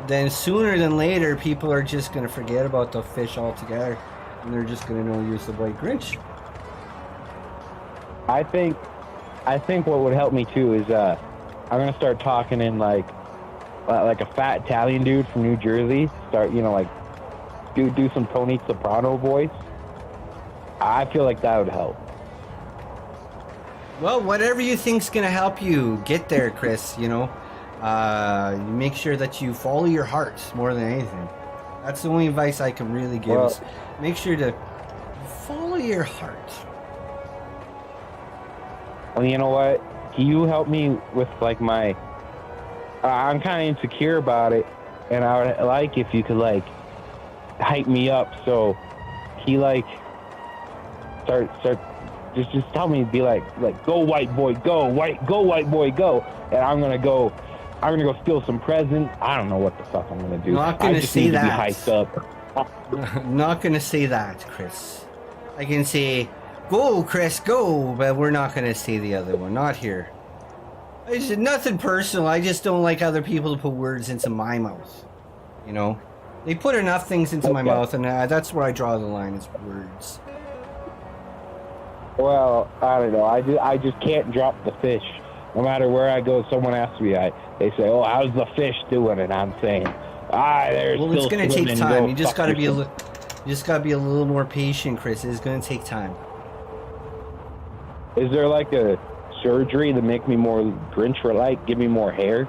then sooner than later, people are just going to forget about the fish altogether, and they're just going to know you as the white Grinch. I think what would help me too is I'm gonna start talking in like a fat Italian dude from New Jersey. Start do some Tony Soprano voice. I feel like that would help. Well, whatever you think's gonna help you get there, Chris, you know. You make sure that you follow your heart more than anything. That's the only advice I can really give. Is make sure to follow your heart. Well, you know what? Can you help me with like my? I'm kind of insecure about it, and I would like if you could like hype me up. So he like start. Just tell me, be like go white boy, go white boy, go, and I'm gonna go steal some presents. I don't know what the fuck I'm gonna do. Not gonna I just say need that. to be hyped up. Not gonna say that, Chris. I can say, go, Chris, go, but we're not gonna say the other one. Not here. It's nothing personal. I just don't like other people to put words into my mouth. You know, they put enough things into my mouth, and that's where I draw the line. Is words. Well, I don't know. I just can't drop the fish. No matter where I go, someone asks me. They say, "Oh, how's the fish doing?" And I'm saying, "There's well, still it's gonna take swimming. time. Go You just fuck gotta be yourself." you just gotta be a little more patient, Chris. It's gonna take time. Is there like a surgery to make me more Grinch-like, give me more hair?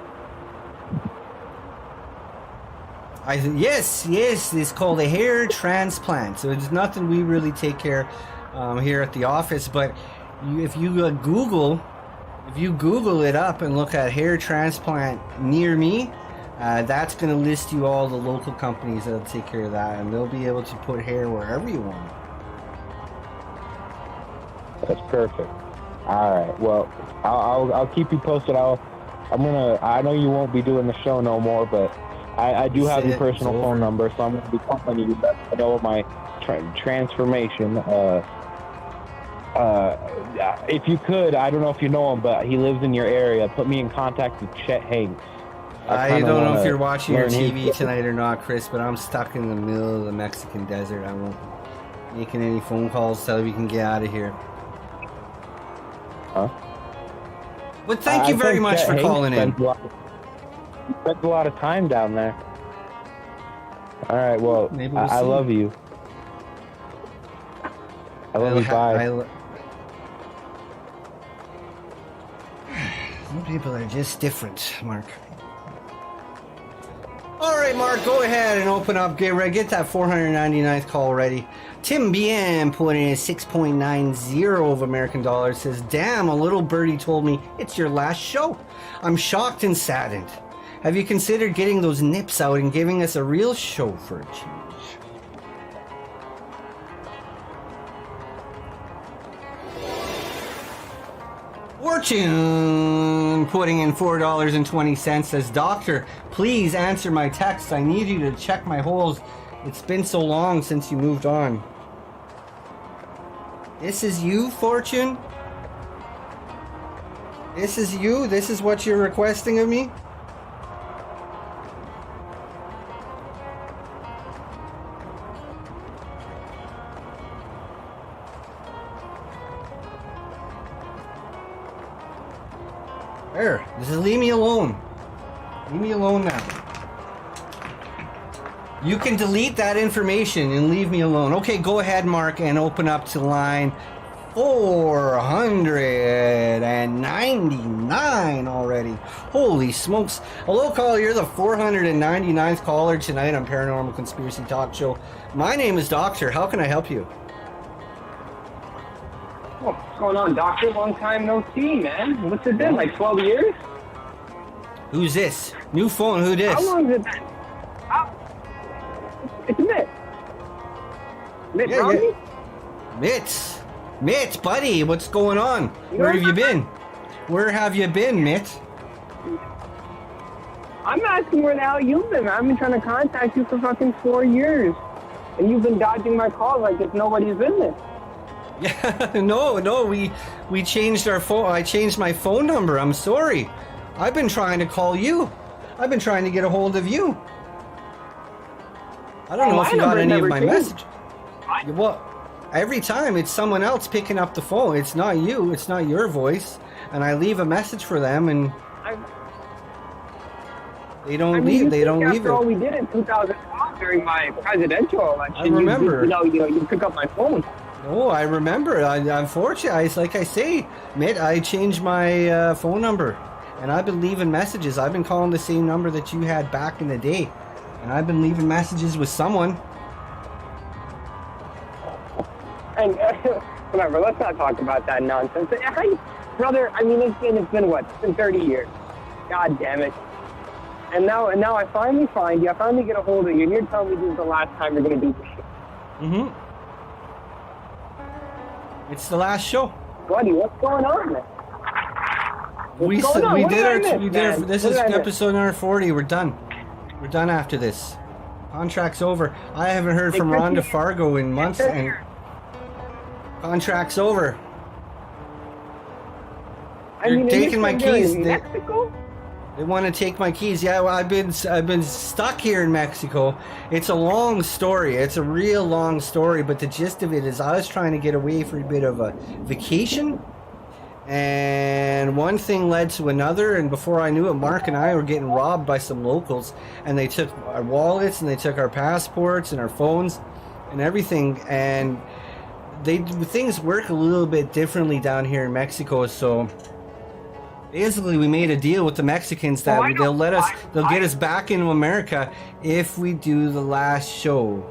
Yes, it's called a hair transplant. So it's nothing we really take care here at the office. But if you Google it up and look at hair transplant near me, that's going to list you all the local companies that'll take care of that, and they'll be able to put hair wherever you want. That's perfect. All right. Well, I'll keep you posted. I know you won't be doing the show no more, but I do have your personal phone number, so I'm going to be calling you to know my transformation. If you could, I don't know if you know him, but he lives in your area. Put me in contact with Chet Hanks. I don't know if you're watching your TV tonight or not, Chris, but I'm stuck in the middle of the Mexican desert. I won't be making any phone calls till we can get out of here. Huh? But thank you very much for calling in. He spends a lot of time down there. All right, well, I love you. I love you, bye. Some people are just different, Mark. All right, Mark, go ahead and open up. Get that 499th call ready. Tim BM put in 6.90 of American dollars. Says, damn, a little birdie told me it's your last show. I'm shocked and saddened. Have you considered getting those nips out and giving us a real show for a change? Fortune putting in $4.20 says, Doctor, please answer my text. I need you to check my holes. It's been so long since you moved on. This is you, Fortune? This is you? This is what you're requesting of me? There, just leave me alone. Leave me alone now. You can delete that information and leave me alone. Okay, go ahead, Mark, and open up to line 499 already. Holy smokes. Hello, caller. You're the 499th caller tonight on Paranormal Conspiracy Talk Show. My name is Doctor. How can I help you? What's going on, Doctor? Long time no see, man. What's it been, like 12 years? Who's this? New phone, who this? How long has it been? It's Mitt. Mitt Romney? Mitt, buddy, what's going on? Where have you been? Where have you been, Mitt? I'm asking where the hell you've been. I've been trying to contact you for fucking 4 years. And you've been dodging my calls like it's nobody's business. Yeah, no, we changed our phone. I changed my phone number. I'm sorry. I've been trying to call you. I've been trying to get a hold of you. I don't know if you got any of my message. Well, every time it's someone else picking up the phone. It's not you. It's not your voice. And I leave a message for them, and they don't leave. They don't leave it. After all we did in 2012 during my presidential election, I remember. You pick up my phone. Oh, I remember. Unfortunately, like I say, Mitt, I changed my phone number. And I've been leaving messages. I've been calling the same number that you had back in the day. And I've been leaving messages with someone. And whatever, let's not talk about that nonsense. Brother, I mean, it's been what? It's been 30 years. God damn it. And now I finally find you. I finally get a hold of you, and you're telling me this is the last time you're going to do this shit. Mm-hmm. It's the last show. Buddy, what's going on, man? We did this is episode number 40. We're done. We're done after this. Contract's over. I haven't heard from Rhonda Fargo in months, and contract's over. They're taking my keys. They want to take my keys. Yeah, well, I've been stuck here in Mexico. It's a long story. It's a real long story, but the gist of it is I was trying to get away for a bit of a vacation, and one thing led to another, and before I knew it, Mark and I were getting robbed by some locals, and they took our wallets, and they took our passports, and our phones, and everything, and things work a little bit differently down here in Mexico, so basically we made a deal with the Mexicans that they'll get us back into America if we do the last show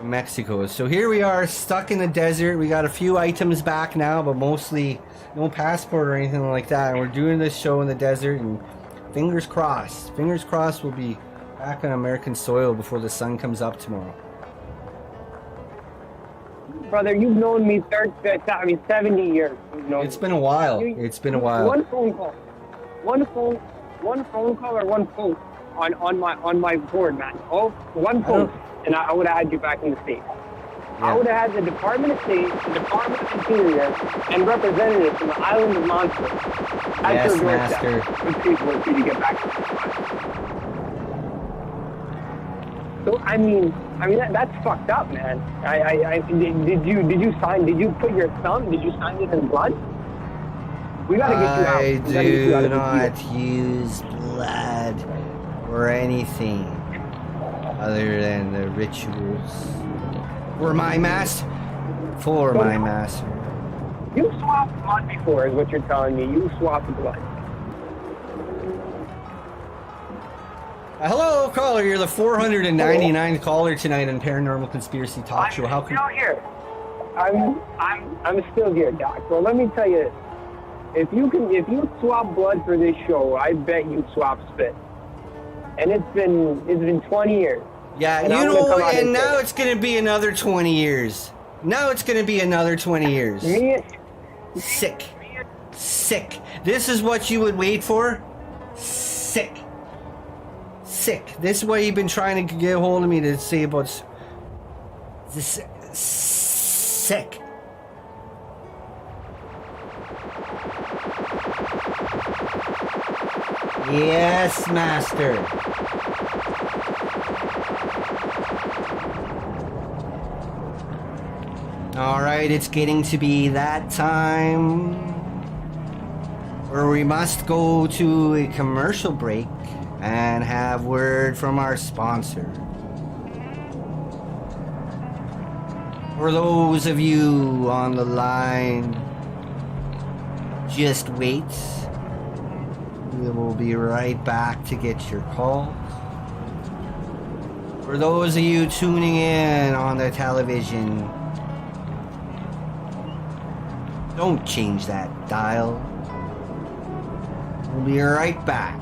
in Mexico. So here we are, stuck in the desert. We got a few items back now, but mostly no passport or anything like that. And we're doing this show in the desert, and fingers crossed we'll be back on American soil before the sun comes up tomorrow. Brother, you've known me 70 years. It's been a while. It's been a while. One phone call or one post on my board, man. Oh, one post, and I would have had you back in the States. Yeah. I would have had the Department of State, the Department of Interior, and representatives from the island of Montclair. Yes, Master. For you to get back. So I mean that's fucked up, man. Did you sign? Did you put your thumb? Did you sign it in blood? We gotta get you out. I do not use blood or anything other than the rituals for my master. You swapped blood before, is what you're telling me. You swapped blood. Hello, caller. You're the 499th caller tonight on Paranormal Conspiracy Talk Show. How can I'm still here. I'm still here, Doc. Well, let me tell you this. If you swap blood for this show, I bet you swap spit. And it's been 20 years. Yeah, and now it's going to be another 20 years. Now it's going to be another 20 years. Sick. This is what you would wait for? Sick. This is what you've been trying to get a hold of me to say about this. Sick. Yes, Master. All right, it's getting to be that time where we must go to a commercial break and have word from our sponsor. For those of you on the line, just wait. We will be right back to get your calls. For those of you tuning in on the television, don't change that dial. We'll be right back.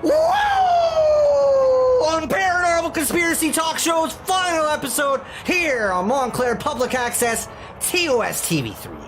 Woo! On Paranormal Conspiracy Talk Show's final episode here on Montclair Public Access TOS TV3.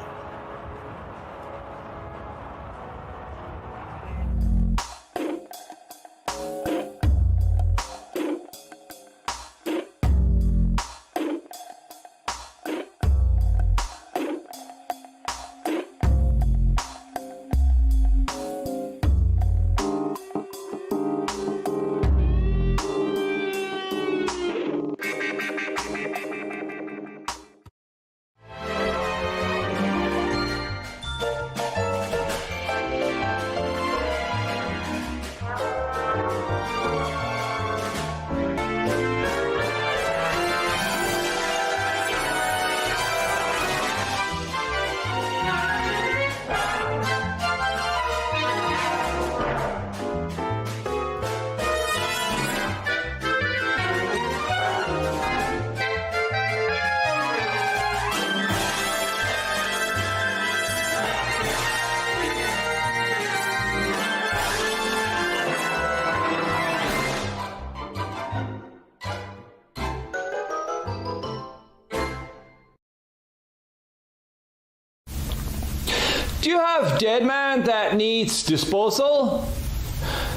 Do you have dead man that needs disposal?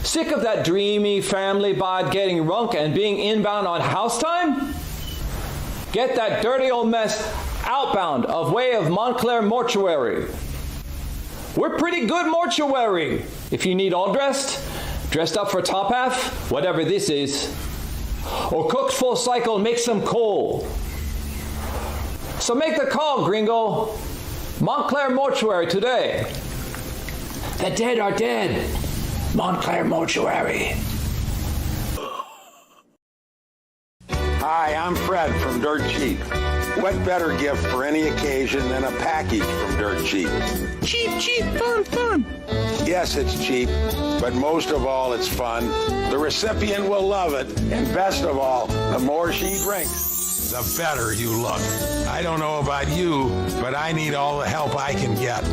Sick of that dreamy family bod getting runk and being inbound on house time? Get that dirty old mess outbound of way of Montclair mortuary. We're pretty good mortuary. If you need all dressed up for top half, whatever this is, or cooked full cycle, make some coal. So make the call, gringo. Montclair mortuary today. The dead are dead. Montclair mortuary. Hi, I'm Fred from Dirt Cheap. What better gift for any occasion than a package from Dirt Cheap? Cheap, cheap, fun, fun. Yes, it's cheap, but most of all, it's fun. The recipient will love it, and best of all, the more she drinks, the better you look. I don't know about you, but I need all the help I can get.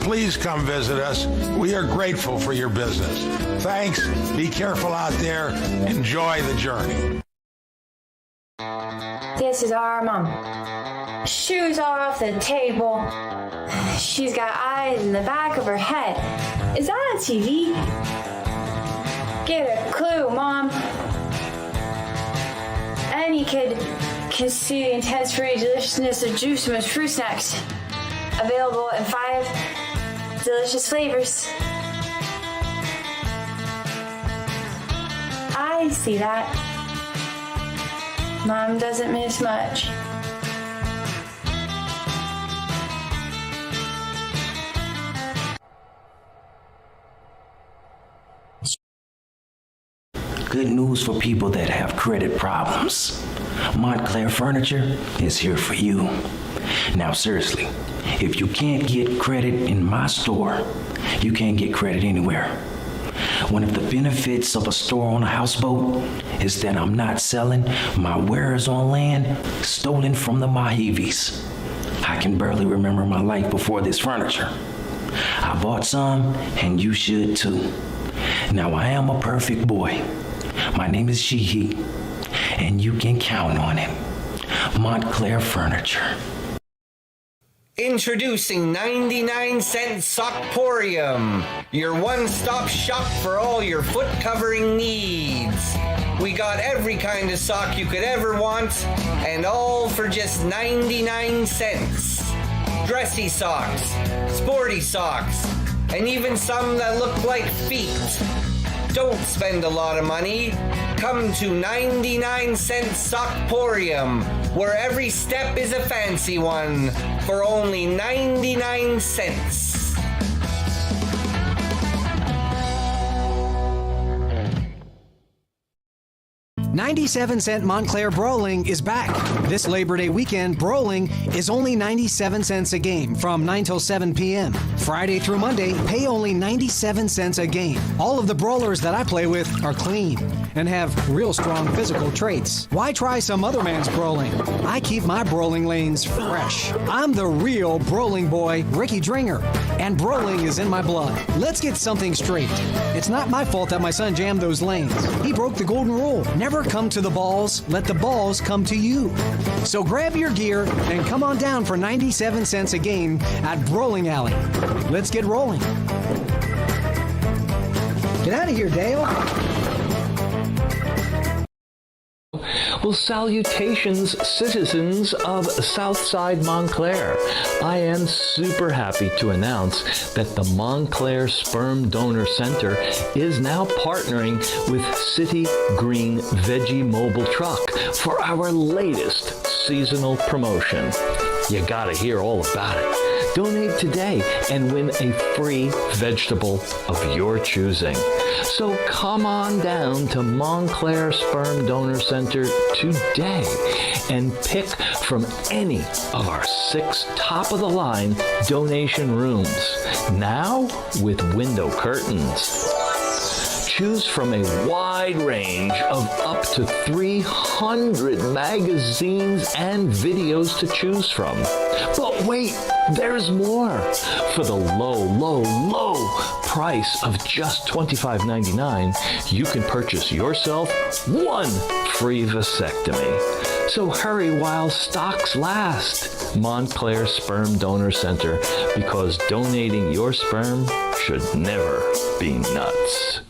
Please come visit us. We are grateful for your business. Thanks. Be careful out there. Enjoy the journey. This is our mom. Shoes off the table. She's got eyes in the back of her head. Is that on TV? Get a clue, Mom. Any kid can see the intense fruity deliciousness of Juice Most fruit snacks. Available in 5 delicious flavors. I see that. Mom doesn't miss much. Good news for people that have credit problems. Montclair Furniture is here for you. Now seriously, if you can't get credit in my store, you can't get credit anywhere. One of the benefits of a store on a houseboat is that I'm not selling my wares on land stolen from the Mahivis. I can barely remember my life before this furniture. I bought some, and you should too. Now I am a perfect boy. My name is Sheehy, and you can count on it. Montclair Furniture. Introducing 99-cent Sockporium, your one-stop shop for all your foot covering needs. We got every kind of sock you could ever want, and all for just 99 cents. Dressy socks, sporty socks, and even some that look like feet. Don't spend a lot of money. Come to 99-cent Sockporium, where every step is a fancy one, for only 99 cents. 97-cent Montclair Brawling is back. This Labor Day weekend, Brawling is only 97 cents a game from 9 till 7 p.m. Friday through Monday, pay only 97 cents a game. All of the brawlers that I play with are clean and have real strong physical traits. Why try some other man's brawling? I keep my brawling lanes fresh. I'm the real brawling boy, Ricky Dringer, and brawling is in my blood. Let's get something straight. It's not my fault that my son jammed those lanes. He broke the golden rule. Never come to the balls, let the balls come to you. So grab your gear and come on down for 97 cents a game at Brawling Alley. Let's get rolling. Get out of here, Dale. Well, salutations, citizens of Southside Montclair. I am super happy to announce that the Montclair Sperm Donor Center is now partnering with City Green Veggie Mobile Truck for our latest seasonal promotion. You gotta hear all about it. Donate today and win a free vegetable of your choosing. So come on down to Montclair Sperm Donor Center today and pick from any of our 6 top-of-the-line donation rooms, now with window curtains. Choose from a wide range of up to 300 magazines and videos to choose from. But wait, there's more. For the low price of just $25.99, you can purchase yourself 1 free vasectomy. So hurry while stocks last. Montclair Sperm Donor Center, because donating your sperm should never be nuts.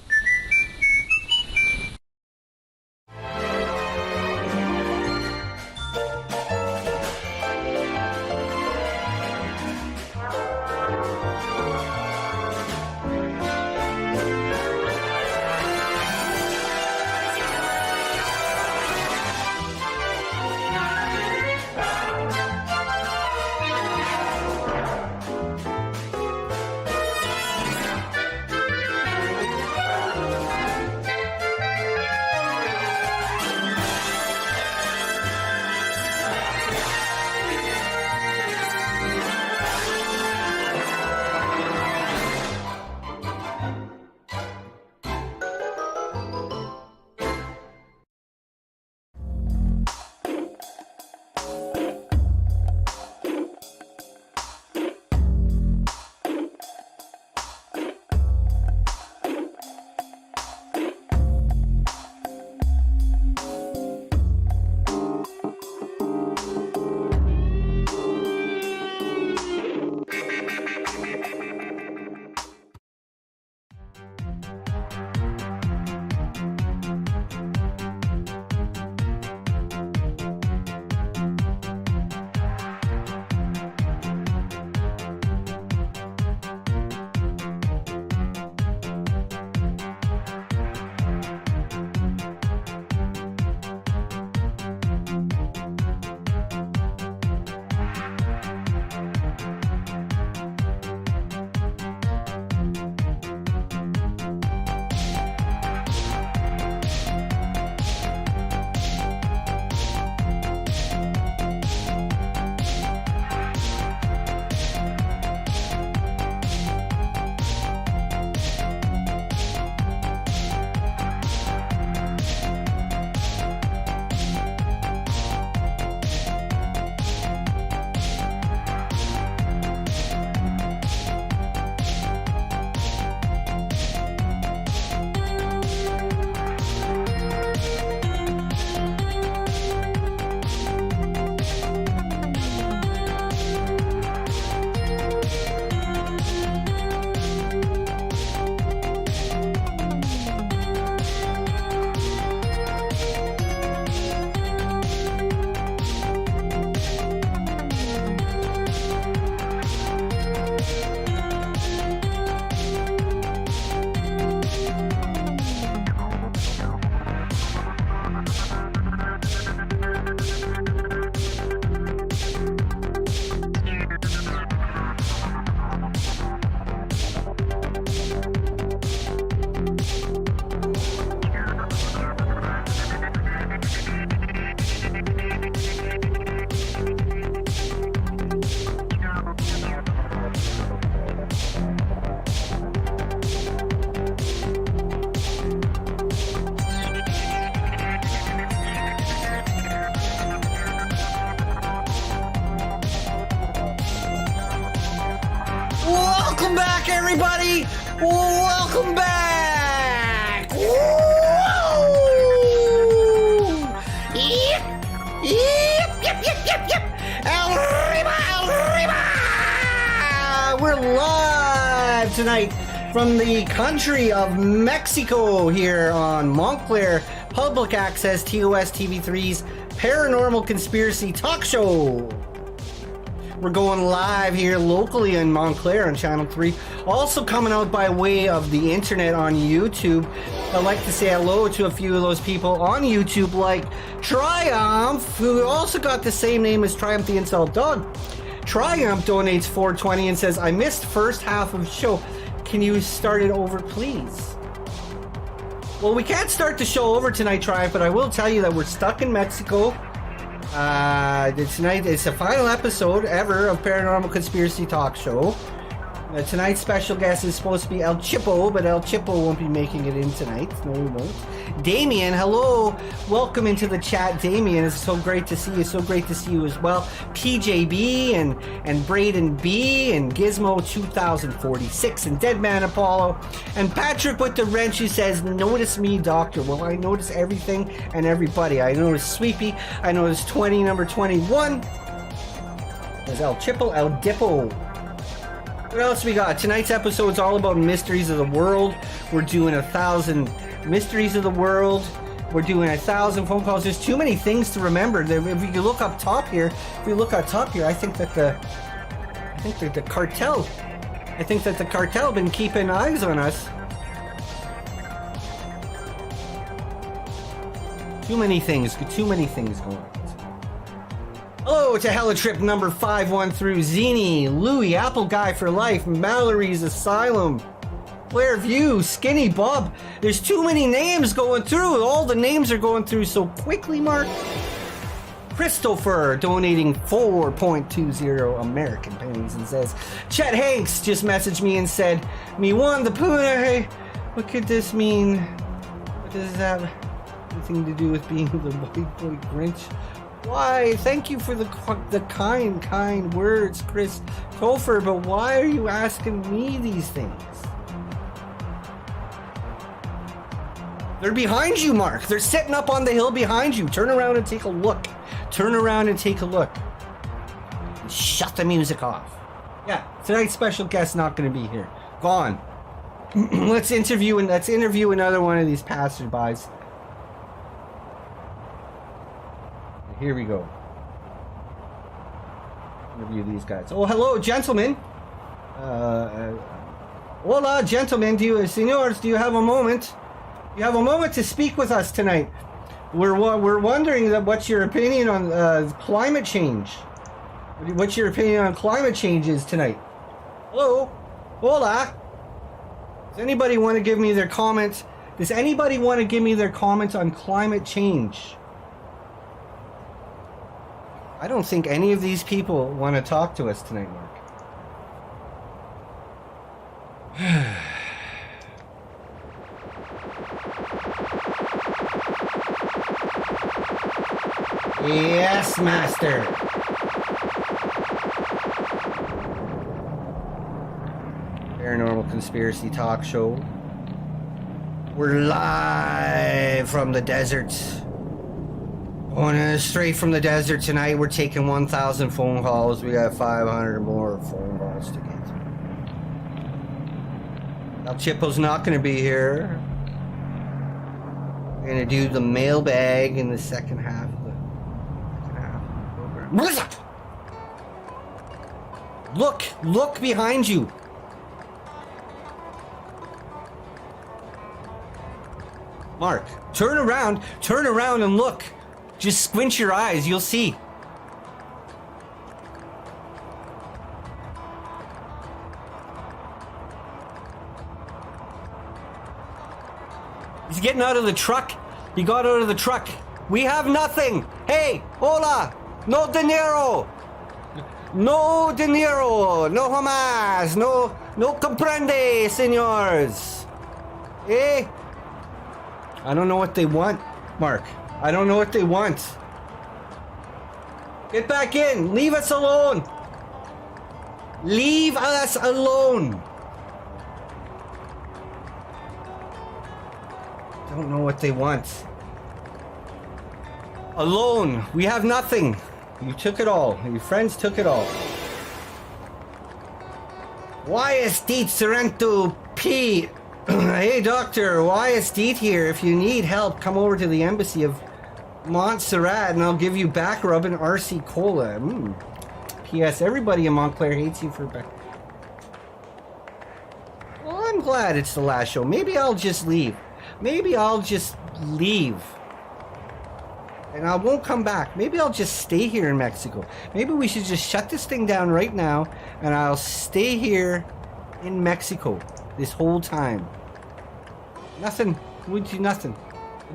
Welcome back, everybody! Welcome back! Woo! Yep! Yep! Arriba! We're live tonight from the country of Mexico here on Montclair Public Access TOS TV3's Paranormal Conspiracy Talk Show. We're going live here locally in Montclair on Channel 3. Also coming out by way of the internet on YouTube. I'd like to say hello to a few of those people on YouTube, like Triumph, who also got the same name as Triumph the Unsolved Dog. Triumph donates $4.20 and says, I missed first half of the show. Can you start it over, please? Well, we can't start the show over tonight, Triumph, but I will tell you that we're stuck in Mexico. Tonight is the final episode ever of Paranormal Conspiracy Talk Show. Tonight's special guest is supposed to be El Chipo, but El Chipo won't be making it in tonight. No, he won't. Damien, hello. Welcome into the chat, Damien. It's so great to see you. So great to see you as well. PJB and Braden B and Gizmo 2046 and Deadman Apollo. And Patrick with the wrench who says, notice me, doctor. Well, I notice everything and everybody. I notice Sweepy. I notice 20, number 21. There's El Chipo, El Dippo. What else we got? Tonight's episode is all about mysteries of the world. We're doing 1,000 mysteries of the world. We're doing 1,000 phone calls. There's too many things to remember. If you look up top here, I think that the cartel been keeping eyes on us. Too many things going on. Hello to Helitrip number 51 through Zini, Louie, Apple Guy for Life, Mallory's Asylum, Blair View, Skinny Bob. There's too many names going through. All the names are going through so quickly, Mark. Christopher donating 4.20 American pennies and says, Chet Hanks just messaged me and said, me won the Puna. Hey, what could this mean? What does that have anything to do with being the white boy Grinch? Why? Thank you for the kind words, Chris Topher, but why are you asking me these things? They're behind you, Mark. They're sitting up on the hill behind you. Turn around and take a look. And shut the music off. Yeah, tonight's special guest not going to be here. Gone. Let's interview another one of these passerbys. Here we go. Interview these guys. Oh, hello, gentlemen. Hola, gentlemen. Senors, do you have a moment? You have a moment to speak with us tonight. We're wondering what's your opinion on climate change. What's your opinion on climate change is tonight? Hello? Hola? Does anybody want to give me their comment? Does anybody want to give me their comments on climate change? I don't think any of these people want to talk to us tonight, Mark. Yes, master. Paranormal Conspiracy Talk Show. We're live from the desert. Going straight from the desert tonight. We're taking 1,000 phone calls. We got 500 more phone calls to get through. Now Chippo's not going to be here. We're going to do the mailbag in the second half of the program. Look behind you. Mark, turn around and look. Just squint your eyes, you'll see. He's getting out of the truck. He got out of the truck. We have nothing. Hey, hola. No dinero. No dinero. No jamás. No comprende, señores. Eh? I don't know what they want, Mark. I don't know what they want. Get back in. Leave us alone. Leave us alone. Don't know what they want. Alone. We have nothing. You took it all. Your friends took it all. Why is Deet Sorrento P? Hey, doctor. Why is Deet here? If you need help, come over to the embassy of Montserrat and I'll give you back rub and RC Cola. P.S. Everybody in Montclair hates you for back. Well, I'm glad it's the last show. Maybe I'll just leave. And I won't come back. Maybe I'll just stay here in Mexico. Maybe we should just shut this thing down right now and I'll stay here in Mexico this whole time. Nothing. We'll do nothing.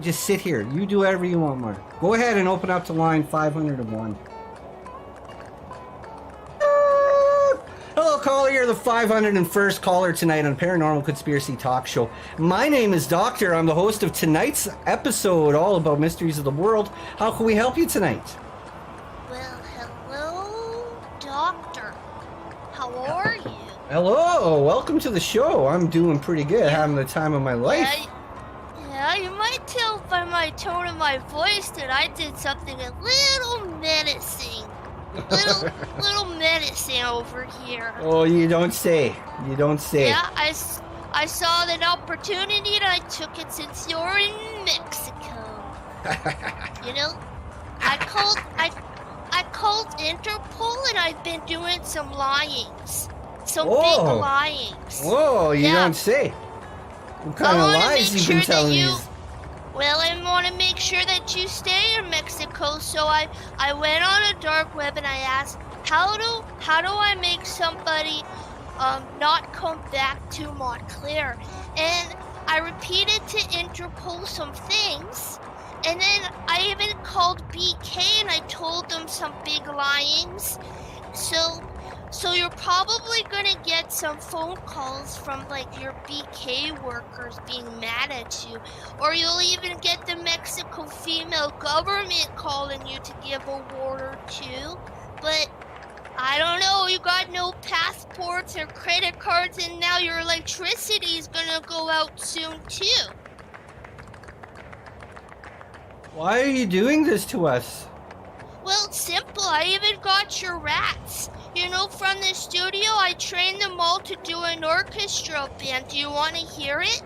Just sit here. You do whatever you want, Mark. Go ahead and open up to line 501. Hello, caller, you're the 501st caller tonight on Paranormal Conspiracy Talk Show. My name is Doctor. I'm the host of tonight's episode, all about mysteries of the world. How can we help you tonight? Well, hello, Doctor. How are you? Hello, welcome to the show. I'm doing pretty good, having the time of my life. Yeah, you might tell by my tone of my voice that I did something a little menacing. Little menacing over here. Oh, you don't say. You don't say. Yeah, I saw an opportunity and I took it since you're in Mexico. You know, I called Interpol and I've been doing some lyings. Some big lyings. Whoa, you don't say. What kind of lies you been telling me? Well, I want to make sure that you stay in Mexico, so I went on a dark web and I asked, how do I make somebody not come back to Montclair? And I repeated to Interpol some things, and then I even called BK and I told them some big lyings. So you're probably gonna get some phone calls from like your BK workers being mad at you, or you'll even get the Mexico female government calling you to give a word or two. But I don't know, you got no passports or credit cards, and now your electricity is gonna go out soon too. Why are you doing this to us? Well, it's simple. I even got your rats. You know, from the studio, I trained them all to do an orchestra band. Do you want to hear it?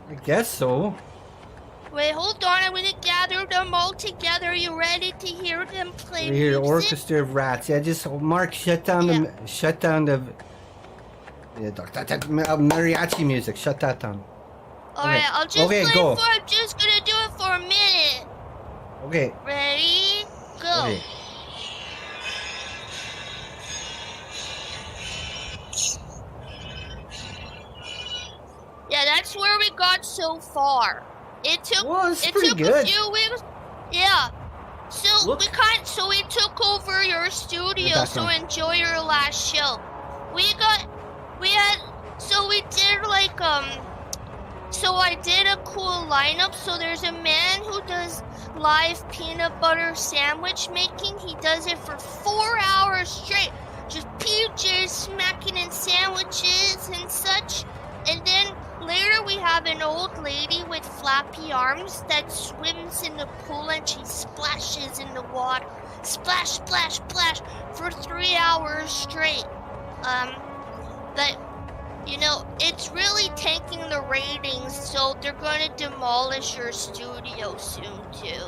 I guess so. Wait, hold on. I'm going to gather them all together. Are you ready to hear them play We hear music? orchestra of rats. Yeah, just Mark, shut down the mariachi music. Shut that down. All right, I'll just play go. I'm just going to do it for a minute. Okay. Ready? Go. Okay. Yeah, that's where we got so far. It took a few weeks. Yeah. So we took over your studio, so enjoy your last show. So I did a cool lineup. So there's a man who does live peanut butter sandwich making. He does it for 4 hours straight. Just PJs smacking in sandwiches and such. And then later we have an old lady with flappy arms that swims in the pool and she splashes in the water. Splash, splash, splash for 3 hours straight. But, you know, it's really tanking the ratings, so they're going to demolish your studio soon, too.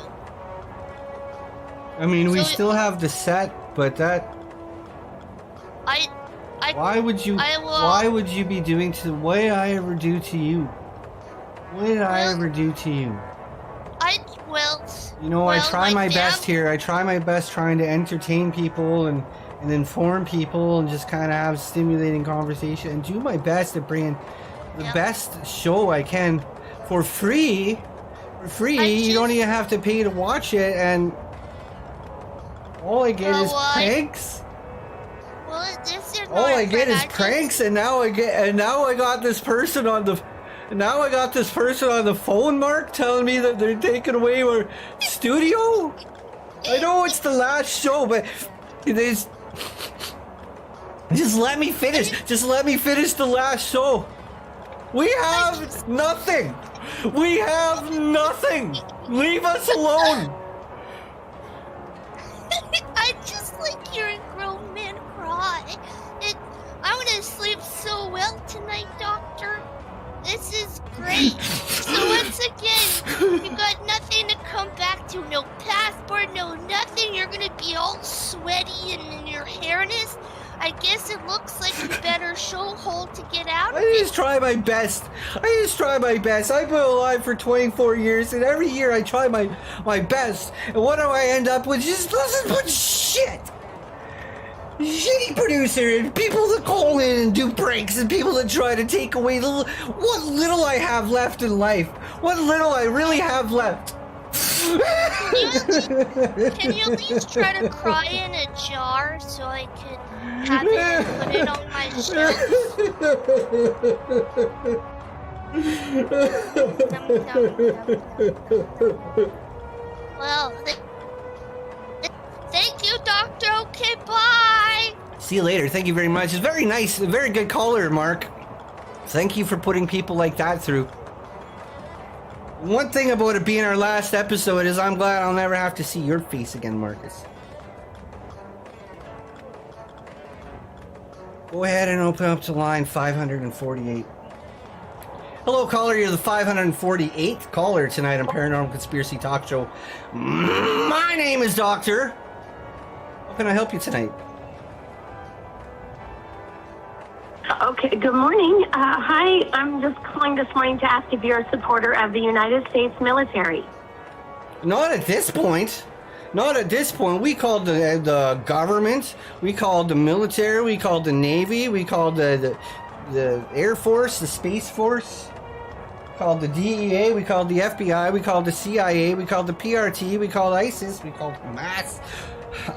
I mean, we still have the set, but that... Why would you be doing to... What did I ever do to you? What did I ever do to you? You know, I try my best here. I try my best trying to entertain people and inform people and just kind of have stimulating conversation and do my best to bring the best show I can for free. For free, you don't even have to pay to watch it, and all I get is pranks. All I get is pranks, and now I got this person on the phone, Mark, telling me that they're taking away our studio. I know it's the last show, but just let me finish. Just let me finish the last show. We have nothing. We have nothing. Leave us alone. I just like hearing grown men cry. I'm gonna sleep so well tonight, Doctor. This is great. So once again, you got nothing to come back to. No passport, no nothing. You're gonna be all sweaty and in your hairness. I guess it looks like a better show hole to get out of. I just try my best. I've been alive for 24 years, and every year I try my best. And what do I end up with? Just listen to shit. Shitty producer and people that call in and do pranks and people that try to take away what little I have left in life. What little I really have left. Can you at least try to cry in a jar so I could have it and put it on my shelf. Well, thank you, Doctor. Okay, bye. See you later. Thank you very much. It's very nice. A very good caller, Mark. Thank you for putting people like that through. One thing about it being our last episode is I'm glad I'll never have to see your face again, Marcus. Go ahead and open up to line 548. Hello, caller. You're the 548th caller tonight on Paranormal Conspiracy Talk Show. My name is Doctor. How can I help you tonight? Okay, good morning. Hi, I'm just calling this morning to ask if you're a supporter of the United States military. Not at this point. Not at this point. We called the government, we called the military, we called the Navy, we called the Air Force, the Space Force, we called the DEA, we called the FBI, we called the CIA, we called the PRT, we called ISIS, we called Hamas.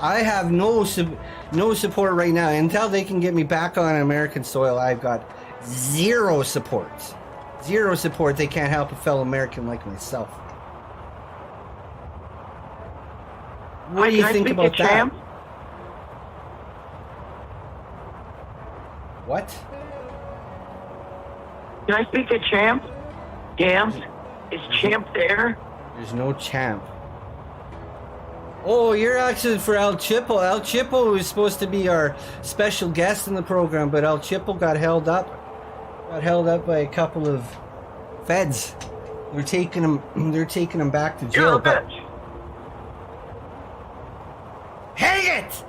I have no support right now. Until they can get me back on American soil, I've got zero support. Zero support. They can't help a fellow American like myself. What do you think about that? What? Can I speak to Champ? Gams? Is Champ there? There's no Champ. Oh, you're actually for El Chipo. El Chipo was supposed to be our special guest in the program, but El Chipo got held up. Got held up by a couple of feds. They're taking him back to jail. You're a bitch. Hang it!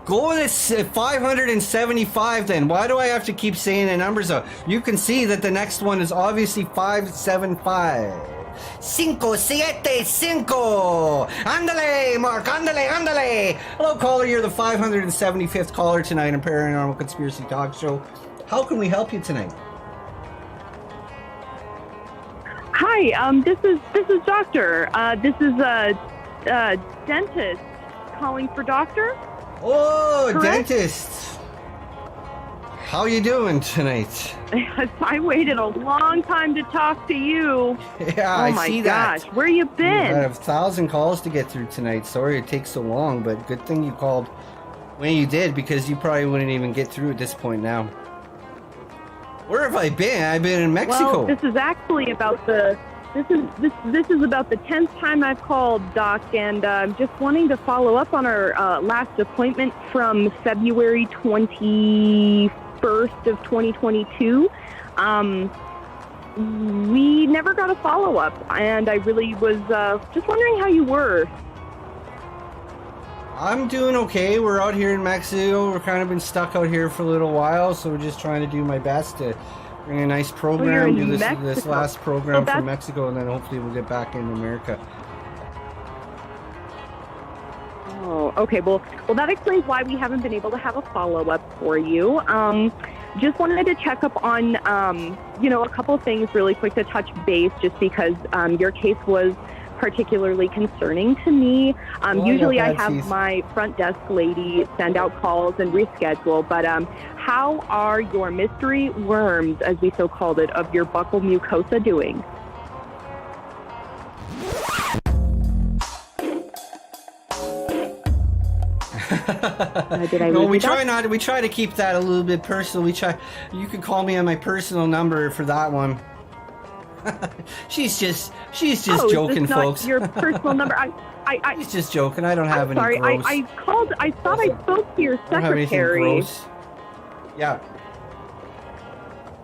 Go to 575 then. Why do I have to keep saying the numbers out? You can see that the next one is obviously 575. 575. Andale, Mark. Andale. Hello, caller. You're the 575th caller tonight on Paranormal Conspiracy Talk Show. How can we help you tonight? Hi, this is Doctor. This is a dentist calling for Doctor. Oh, Correct? dentist. How you doing tonight? I waited a long time to talk to you. Yeah, oh I my see gosh, that. where you I been? have 1,000 calls to get through tonight. Sorry it takes so long, but good thing you called when you did, because you probably wouldn't even get through at this point now. Where have I been? I've been in Mexico. Well, this is actually about the this is about the 10th time I've called, Doc, and I'm just wanting to follow up on our last appointment from February 21st of 2022. We never got a follow-up, and I really was just wondering how you were. I'm doing okay. We're out here in Mexico. We're kind of been stuck out here for a little while, so we're just trying to do my best to bring a nice program, do this last program from Mexico, and then hopefully we'll get back in America. Oh, okay. Well, that explains why we haven't been able to have a follow-up for you. Just wanted to check up on, a couple of things really quick to touch base, just because your case was particularly concerning to me. Usually I have my front desk lady send out calls and reschedule, but how are your mystery worms, as we so called it, of your buccal mucosa doing? No, we try to keep that a little bit personal. You can call me on my personal number for that one. She's just joking, is this folks. Not your personal number. She's just joking. I don't have any sorry. gross. I called. I thought I spoke to your I don't have anything secretary. gross. Yeah.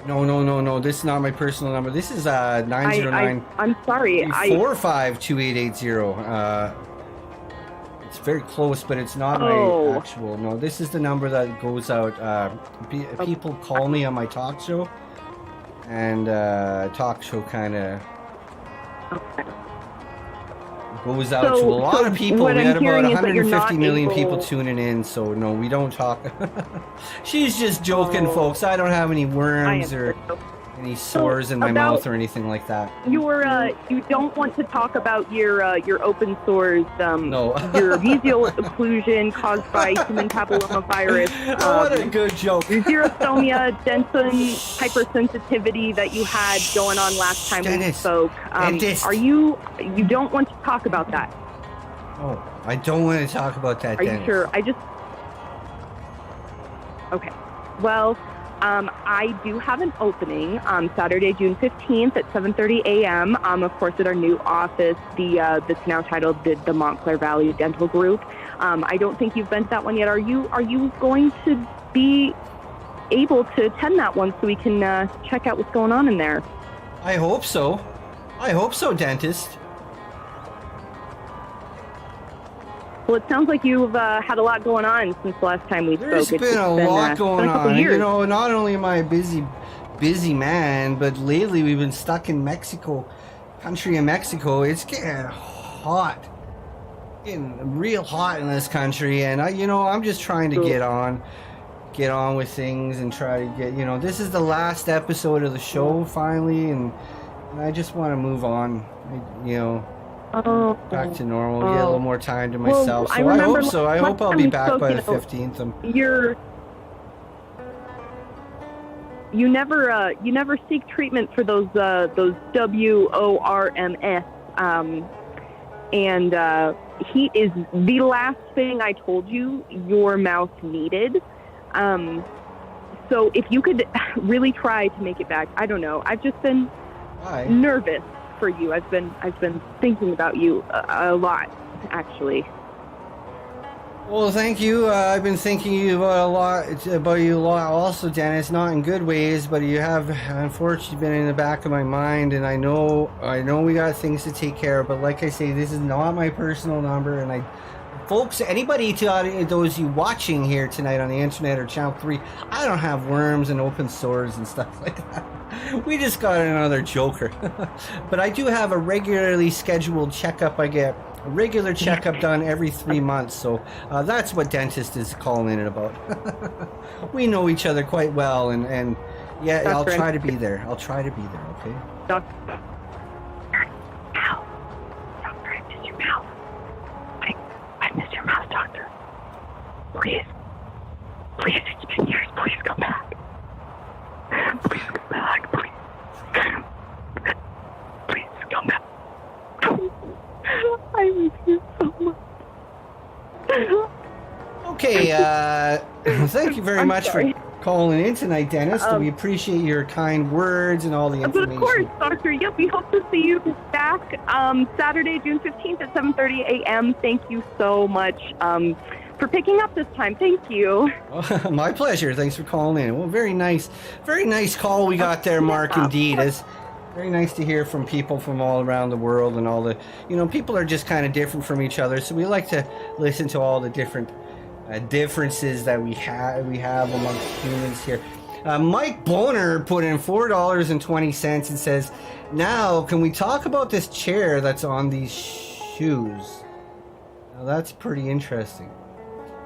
No. This is not my personal number. This is 909. I'm sorry. 452880. It's very close, but it's not my actual. No, this is the number that goes out. People call me on my talk show, and talk show kind of goes out to a lot of people. We had about 150 million people tuning in, so no, we don't talk. She's just joking, folks. I don't have any worms or any sores in my about mouth or anything like that. You don't want to talk about your open sores, No. your mesial occlusion caused by human papillomavirus. What a good joke. Your xerostomia, Denson hypersensitivity that you had going on last time we spoke. You don't want to talk about that? Oh, I don't want to talk about that. Are you sure? Okay. Well, I do have an opening on Saturday, June 15th at 7:30 a.m. Of course, at our new office, that's now titled the Montclair Valley Dental Group. I don't think you've been to that one yet. Are you going to be able to attend that one so we can check out what's going on in there? I hope so. Dentist. Well, it sounds like you've had a lot going on since the last time we spoke. There's been a lot going on. Years. You know, not only am I a busy man, but lately we've been stuck in Mexico, country of Mexico. It's getting hot, getting real hot in this country, and I'm just trying to get on with things and try to get. This is the last episode of the show finally, and I just want to move on. Back to normal, get a little more time to myself. So I hope so. I hope I'll be back by the 15th. You never seek treatment for those WORMS, and heat is the last thing I told you your mouth needed. So if you could really try to make it back, I don't know. I've just been nervous for you. I've been thinking about you a lot, actually. Well, thank you. I've been thinking about you a lot also, Dennis, not in good ways, but you have unfortunately been in the back of my mind, and I know we got things to take care of, but like I say, this is not my personal number, and folks, anybody to those you watching here tonight on the internet or Channel 3, I don't have worms and open sores and stuff like that. We just got another joker. But I do have a regularly scheduled checkup. I get a regular checkup done every 3 months, so that's what dentist is calling it about. We know each other quite well, and yeah, I'll try to be there. Okay? Doctor. Ow. Doctor, I missed your mouth. I missed your mouth, doctor. Please, it's been years. Please come back. Please come back. Please come back. I miss you so much. Okay, thank you very much for calling in tonight, Dennis. We appreciate your kind words and all the information. Of course, Doctor. Yep, we hope to see you back Saturday, June 15th at 7:30 a.m. Thank you so much for picking up this time. Thank you. My pleasure. Thanks for calling in. Well, very nice call we got there, Mark. Indeed, it's very nice to hear from people from all around the world, and all the people are just kind of different from each other, so we like to listen to all the different differences that we have amongst humans here. Mike Boner put in $4.20 and says, "Now, can we talk about this chair that's on these shoes?" Now that's pretty interesting.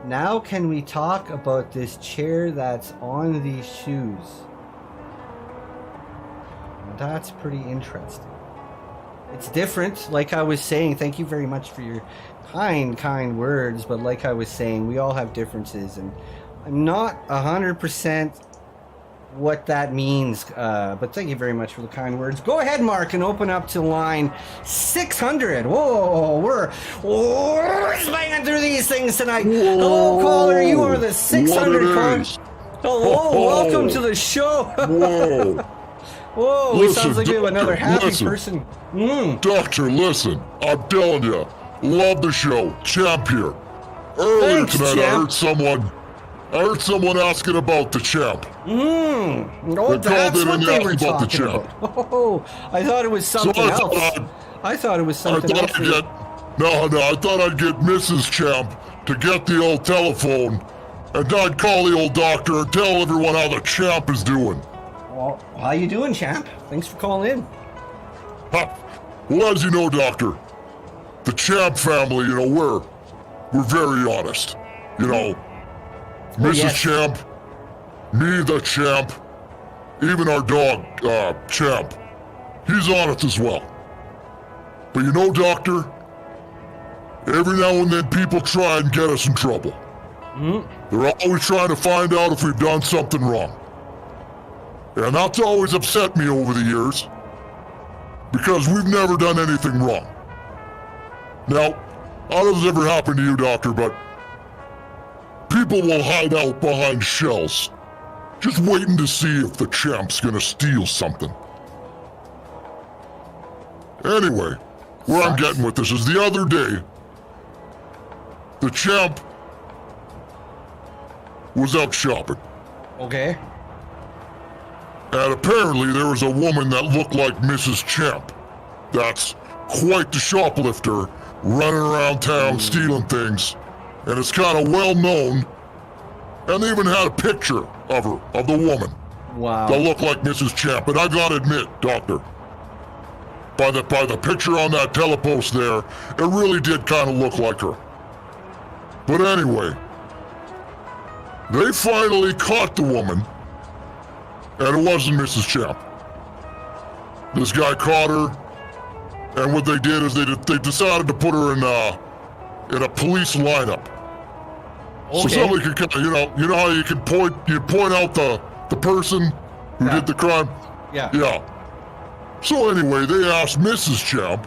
Now, can we talk about this chair that's on these shoes? Now, that's pretty interesting. It's different, like I was saying. Thank you very much for your kind words, but like I was saying, we all have differences, and I'm not 100% what that means, but thank you very much for the kind words. Go ahead, Mark, and open up to line 600. Whoa, we're banging through these things tonight. Whoa, hello, caller, you are the 600 caller. Hello, welcome to the show. Whoa. Whoa, listen, it sounds like we have another happy listen. person. Doctor, listen, I'm telling you, love the show. Champ here. Earlier Thanks, tonight, Champ. I heard someone asking about the champ. Oh, that's what they were talking about. Oh, I thought it was something else. I thought it was something else. I thought I'd get Mrs. Champ to get the old telephone, and I'd call the old doctor and tell everyone how the champ is doing. Well, how you doing, champ? Thanks for calling in. Well, as you know, doctor, the Champ family, we're very honest. Mrs. yes. Champ, me, the champ, even our dog, Champ, he's on it as well. But you know, Doctor, every now and then people try and get us in trouble. They're always trying to find out if we've done something wrong. And that's always upset me over the years, because we've never done anything wrong. Now, I don't know if this ever happened to you, Doctor, but people will hide out behind shells, just waiting to see if the Champ's gonna steal something. Anyway, where I'm getting with this is the other day, the Champ was out shopping. Okay. And apparently there was a woman that looked like Mrs. Champ. That's quite the shoplifter, running around town stealing things. And it's kind of well known. And they even had a picture of her, of the woman. Wow. That looked like Mrs. Champ. And I gotta admit, Doctor, by the picture on that telepost there, it really did kind of look like her. But anyway, they finally caught the woman, and it wasn't Mrs. Champ. This guy caught her, and what they did is they decided to put her in a police lineup. Okay. So somebody could kind of, you know how you point out the person who did the crime? Yeah. Yeah. So anyway, they asked Mrs. Champ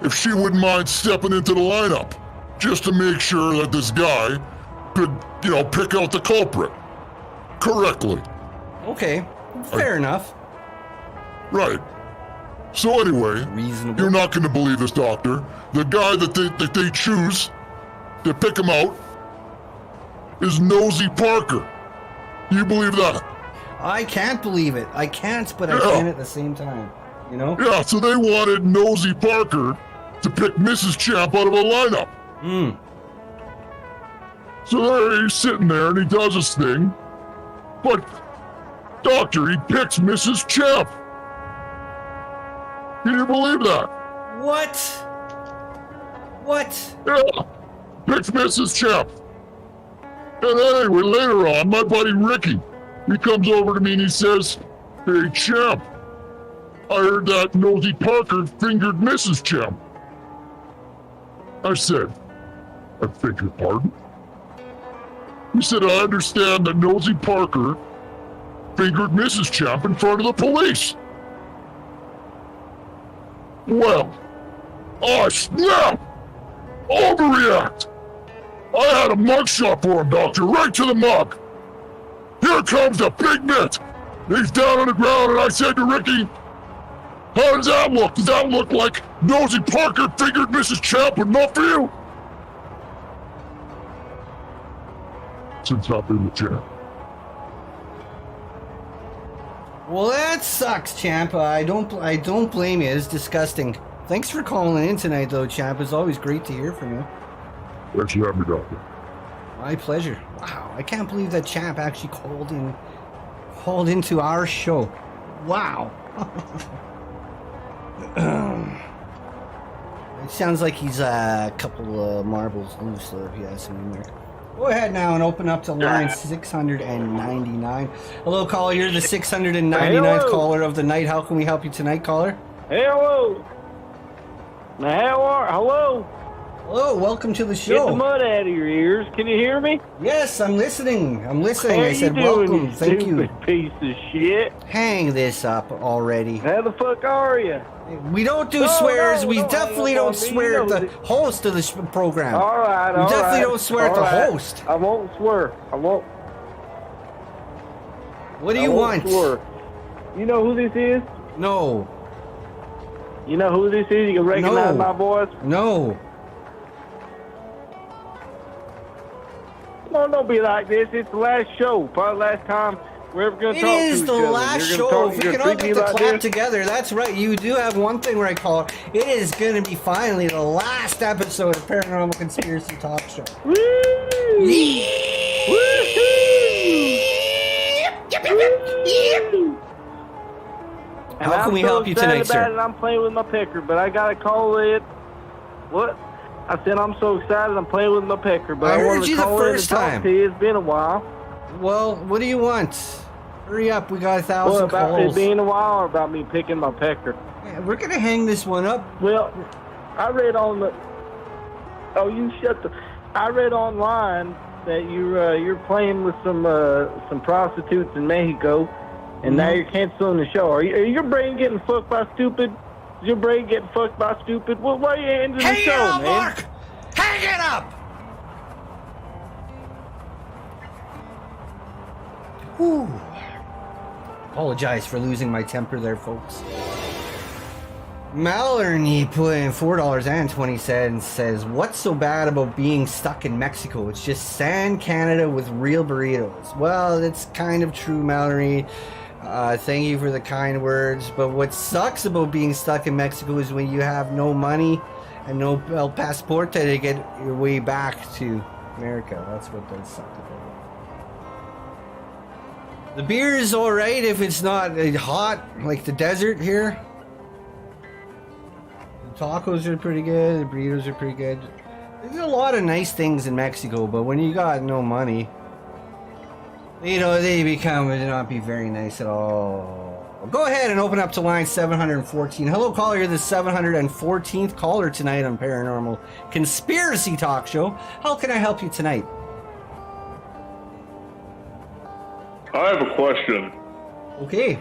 if she wouldn't mind stepping into the lineup, just to make sure that this guy could, pick out the culprit correctly. Okay, fair enough. Right. So anyway, reasonable. You're not going to believe this, Doctor. The guy that they choose to pick him out is Nosy Parker. You believe that? I can't believe it. I can't, but I can at the same time. You know? Yeah, so they wanted Nosy Parker to pick Mrs. Champ out of a lineup. So there he's sitting there and he does his thing. But, Doctor, he picks Mrs. Champ. Can you believe that? What? What? Yeah, picks Mrs. Champ. And anyway, later on, my buddy Ricky, he comes over to me and he says, "Hey, Champ, I heard that Nosy Parker fingered Mrs. Champ." I said, "I beg your pardon?" He said, "I understand that Nosy Parker fingered Mrs. Champ in front of the police." Well, oh snap! Overreact! I had a mugshot for him, Doctor, right to the mug. Here comes the big mitt. He's down on the ground, and I said to Ricky, "How does that look? Does that look like Nosy Parker fingered Mrs. Champ enough for you?" Since I've been the champ. Well, that sucks, Champ. I don't blame you. It's disgusting. Thanks for calling in tonight, though, Champ. It's always great to hear from you. Thanks for having me, Doctor. My pleasure. Wow, I can't believe that Champ actually called into our show. Wow. It sounds like he's a couple of marbles loose, though, if he has some in there. Go ahead now and open up to line 699. Hello, caller. You're the 699th caller of the night. How can we help you tonight, caller? Hello. Hello. Hello. Welcome to the show. Get the mud out of your ears. Can you hear me? Yes, I'm listening. How I said you doing, welcome. you Thank you. stupid piece of shit. Hang this up already. How the fuck are you? We don't do swears. We definitely don't swear at the host of the program. All right, We definitely don't swear at the host. I won't swear. I won't. What do you want? Swear. You know who this is? No. You know who this is? You can recognize my voice? No. No, don't be like this. It's the last show. Probably last time we're ever going to talk to each other. It is the last show. If we can all get the like clap this? together, that's right. You do have one thing where I call it. It is going to be finally the last episode of Paranormal Conspiracy Talk Show. Woo! And How can we help you tonight, sir? I'm playing with my pecker, but I gotta call it. What? I said I'm so excited. I'm playing with my pecker, but I heard wanted you to the call in first and talk time. to you. It's been a while. Well, what do you want? Hurry up, we got 1,000 What, about calls. it being a while or about me picking my pecker? Yeah, we're gonna hang this one up. Well, I read on the... Oh, you shut the... I read online that you're playing with some prostitutes in Mexico, and now you're canceling the show. Are your brain getting fucked by stupid? Is your brain getting fucked by stupid? Well, why are you ending the show, man? Mark! Hang it up! Whew. Apologize for losing my temper there, folks. Mallory put in $4.20, says, what's so bad about being stuck in Mexico? It's just sand Canada with real burritos. Well, it's kind of true, Mallory. Thank you for the kind words. But what sucks about being stuck in Mexico is when you have no money and no El Pasaporte to get your way back to America. That's what does suck about it. The beer is alright if it's not hot, like the desert here. Tacos are pretty good, the burritos are pretty good. There's a lot of nice things in Mexico, but when you got no money, you know, they become to not be very nice at all. Go ahead and open up to line 714. Hello, caller, you're the 714th caller tonight on Paranormal Conspiracy Talk Show. How can I help you tonight? I have a question. Okay.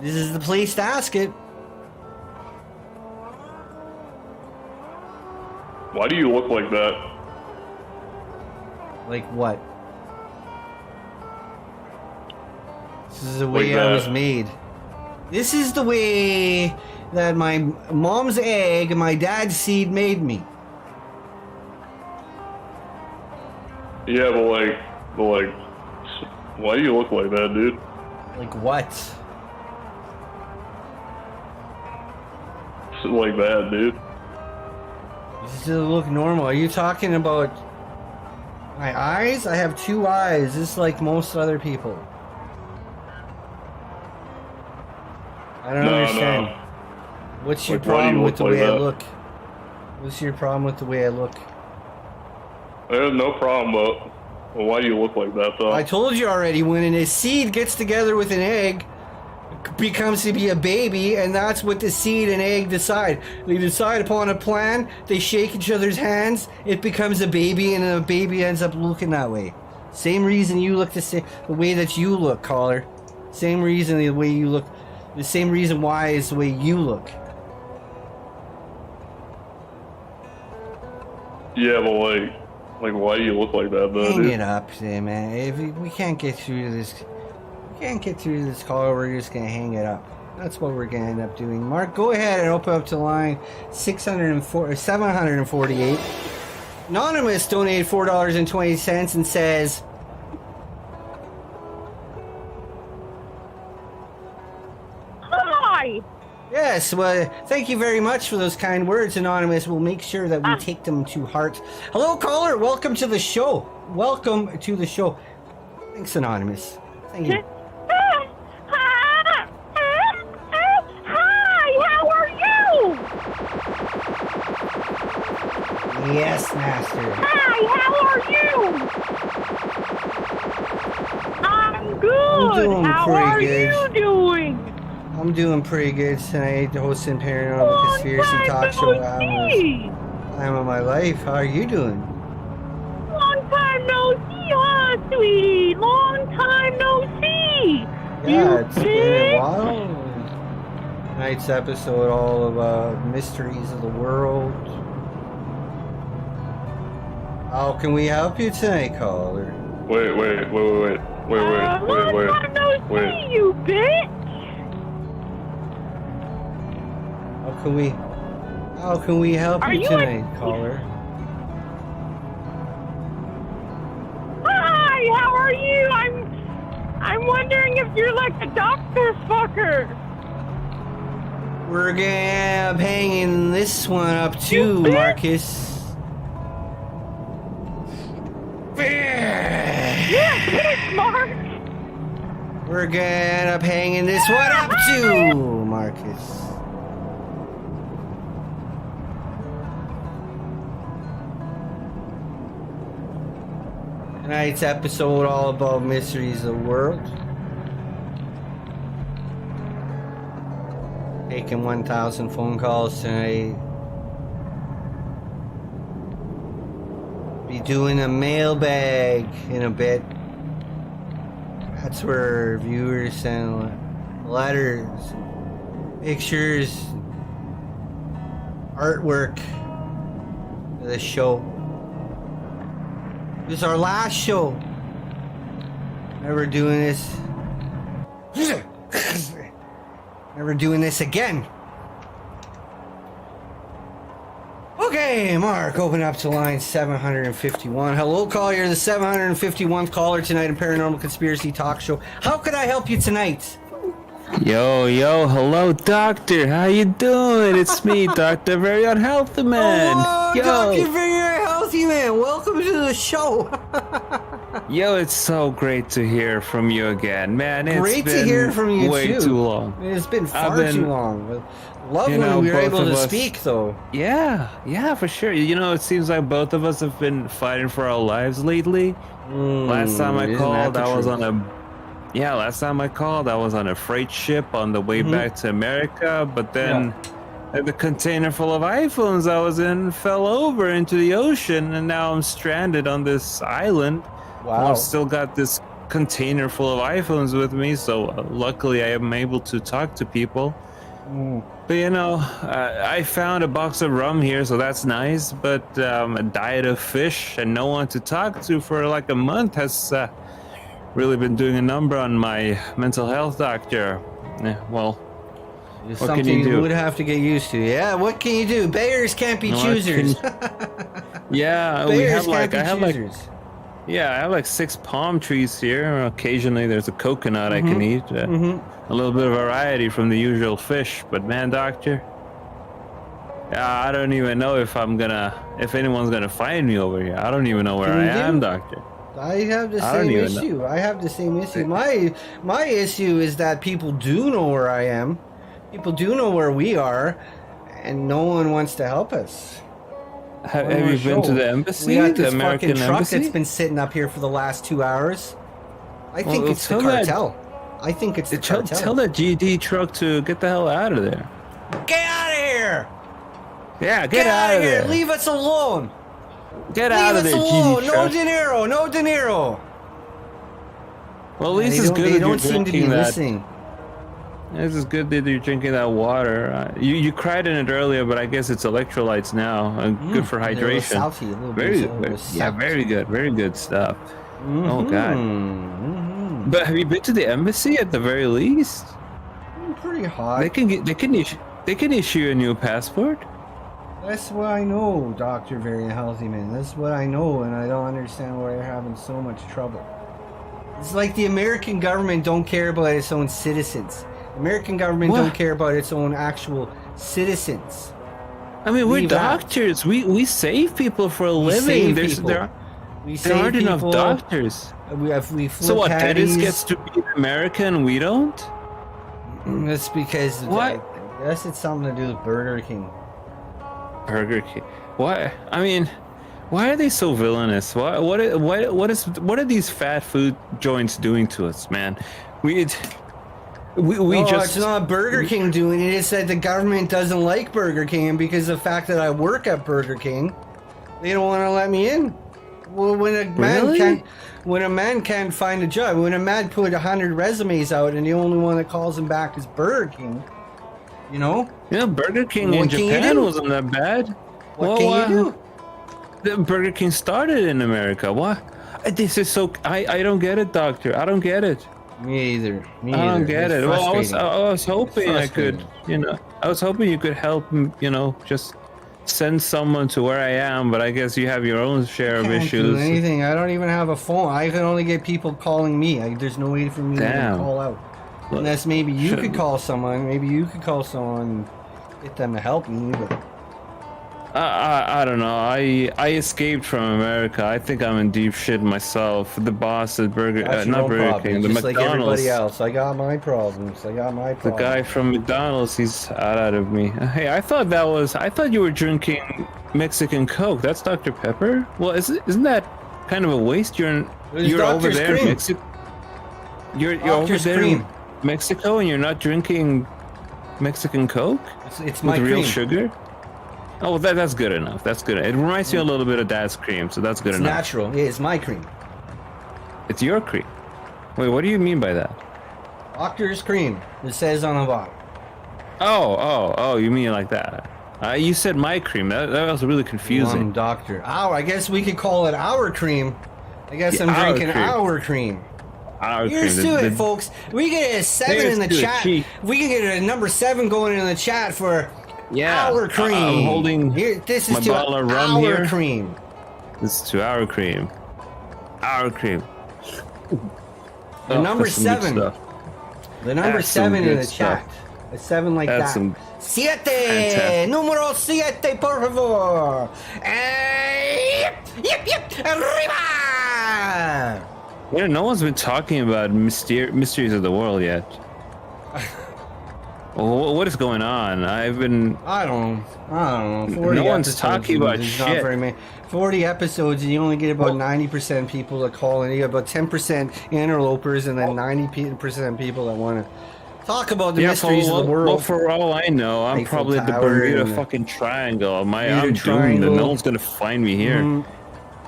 This is the place to ask it. Why do you look like that? Like what? This is the way Like I that. was made. This is the way that my mom's egg and my dad's seed made me. Yeah, but like, why do you look like that, dude? Like what? Like that, dude. You still look normal. Are you talking about my eyes? I have two eyes, just like most other people. I don't understand. No. What's your Like, why do you problem with look the like way I that? look? What's your problem with the way I look? I have no problem, but well, why do you look like that, though? I told you already, when a seed gets together with an egg, it becomes to be a baby, and that's what the seed and egg decide. They decide upon a plan, they shake each other's hands, it becomes a baby, and the baby ends up looking that way. Same reason you look the way that you look, caller. Same reason the way you look. The same reason why is the way you look. Yeah, but like, why do you look like that, though, Hang dude? it up, man. If we can't get through this, caller, we're just gonna hang it up. That's what we're gonna end up doing. Mark, go ahead and open up to line 748. Anonymous donated $4.20 and says, Hi! yes, well, thank you very much for those kind words, Anonymous. We'll make sure that we take them to heart. Hello, caller. Welcome to the show. Welcome to the show. Thanks, Anonymous. Thank you. Hi, how are you? Yes, Master. Hi, how are you? I'm good. doing How pretty are good. you doing? I'm doing pretty good tonight, hosting Paranormal Conspiracy Talk Show. Time of my life. How are you doing? Long time no see, huh, sweetie? Long time no see. Yeah, it's been a while. Tonight's episode all about mysteries of the world. How can we help you tonight, caller? Wait. Long time no see, you bitch. How can we help Are you you tonight, caller? Hi, how are you? I'm wondering if you're like a doctor fucker. We're gonna end up hanging this one up too, Marcus. Yeah, bitch, Mark. We're gonna end up hanging this one up too, Marcus. Tonight's episode all about mysteries of the world. Taking 1,000 phone calls tonight. Be doing a mailbag in a bit. That's where viewers send letters, pictures, artwork to the show. This is our last show. Never doing this. Never doing this again. Okay, Mark, open up to line 751. Hello, caller. You're the 751st caller tonight in Paranormal Conspiracy Talk Show. How could I help you tonight? Yo, hello, Doctor. How you doing? It's me, Dr. Very Unhealthy Man. Oh, Yo. Dr. Very Healthy Man. Welcome to the show. Yo, it's so great to hear from you again, man. It's Great been to hear from you, way too. too long. It's been far too long. Love when we were able to speak, though. Yeah, for sure. You know, it seems like both of us have been fighting for our lives lately. Last time I called, I was on a... Yeah, last time I called, I was on a freight ship on the way back to America, but then the container full of iPhones I was in fell over into the ocean, and now I'm stranded on this island. Wow. I've still got this container full of iPhones with me, so luckily I am able to talk to people. But you know, I found a box of rum here, so that's nice, but a diet of fish and no one to talk to for like a month has really been doing a number on my mental health, Doctor. Well, It's what something can you do? would have to get used to. Yeah, what can you do? Bears can't be choosers. Yeah, we Bears have like, can't I be have choosers. like, yeah, I have like 6 palm trees here. Occasionally there's a coconut I can eat. A little bit of variety from the usual fish. But man, Doctor, I don't even know if anyone's gonna find me over here. I don't even know where I am, Doctor. I have the same issue. I have the same issue. My issue is that people do know where I am. People do know where we are, and no one wants to help us. Have you been to the embassy? We got The this American fucking truck embassy? that's been sitting up here for the last 2 hours. I think Well, it's the tell that- cartel. I think it's the cartel. Tell that GD truck to get the hell out of there. Get out of here! Yeah, get out of here! there. Leave us alone! Get out of there, Leave us alone! GD No truck. De Niro! No De Niro! Well, at least They it's don't- good they that don't you're seem to be drinking that. listening. This is good that you're drinking that water. You cried in it earlier, but I guess it's electrolytes now. Good for a little hydration. salty, a little very bit good. salty. Yeah, very good stuff. Oh God. But have you been to the embassy at the very least? Pretty hot. They can issue you a new passport. That's what I know, Dr. Very Healthy Man. That's what I know, and I don't understand why you're having so much trouble. It's like the American government don't care about its own citizens. The American government don't care about its own actual citizens. I mean, we're Leave that. doctors. We save people for a We living. save There save aren't enough people. doctors. We So what? Dennis caddies. gets to be American, and we don't? That's because What? I guess it's something to do with Burger King. Burger King. Why? I mean, why are they so villainous? What are these fast food joints doing to us, man? We No, just. it's not Burger King doing it. It's that the government doesn't like Burger King, and because of the fact that I work at Burger King, they don't want to let me in. Well, when a man can't find a job, when a man put 100 resumes out, and the only one that calls him back is Burger King, you know? Yeah, Burger King in What can you Japan do? wasn't that bad. What can you do? Burger King started in America. What? This is so. I don't get it, Doctor. I don't get it. Me either. I don't get It's it. Well, I frustrating. was hoping I could, frustrating. I was hoping you could help, just send someone to where I am, but I guess you have your own share of Can't issues. do anything. I don't even have a phone. I can only get people calling me. There's no way for me to Damn. call out. Unless maybe you could call someone. Maybe you could call someone and get them to help me. But I don't know. I escaped from America. I think I'm in deep shit myself. The boss at that's your not own Burger problem. King, the Just like McDonald's. everybody else. I got my problems. The guy from McDonald's, he's out of me. Hey, I thought you were drinking Mexican Coke. That's Dr. Pepper? Well, isn't that kind of a waste? You're over Dr. there in Scream. Mexico. You're Dr. over there in Scream. Mexico and you're not drinking Mexican Coke? It's my with real cream. sugar? Oh, well, that's good enough. That's good. It reminds me a little bit of Dad's cream, so that's good It's enough. natural. Yeah, it's my cream. It's your cream. Wait, what do you mean by that? Doctor's cream. It says on the bottle. Oh, you mean like that? You said my cream. That was really confusing. Doctor. I guess we could call it our cream. I guess Yeah, I'm our drinking cream. our cream. Our Here's cream. to it, folks. We get a 7 Here's in the to it, chat. Chief. We can get a number 7 going in the chat for our cream. I'm holding this is my to bottle of rum our here. cream. This is to our cream. Our cream. The number that's some good 7. stuff. The number That's some 7 in good the stuff. chat. A 7 like That's that. some Siete! fantastic- Número 7, por favor! Yep! Arriba! Yeah, no one's been talking about mysteries of the world yet. What is going on? I don't know. 40 No one's episodes talking and about there's not shit. very many. 40 episodes and you only get about 90% people that call in. You get about 10% interlopers and then 90% people that want to talk about the mysteries of the world. Well, for all I know, I'm Eiffel probably at the Tower Bermuda and the fucking Triangle. I'm Bermuda doomed. Triangle. No one's gonna find me here.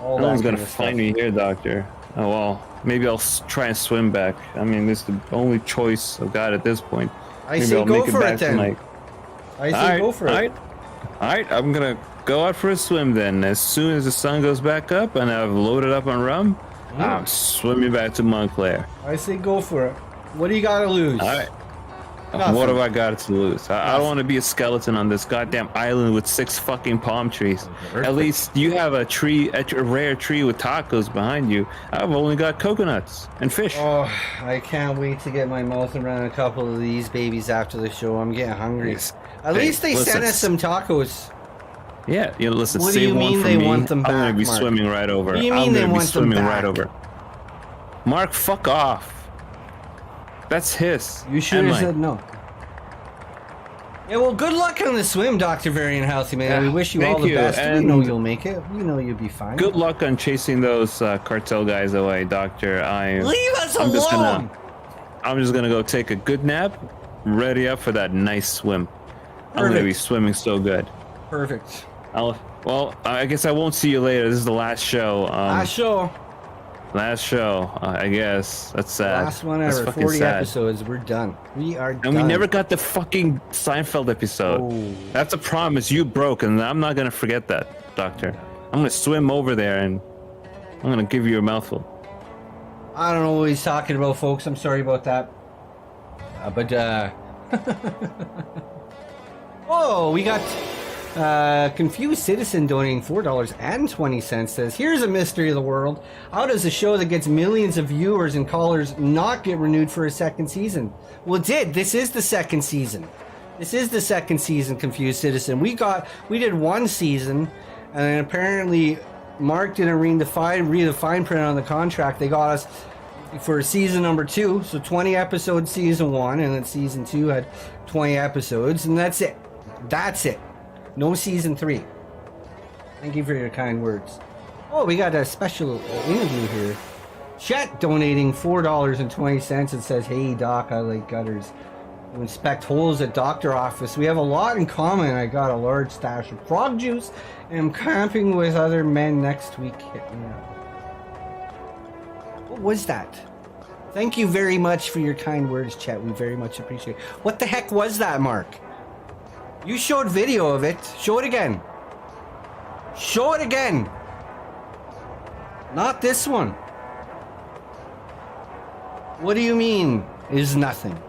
All No that one's kind gonna of find stuff. me here, Doctor. Oh well, maybe I'll try and swim back. I mean, this is the only choice I've got at this point. I Maybe say I'll go make it for back it then. tonight. I say go for it. All right, I'm gonna go out for a swim then. As soon as the sun goes back up and I've loaded up on rum, I'm swimming back to Montclair. I say go for it. What do you got to lose? All right. Nothing. What have I got to lose? I don't want to be a skeleton on this goddamn island with 6 fucking palm trees. At least you have a rare tree with tacos behind you. I've only got coconuts and fish. Oh, I can't wait to get my mouth around a couple of these babies after the show. I'm getting hungry. Yes. At Hey, least they listen. sent us some tacos. Yeah, listen, What do save you one mean for they me. want them I'm gonna back, be Mark? swimming right over. What do you I'm mean they gonna be want them swimming right back? over. Mark, fuck off. That's his. You should and have mine. said no. Yeah, well, good luck on the swim, Dr. Very and Healthy Man. Yeah, We wish you thank all the you, best. We and- know you'll make it. We know you'll be fine. Good luck on chasing those cartel guys away, Doctor. Leave us I'm alone! I'm just gonna go take a good nap, ready up for that nice swim. I'm gonna be swimming so good. Perfect. Well, I guess I won't see you later. This is the last show. Last show, I guess. That's sad. Last one That's ever. fucking 40 sad. episodes. We're done. We are done. And we never got the fucking Seinfeld episode. Oh. That's a promise you broke, and I'm not gonna forget that, Doctor. I'm gonna swim over there and I'm gonna give you a mouthful. I don't know what he's talking about, folks. I'm sorry about that. Oh, we got Confused Citizen donating $4.20 says, here's a mystery of the world. How does a show that gets millions of viewers and callers not get renewed for a second season? Well, it did. This is the second season. This is the second season, Confused Citizen. We did one season, and apparently Mark didn't read the fine print on the contract. They got us for season number 2, so 20 episodes season 1, and then season 2 had 20 episodes, and that's it. That's it. No season 3. Thank you for your kind words. Oh, we got a special interview here. Chet donating $4.20 and says, hey Doc, I like gutters. You inspect holes at doctor office. We have a lot in common. I got a large stash of frog juice and I'm camping with other men next week. Hit me up. What was that? Thank you very much for your kind words, Chet. We very much appreciate it. What the heck was that, Mark? You showed video of it. Show it again. Show it again. Not this one. What do you mean is nothing?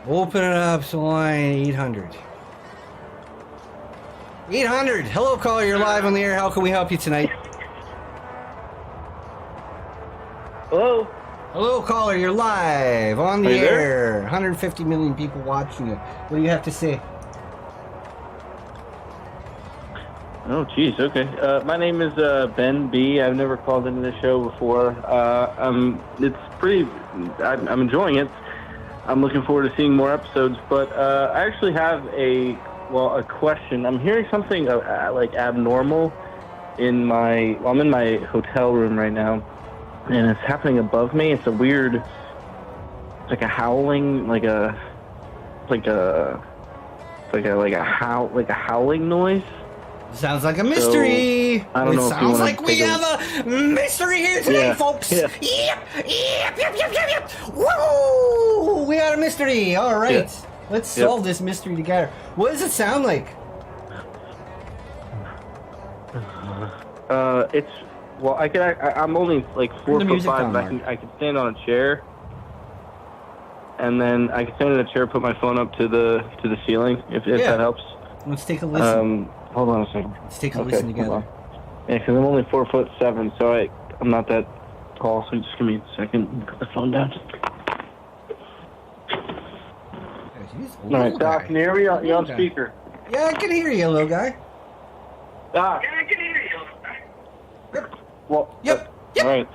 Open it up to line 800. 800. Hello, caller. You're live on the air. How can we help you tonight? Hello. Hello, caller. You're live on the Are you air. there? 150 million people watching it. What do you have to say? Oh, geez. Okay. My name is Ben B. I've never called into the show before. It's pretty. I'm enjoying it. I'm looking forward to seeing more episodes. But I actually have a question. I'm hearing something like abnormal in my. Well, I'm in my hotel room right now, and it's happening above me. It's a weird like a howling, like a howling noise. Sounds like a mystery. I don't know. It sounds like we have a mystery here today, folks. Yeah. Yep. Woo! We got a mystery. All right. Yeah. Let's solve this mystery together. What does it sound like? It's I'm only like 4'5". Down, I can stand on a chair, and then I can stand in a chair, put my phone up to the ceiling if that helps. Let's take a listen. Hold on a second. Let's take a listen together. Yeah, because I'm only 4'7", so I'm not that tall. So just give me a second. Put the phone down. All right, Doc, can you hear me? You're on speaker. Yeah, I can hear you, little guy. Doc. Yeah, I can hear you. Well, Yep. All right.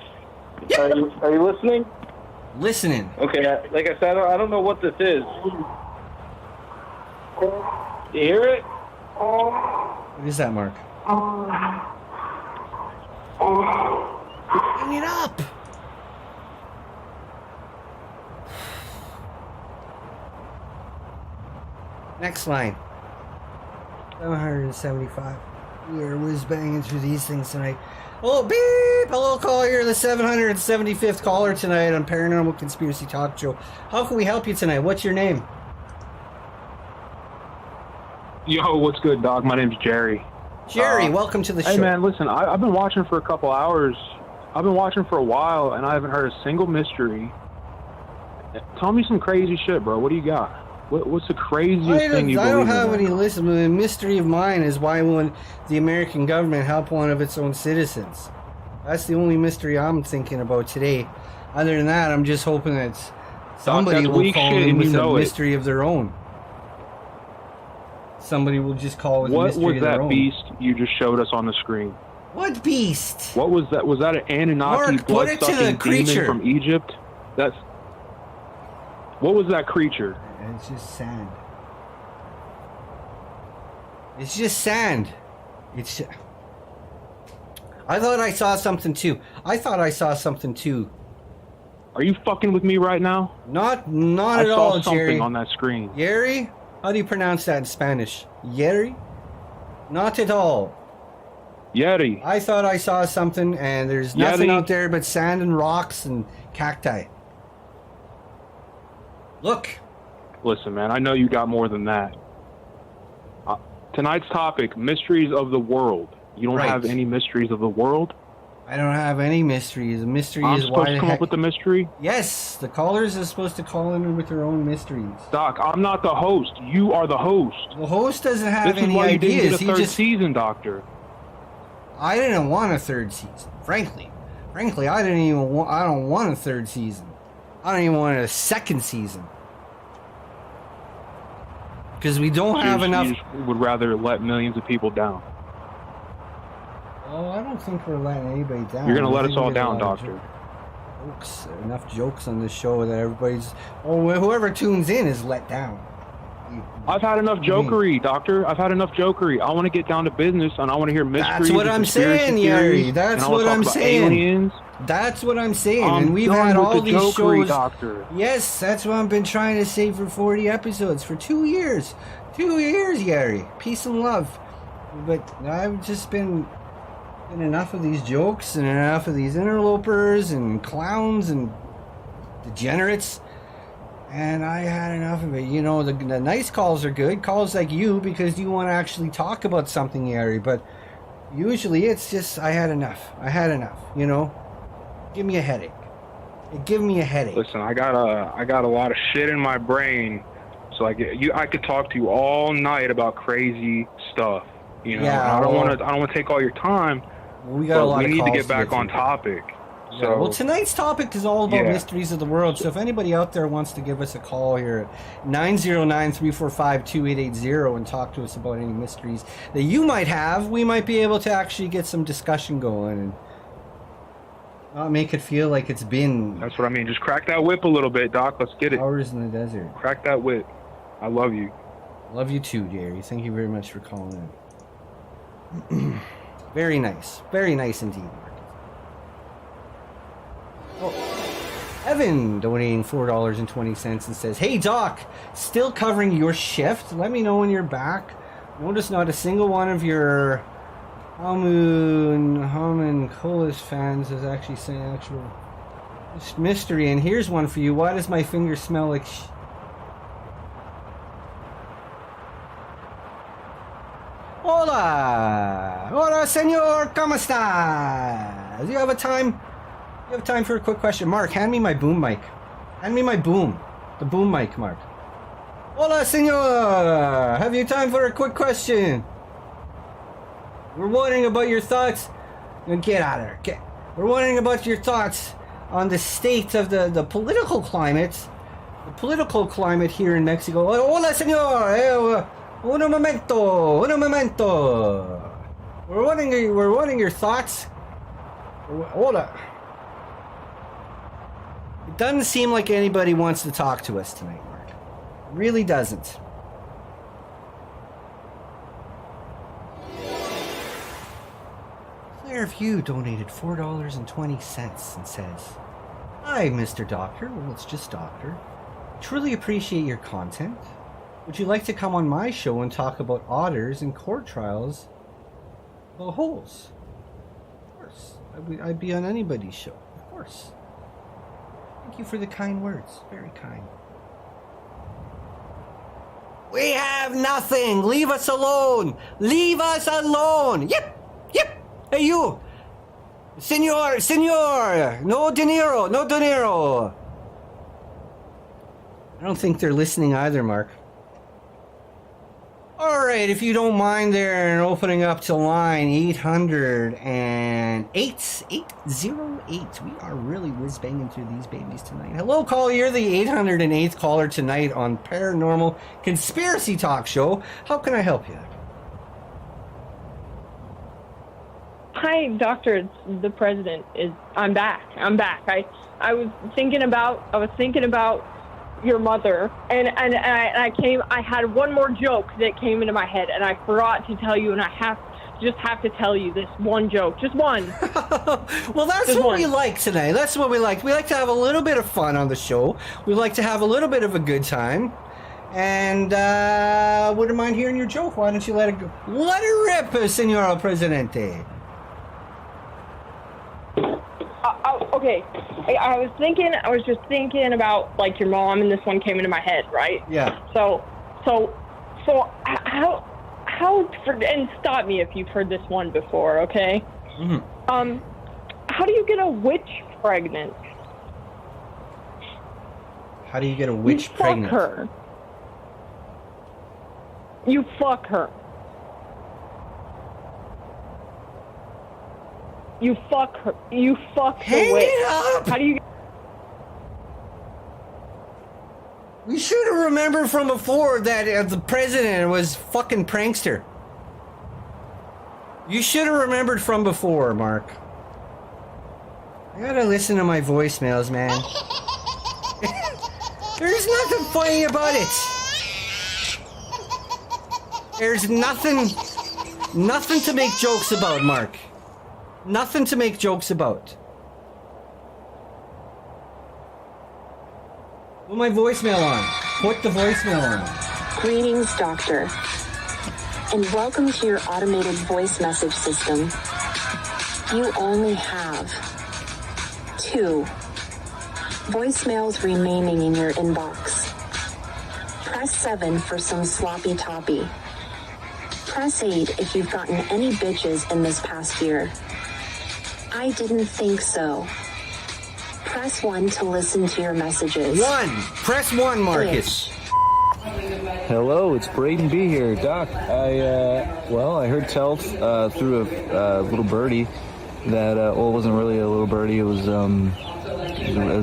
Are you listening? Listening. Okay, like I said, I don't know what this is. You hear it? What is that, Mark? Bring it up. Next line. 775. We are whiz banging through these things tonight. Oh, beep! Hello, caller. You're the 775th caller tonight on Paranormal Conspiracy Talk Show. How can we help you tonight? What's your name? Yo, what's good, dog? My name's Jerry. Jerry, welcome to the show. Hey, man, listen, I've been watching for a couple hours. I've been watching for a while, and I haven't heard a single mystery. Tell me some crazy shit, bro. What do you got? What's the craziest thing you believe in? I don't have any listen. The mystery of mine is why won't the American government help one of its own citizens? That's the only mystery I'm thinking about today. Other than that, I'm just hoping that somebody will call in with a mystery of their own. Somebody will just call with a mystery of their own. What was that beast you just showed us on the screen? What beast? What was that? Was that an Anunnaki blood-sucking demon from Egypt? What was that creature? It's just sand. It's just sand. I thought I saw something too. Are you fucking with me right now? Not at all, Jerry. I saw something on that screen. Jerry? How do you pronounce that in Spanish? Jerry? Not at all. Yeti. I thought I saw something, and there's nothing out there but sand and rocks and cacti. Look. Listen, man, I know you got more than that. Tonight's topic, mysteries of the world. You don't have any mysteries of the world? I don't have any mysteries. The mystery I'm is supposed why to come up with the mystery? Yes, the callers are supposed to call in with their own mysteries. Doc, I'm not the host. You are the host. The host doesn't have this any is why ideas. You didn't get a third season, Doctor. I didn't want a third season. Frankly, I don't want a third season. I don't even want a second season. Because we don't have enough. You would rather let millions of people down. Oh, I don't think we're letting anybody down. You're going to let us all down, Doctor. Enough jokes on this show that everybody's. Oh, whoever tunes in is let down. I've had enough jokery, Doctor. I've had enough jokery. I want to get down to business, and I want to hear mysteries. That's what I'm saying, Yari. That's what I'm saying. Aliens. That's what I'm saying. And we've had all these shows. Doctor. Yes, that's what I've been trying to say for 40 episodes for 2 years. 2 years, Yari. Peace and love. But I've just been enough of these jokes and enough of these interlopers and clowns and degenerates. And I had enough of it. You know, the nice calls are good. Calls like you because you want to actually talk about something, Yari. But usually it's just, I had enough. You know? Give me a headache. Give me a headache. Listen, I got a lot of shit in my brain. So I could talk to you all night about crazy stuff. You know, yeah, I don't want to take all your time. We got a lot of calls. We need to get back on topic. Yeah, so, well, tonight's topic is all about mysteries of the world. So if anybody out there wants to give us a call here at 909-345-2880 and talk to us about any mysteries that you might have, we might be able to actually get some discussion going and not make it feel like it's been... That's what I mean. Just crack that whip a little bit, Doc. Let's get it. Hours in the desert. Crack that whip. I love you. Love you too, Gary. Thank you very much for calling in. Very nice. Very nice indeed, Marcus. Oh. Evan donating $4.20 and says, "Hey Doc, still covering your shift. Let me know when you're back. Notice not a single one of your Homunculus fans is actually saying actual mystery. And here's one for you. Why does my finger smell like Hola! Hola, señor! ¿Cómo estás? You have time for a quick question. Mark, hand me my boom mic. Hand me my boom. The boom mic, Mark. Hola, señor! Have you time for a quick question? We're wondering about your thoughts. Get out of there. We're wondering about your thoughts on the state of the political climate. The political climate here in Mexico. Hola, señor! Un momento. We're wanting your thoughts. Hola. It doesn't seem like anybody wants to talk to us tonight, Mark. It really doesn't. Claire View donated $4.20 and says, "Hi, Mr. Doctor." Well, it's just Doctor. "Truly appreciate your content. Would you like to come on my show and talk about otters and court trials about holes?" Of course. I'd be on anybody's show. Of course. Thank you for the kind words. Very kind. We have nothing. Leave us alone. Leave us alone. Yep. Hey, you. Senor. No dinero. I don't think they're listening either, Mark. Alright, if you don't mind there and opening up to line 808. We are really whiz-banging through these babies tonight. Hello, caller. You're the 808th caller tonight on Paranormal Conspiracy Talk Show. How can I help you? Hi, Doctor. It's the president. I'm back. I was thinking about your mother, and I had one more joke that came into my head, and I forgot to tell you, and I have to tell you this one joke, just one. Well, that's what we like today. That's what we like. We like to have a little bit of fun on the show. We like to have a little bit of a good time, and wouldn't mind hearing your joke. Why don't you let it go? Let it rip, Senor Presidente. Okay, I was just thinking about like your mom, and this one came into my head, right? Yeah. So how and stop me if you've heard this one before, okay? Mm-hmm. How do you get a witch pregnant? How do you get a witch pregnant? You fuck her. You fuck her. You fuck the witch. How do you? We should have remembered from before that the president was fucking prankster. You should have remembered from before, Mark. I gotta listen to my voicemails, man. There's nothing funny about it. There's nothing to make jokes about, Mark. Nothing to make jokes about. Put my voicemail on. Put the voicemail on. Greetings, Doctor, and welcome to your automated voice message system. You only have 2 voicemails remaining in your inbox. Press 7 for some sloppy toppy. Press 8 if you've gotten any bitches in this past year. I didn't think so. Press 1 to listen to your messages. 1. Press 1, Marcus. Hello, it's Braden B here, Doc. I heard tell through a little birdie that it wasn't really a little birdie. It was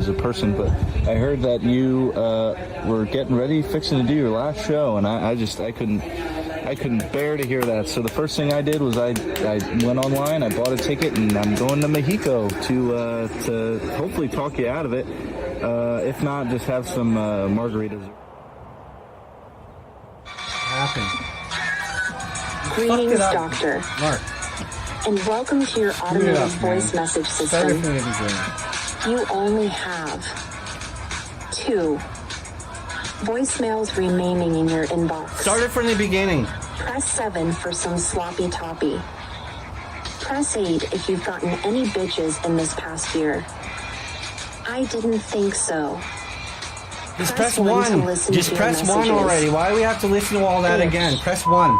a person, but I heard that you were getting ready, fixing to do your last show, and I couldn't bear to hear that. So the first thing I did was I went online, I bought a ticket, and I'm going to Mexico to hopefully talk you out of it. If not, just have some margaritas. Happened. Greetings, Doctor. Mark. And welcome to your automated voice message system. Start it from the beginning. You only have 2 voicemails remaining in your inbox. Start it from the beginning. Press 7 for some sloppy toppy. Press 8 if you've gotten any bitches in this past year. I didn't think so. Just press 1. Just press 1 already. Why do we have to listen to all that again? Press 1.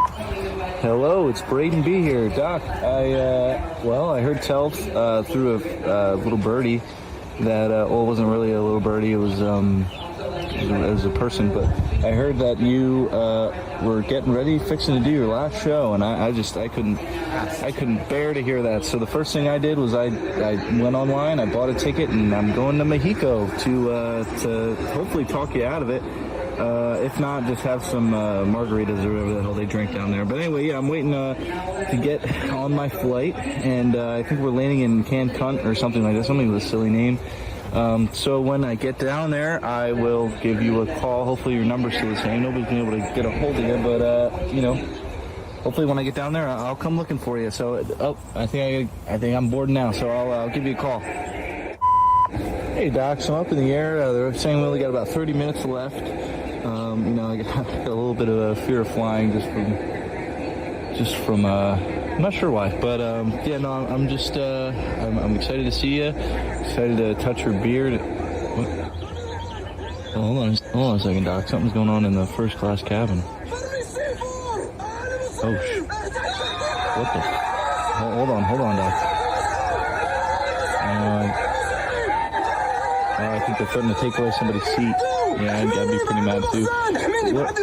Hello, it's Braden B here, Doc. I heard tell through a little birdie that it wasn't really a little birdie. It was a person, but I heard that you were getting ready, fixing to do your last show, and I couldn't bear to hear that. So the first thing I did was I went online, I bought a ticket, and I'm going to Mexico to hopefully talk you out of it. If not, just have some margaritas or whatever the hell they drink down there. But anyway, yeah, I'm waiting to get on my flight, and I think we're landing in Cancun or something like that, something with a silly name. So when I get down there, I will give you a call. Hopefully your number's still the same. Nobody's been able to get a hold of you, but hopefully when I get down there, I'll come looking for you. So, I think I'm bored now, so I'll give you a call. Hey Doc, so I'm up in the air. They're saying we only got about 30 minutes left. I got a little bit of a fear of flying just from I'm not sure why, but I'm excited to see you. Excited to touch your beard. What? Oh, hold on a second, Doc. Something's going on in the first class cabin. Oh, what the? Hold on, Doc. I think they're starting to take away somebody's seat. Yeah, I'd be pretty mad too. What?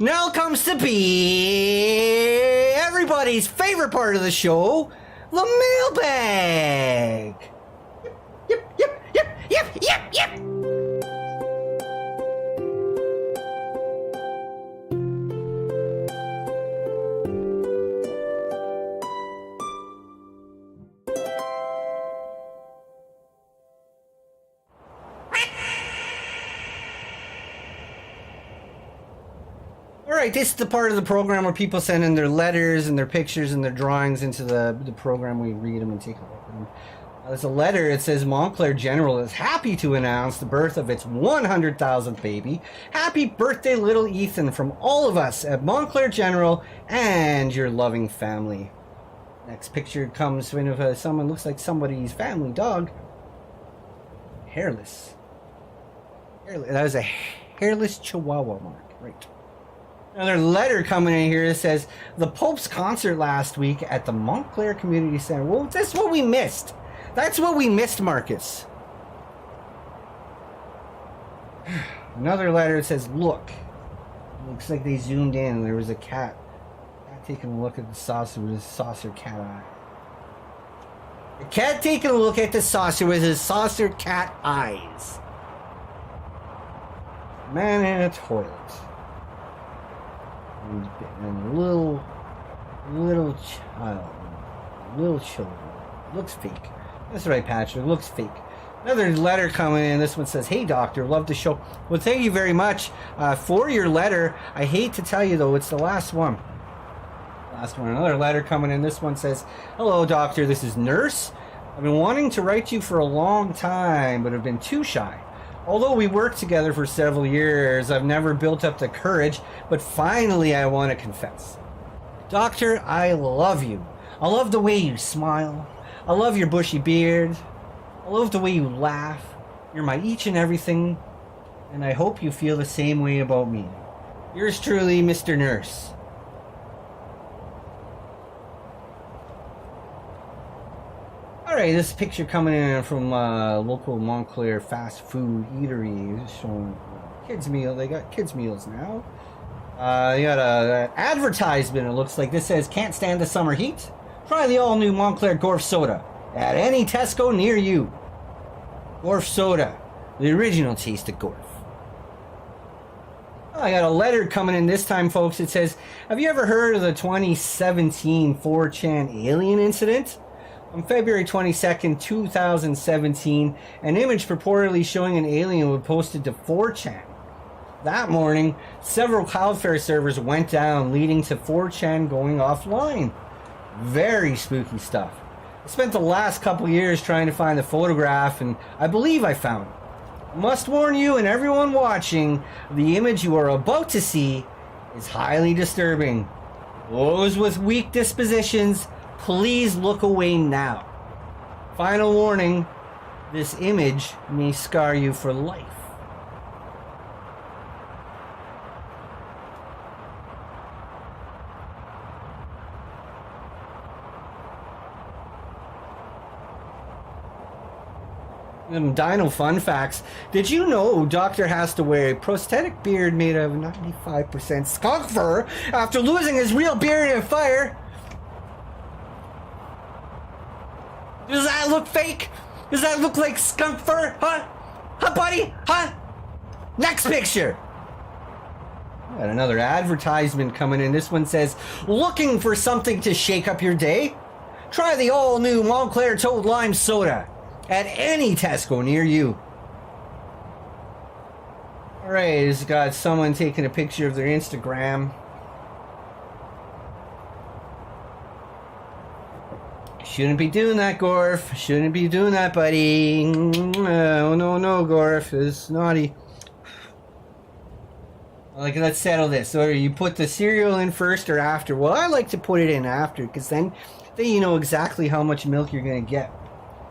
Now comes to be everybody's favorite part of the show, the mailbag. Yep. Alright, this is the part of the program where people send in their letters and their pictures and their drawings into the program. We read them and take a look at them. There's a letter. It says Montclair General is happy to announce the birth of its 100,000th baby. Happy birthday, little Ethan, from all of us at Montclair General and your loving family. Next picture comes when someone looks like somebody's family dog. Hairless. That was a hairless Chihuahua, Mark. Right. Another letter coming in here that says the Pope's concert last week at the Montclair Community Center. Well, that's what we missed. That's what we missed, Marcus. Another letter that says, look. Looks like they zoomed in and there was a cat taking a look at the saucer with his saucer cat eye. A cat taking a look at the saucer with his saucer cat eyes. Man in a toilet. And little child. Little children. Looks fake. That's right, Patrick. Looks fake. Another letter coming in. This one says, hey, doctor, love the show. Well, thank you very much for your letter. I hate to tell you, though, it's the last one. Another letter coming in. This one says, hello, doctor. This is Nurse. I've been wanting to write you for a long time, but have been too shy. Although we worked together for several years, I've never built up the courage, but finally I want to confess. Doctor, I love you. I love the way you smile. I love your bushy beard. I love the way you laugh. You're my each and everything, and I hope you feel the same way about me. Yours truly, Mr. Nurse. Alright, this picture coming in from local Montclair fast food eatery showing kids meal. They got kids meals now. You got an advertisement, it looks like. This says, can't stand the summer heat? Try the all-new Montclair Gorf Soda at any Tesco near you. Gorf Soda, the original taste of Gorf. I got a letter coming in this time, folks. It says, have you ever heard of the 2017 4chan alien incident? On February 22nd, 2017, an image purportedly showing an alien was posted to 4chan. That morning, several Cloudflare servers went down, leading to 4chan going offline. Very spooky stuff. I spent the last couple years trying to find the photograph, and I believe I found it. I must warn you and everyone watching, the image you are about to see is highly disturbing. Those with weak dispositions, please look away now. Final warning, this image may scar you for life. Dino fun facts. Did you know Doctor has to wear a prosthetic beard made of 95% skunk fur after losing his real beard in a fire? Does that look fake? Does that look like skunk fur? Huh? Huh, buddy? Huh? Next picture. Got another advertisement coming in. This one says, looking for something to shake up your day? Try the all-new Montclair Toad Lime Soda at any Tesco near you. Alright, it's got someone taking a picture of their Instagram. Shouldn't be doing that, Gorf. Shouldn't be doing that, buddy. Oh, no, Gorf. It's naughty. Like, let's settle this. So you put the cereal in first or after? Well, I like to put it in after, because then you know exactly how much milk you're going to get.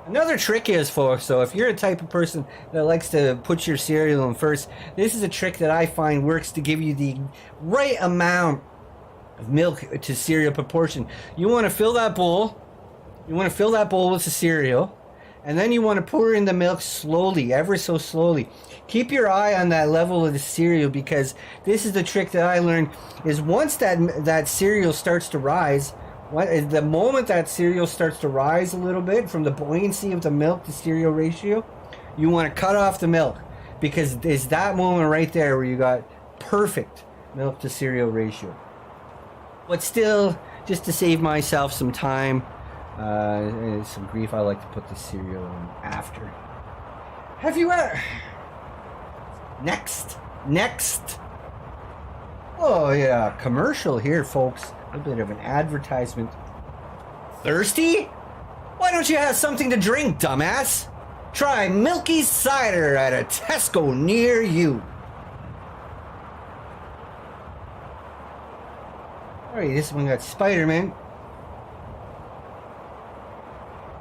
Another trick is, folks, so if you're a type of person that likes to put your cereal in first, this is a trick that I find works to give you the right amount of milk to cereal proportion. You want to fill that bowl. You want to fill that bowl with the cereal, and then you want to pour in the milk slowly, ever so slowly. Keep your eye on that level of the cereal, because this is the trick that I learned, is once that cereal starts to rise, the moment that cereal starts to rise a little bit from the buoyancy of the milk to cereal ratio, you want to cut off the milk, because it's that moment right there where you got perfect milk to cereal ratio. But still, just to save myself some time, some grief, I like to put the cereal in after. Have you ever... Next. Oh yeah, commercial here, folks. A bit of an advertisement. Thirsty? Why don't you have something to drink, dumbass? Try Milky Cider at a Tesco near you. Alright, this one got Spider-Man.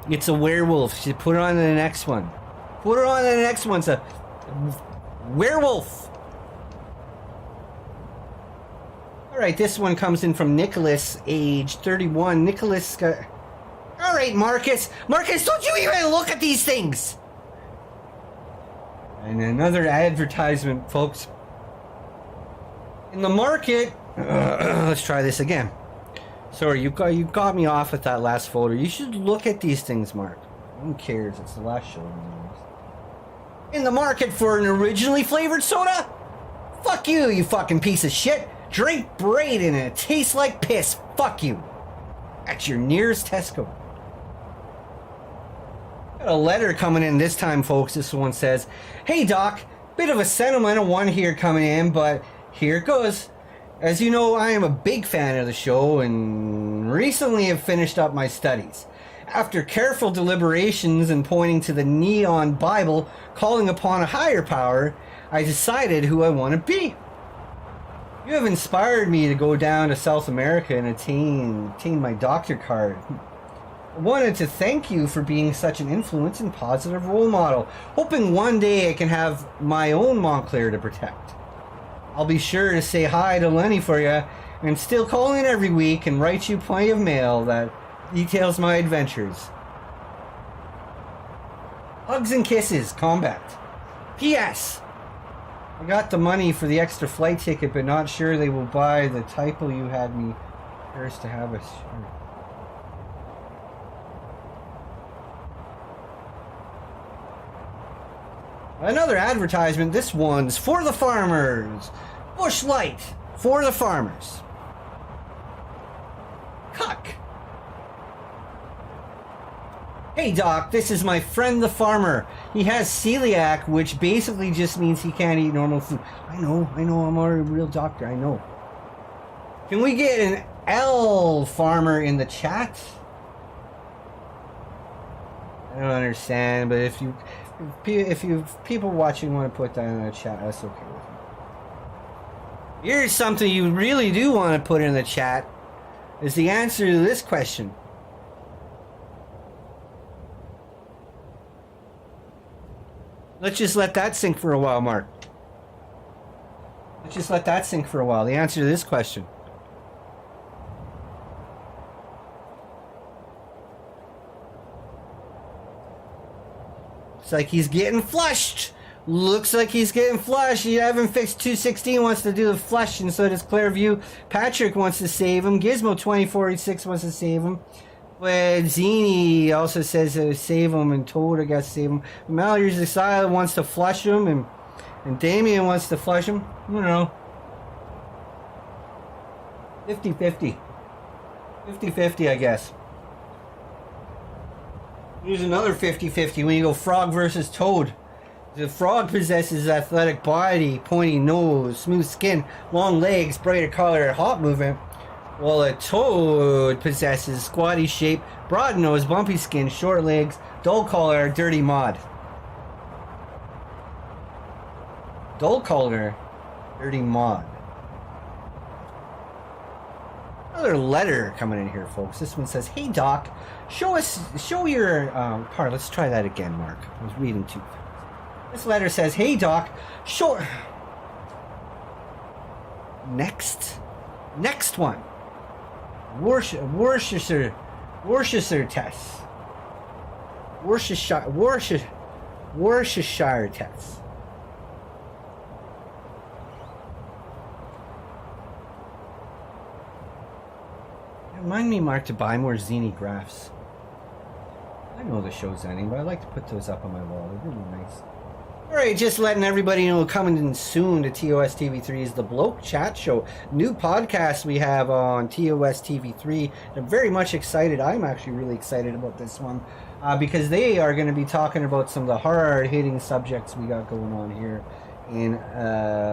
It's a werewolf. She put it on to the next one. Put her on to the next one. It's a werewolf. Alright, this one comes in from Nicholas, age 31. Nicholas got... Alright, Marcus. Marcus, don't you even look at these things! And another advertisement, folks. In the market... let's try this again. Sorry, you got me off with that last photo. You should look at these things, Mark. Who cares? It's the last show. In the market for an originally flavored soda? Fuck you, you fucking piece of shit. Drink Braid and it tastes like piss. Fuck you. At your nearest Tesco. Got a letter coming in this time, folks. This one says, hey, Doc. Bit of a sentimental one here coming in, but here it goes. As you know, I am a big fan of the show and recently have finished up my studies. After careful deliberations and pointing to the neon Bible calling upon a higher power, I decided who I want to be. You have inspired me to go down to South America and attain my doctor card. I wanted to thank you for being such an influence and positive role model, hoping one day I can have my own Montclair to protect. I'll be sure to say hi to Lenny for you, and still call in every week and write you plenty of mail that details my adventures. Hugs and kisses, Combat. P.S. I got the money for the extra flight ticket, but not sure they will buy the typo you had me cursed to have a shirt. Another advertisement. This one's for the farmers. Bush Light for the farmers. Cuck. Hey doc, this is my friend the farmer. He has celiac, which basically just means he can't eat normal food. I know, I'm already a real doctor, I know. Can we get an L farmer in the chat? I don't understand, but if people watching want to put that in the chat, that's okay with me. Here's something you really do want to put in the chat, is the answer to this question. Let's just let that sink for a while, Mark. Let's just let that sink for a while. The answer to this question. It's like he's getting flushed. Looks like he's getting flushed. You haven't fixed 216 wants to do the flush, and so does Clairview. Patrick wants to save him. Gizmo 2486 wants to save him. But Zini also says save him, and Toad I guess save him. Mallory's Asylum wants to flush him, and Damien wants to flush him. You know. 50-50. 50-50, I guess. Here's another 50-50 when you go Frog versus Toad. The frog possesses athletic body, pointy nose, smooth skin, long legs, brighter color, hot movement, while a toad possesses squatty shape, broad nose, bumpy skin, short legs, dull color, dirty mod. Dull color, dirty mod. Another letter coming in here, folks. This one says, "Hey Doc, show your part." Let's try that again, Mark. I was reading too fast. This letter says, "Hey Doc, show." Next one. Worcestershire test. Worcestershire test. Remind me, Mark, to buy more Zini graphs. I know the show's ending, but I like to put those up on my wall. They're really nice. Alright, just letting everybody know, coming in soon to TOS TV3 is the Bloke Chat Show. New podcast we have on TOS TV3. I'm very much excited. I'm actually really excited about this one because they are going to be talking about some of the hard-hitting subjects we got going on here in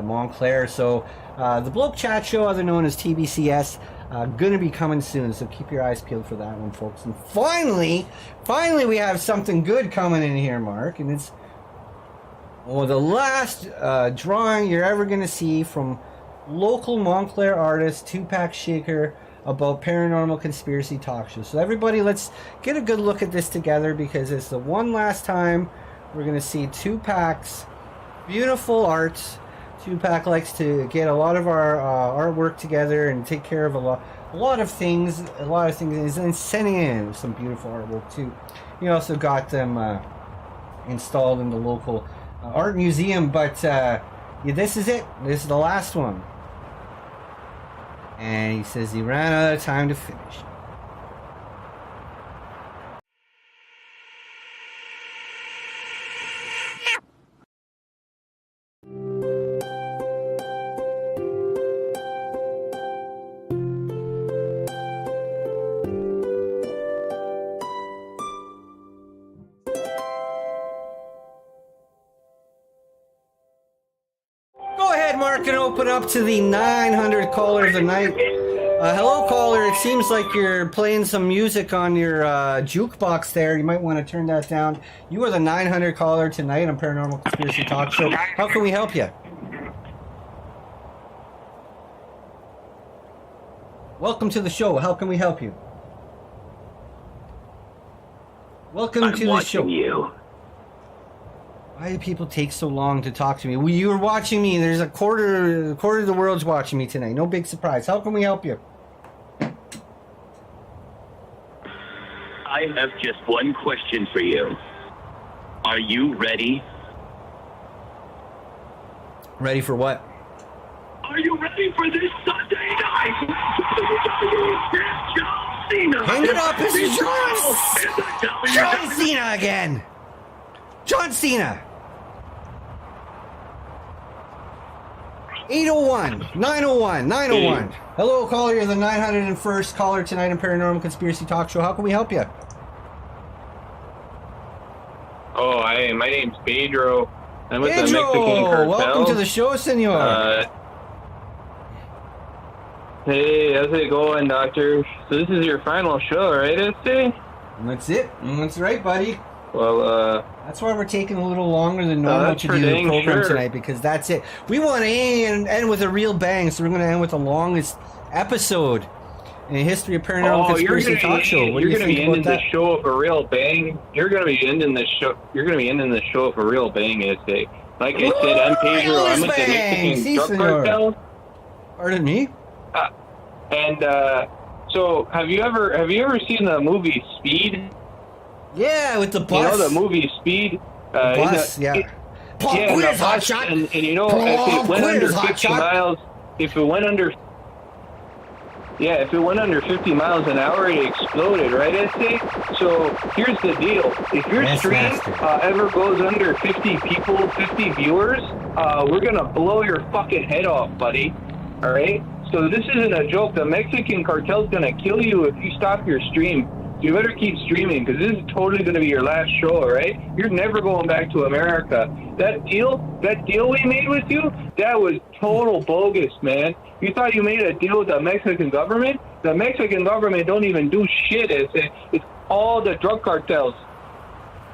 Montclair. So the Bloke Chat Show, other known as TBCS, going to be coming soon. So keep your eyes peeled for that one, folks. And finally we have something good coming in here, Mark, and it's the last drawing you're ever going to see from local Montclair artist Tupac Shaker about Paranormal Conspiracy Talk Show. So everybody, let's get a good look at this together because it's the one last time we're going to see Tupac's beautiful art. Tupac likes to get a lot of our artwork together and take care of a lot of things, and sending in some beautiful artwork too. He also got them installed in the local art museum, but this is it. This is the last one. And he says he ran out of time to finish. And open up to the 900 caller of the night. Hello, caller. It seems like you're playing some music on your jukebox there. You might want to turn that down. You are the 900 caller tonight on Paranormal Conspiracy Talk Show. How can we help you? Welcome to the show. How can we help you? Welcome to the show. You. Why do people take so long to talk to me? Well, you were watching me. There's a quarter of the world's watching me tonight. No big surprise. How can we help you? I have just one question for you. Are you ready? Ready for what? Are you ready for this Sunday night? John Cena. Hang it up. This is John Cena again. John Cena. 801 901 901. Hello, caller. You're the 901st caller tonight in Paranormal Conspiracy Talk Show. How can we help you? My name's Pedro. I'm with the Pedro, Mexican cartel. welcome to the show, senor. Hey, how's it going, Doctor? So this is your final show, right, Este? That's it. That's right, buddy. Well, that's why we're taking a little longer than normal that's to for do the dang program sure. tonight, because that's it. We want to end with a real bang, so we're going to end with the longest episode in the history of Paranormal Conspiracy Talk Show. What do you think about that? The show with a real bang. You're gonna be ending the show. You're gonna be ending the show with a real bang, Este. Like I said, I'm Pedro. I'm with the Mexican drug cartel. Pardon me. So have you ever seen the movie Speed? Yeah, with the bus. You know the movie Speed? Bus, yeah. And you know, if it went under 50 miles, if it went under 50 miles an hour, it exploded, right, Este? So here's the deal. If your stream ever goes under 50 people, 50 viewers, we're going to blow your fucking head off, buddy. All right? So this isn't a joke. The Mexican cartel's going to kill you if you stop your stream. You better keep streaming, because this is totally going to be your last show, all right? You're never going back to America. That deal we made with you, that was total bogus, man. You thought you made a deal with the Mexican government? The Mexican government don't even do shit. It's all the drug cartels.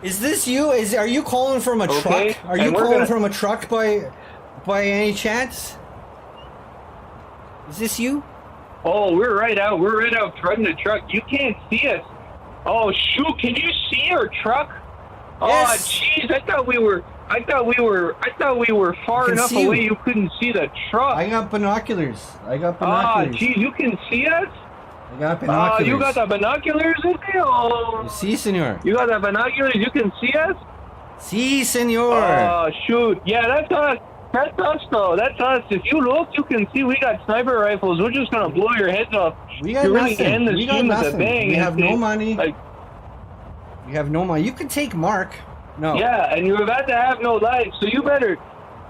Is this you? Are you calling from a truck? Are you calling from a truck by any chance? Is this you? Oh, we're right out front of the truck. You can't see us. Oh shoot! Can you see our truck? Oh jeez! I thought we were far enough away you couldn't see the truck. I got binoculars. Oh jeez! You can see us? I got binoculars. You got the binoculars? Oh. Si, senor. You got the binoculars? You can see us? Si, senor. Oh shoot! Yeah, that's us. That's us, though. That's us. If you look, you can see we got sniper rifles. We're just gonna blow your heads off. We got nothing. We got nothing. We have no money. We have no money. You can take Mark. No. Yeah, and you're about to have no life, so you better.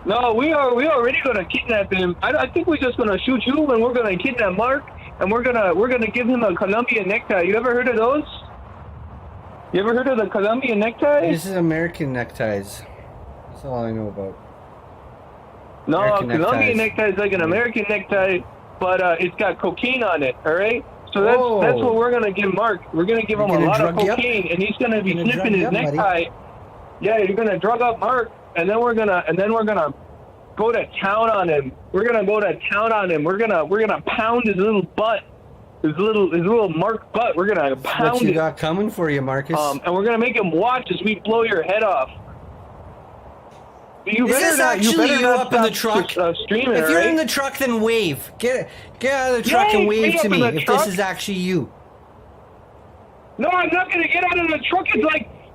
No, we already gonna kidnap him. I think we're just gonna shoot you, and we're gonna kidnap Mark, and we're gonna give him a Colombian necktie. You ever heard of those? You ever heard of the Colombian necktie? This is American neckties. That's all I know about. No, Colombian necktie is like an American necktie, but it's got cocaine on it. All right, so that's what we're gonna give Mark. We're gonna give him a lot of cocaine, and he's gonna be sniffing his necktie. Yeah, you're gonna drug up Mark, and then we're gonna go to town on him. We're gonna go to town on him. We're gonna pound his little butt, his little Mark butt. We're gonna pound it. What you got coming for you, Marcus? And we're gonna make him watch as we blow your head off. Is this actually you up in the truck? Streaming, if you're in the truck, then wave. Get out of the truck and wave to me if this is actually you. No, I'm not gonna get out of the truck.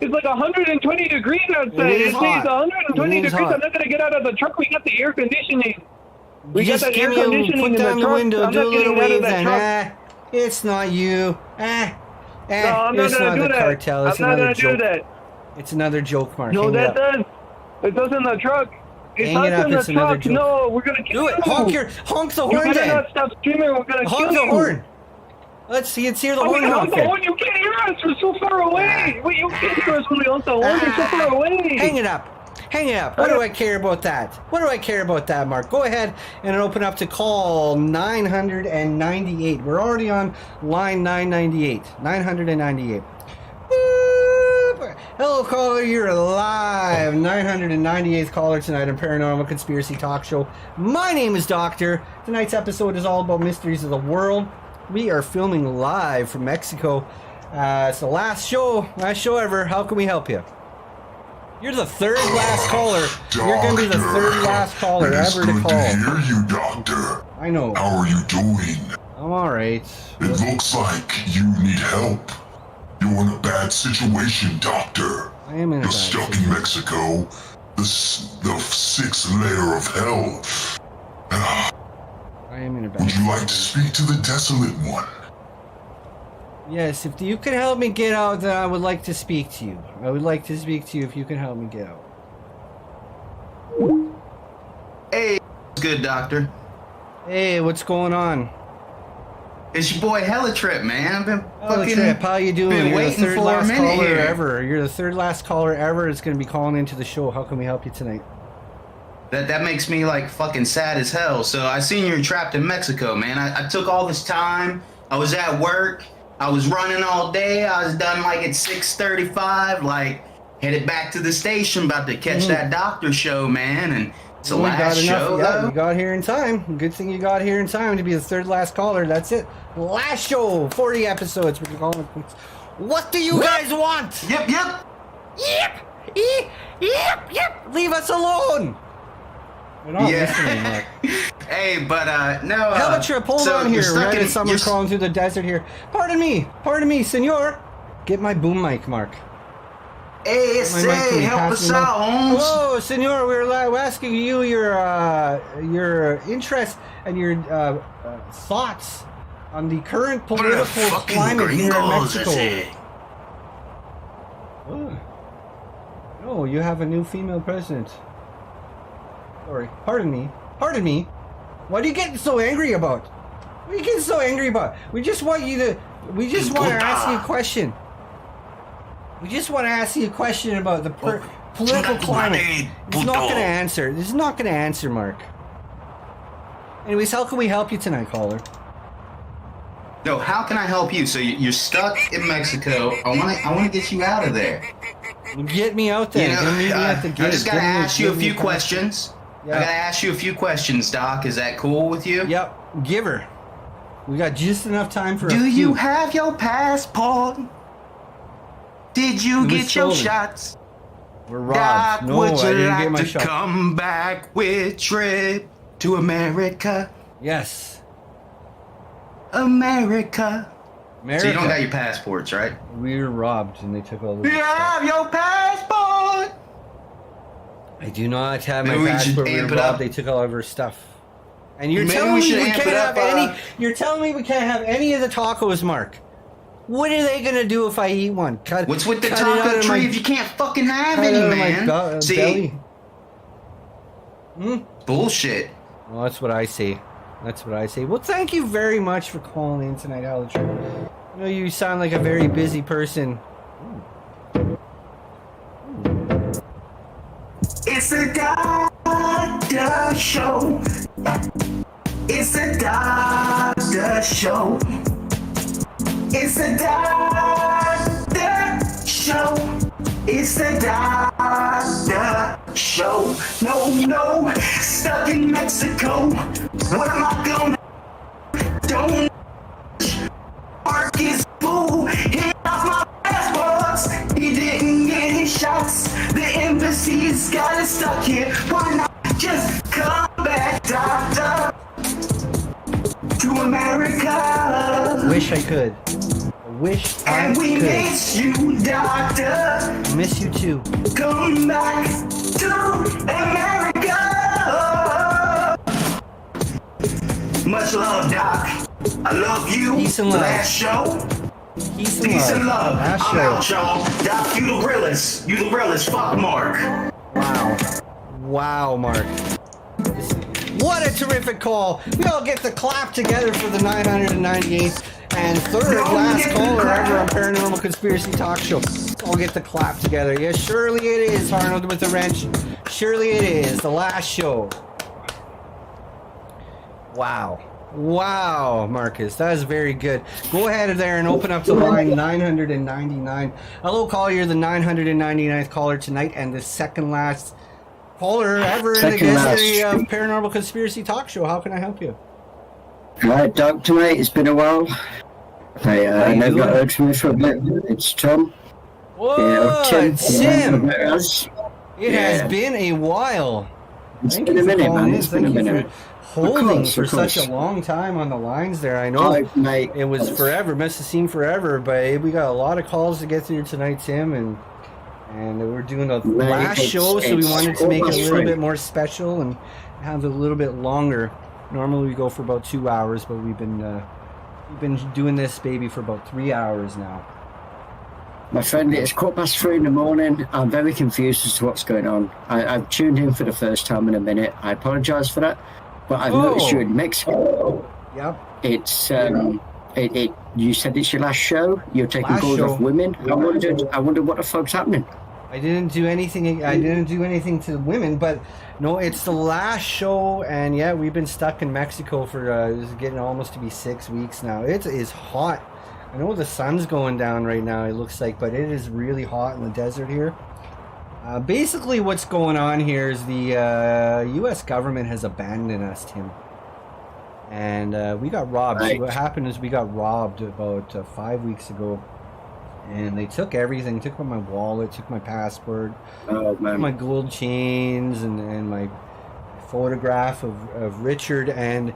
It's like 120 degrees outside. It is hot. 120 degrees. Hot. I'm not gonna get out of the truck. We got the air conditioning. We just got the air put conditioning in down the the truck. window, I'm do a not little getting out of wave, that truck. and it's not you. No, I'm not it's gonna not do the that. cartel. It's I'm not another gonna joke. do that. It's another joke, Mark. No, Hang that it up. does. It does in the truck. It's Hang it not up. in the It's another truck. joke. No, we're gonna kill Do you. it. Honk the horn, You better then. not stop screaming. We're gonna Honk kill you. the horn. Let's hear the horn honk the honking. horn. You can't hear us. We're so far away. Wait, you can't hear us when we honk the horn. We're so far away. Hang it up. Hang it up. What do I care about that? What do I care about that, Mark? Go ahead and open up to call 998. We're already on line 998. 998. Boop. Hello, caller. You're live. 998th caller tonight on Paranormal Conspiracy Talk Show. My name is Doctor. Tonight's episode is all about mysteries of the world. We are filming live from Mexico. It's the last show ever. How can we help you? You're the third last caller. You're going to be the third last caller ever to call. Good to hear you, Doctor. I know. How are you doing? I'm alright. It looks like you need help. You're in a bad situation, Doctor. I am in a You're bad stuck in Mexico, the sixth layer of hell. I am in a bad Would you like to speak to the Desolate One? Yes, if you can help me get out, then I would like to speak to you. I would like to speak to you if you can help me get out. Hey, good, Doctor. Hey, what's going on? It's your boy Helitrip, man. I've been Helitrip, how you doing? Been You're the waiting third for a last minute caller here. ever. You're the third last caller ever that's going to be calling into the show. How can we help you tonight? That makes me like fucking sad as hell. So I seen you're trapped in Mexico, man. I took all this time. I was at work. I was running all day. I was done like at 6:35. Like headed back to the station, about to catch that doctor show, man. And it's the last show, Yeah, though. you got here in time. Good thing you got here in time to be the third last caller. That's it. Last show. 40 episodes. We're calling it quits. What do you guys want? Yep. Leave us alone. We're not listening, Mark. Hey, but no. Helitrip, hold so on you're here. stuck Right in- as someone you're s- crawling through the desert here. Pardon me, senor. Get my boom mic, Mark. Hey, My mic, can you help pass us me the mic? out, Holmes. Hello, senor. We're asking you your interest and your thoughts on the current political climate here in Mexico. Oh. No, you have a new female president. Sorry. Pardon me. What are you getting so angry about? What are you getting so angry about? We just want to ask you a question. We just want to ask you a question about the political climate. It's not going to answer. This is not going to answer, Mark. Anyways, how can we help you tonight, caller? No, how can I help you? So you're stuck in Mexico. I want to get you out of there. Get me out there. You know, Get me at the gate. I just gotta ask you a few Give me questions. Yeah. I gotta ask you a few questions, Doc. Is that cool with you? Yep. Give her. We got just enough time for. Do you have your passport? Did you It was get your stolen. shots? We're robbed. Doc, No, would I you didn't like get my to shot. come back with trip to America? Yes. America. America. So you don't got your passports, right? We were robbed and they took all Do the. you have your passport? I do not have my Maybe we should passport. We were amp it robbed. up. They took all of our stuff. And you're Maybe telling we me should we amp can't it have up, any. You're telling me we can't have any of the tacos, Mark. What are they gonna do if I eat one? What's with the cut it out taco of tree my- if you can't fucking have cut any, it out of man? my See, belly. bullshit. Well, that's what I say. Well, thank you very much for calling in tonight, Helitrip. I know you sound like a very busy person. It's a doctor show. It's a doctor show. It's a doctor show. It's the doctor show. No, stuck in Mexico. What am I gonna? Don't. Mark is fool. He lost my passports. He didn't get his shots. The embassy's got us stuck here. Why not just come back, doctor, to America? Wish I could. I wish I And we could. miss you, doctor. I miss you too. Come back to America. Much love, Doc. I love you. Peace and love. Last show. Peace and love. Last I'm show. out, y'all. Doc, you the realest. You the realest. Fuck Mark. Wow, Mark. What a terrific call. We all get to clap together for the 998th and third last caller ever on Paranormal Conspiracy Talk Show. All get to clap together. Yes, surely it is, Arnold with the wrench. Surely it is. The last show. Wow, Marcus. That is very good. Go ahead there and open up the line 999. Hello, caller. You're the 999th caller tonight and the second last caller ever in the history of Paranormal Conspiracy Talk Show. How can I help you? Right, Doctor, mate, it's been a while. I never got heard from you for a bit. It's Tom. Whoa, it's Tim. It has Yeah. been a while. It's Thank been you a for minute, calling man. in. It's been Thank a you minute. for holding Of for course. such a long time on the lines there. I know it was forever, must have seemed forever, but we got a lot of calls to get through tonight, Tim, and we're doing a Mate, last show, so we it's wanted to make it a almost little free. bit more special and have it a little bit longer. Normally we go for about 2 hours, but we've been doing this baby for about 3 hours now. My friend, it's 3:15 in the morning. I'm very confused as to what's going on. I've tuned in for the first time in a minute. I apologise for that. But I've noticed you're in Mexico. Yep. It's You said it's your last show. You're taking Last calls show. off women. I wondered what the fuck's happening. I didn't do anything. I didn't do anything to women, but no, it's the last show, and yeah, we've been stuck in Mexico for it's getting almost to be 6 weeks now. It is hot. I know the sun's going down right now. It looks like, but it is really hot in the desert here. Basically, what's going on here is the U.S. government has abandoned us, Tim, and we got robbed. Right. So what happened is we got robbed about 5 weeks ago. And they took everything. Took my wallet, took my passport, Oh man. my gold chains, and my photograph of Richard. And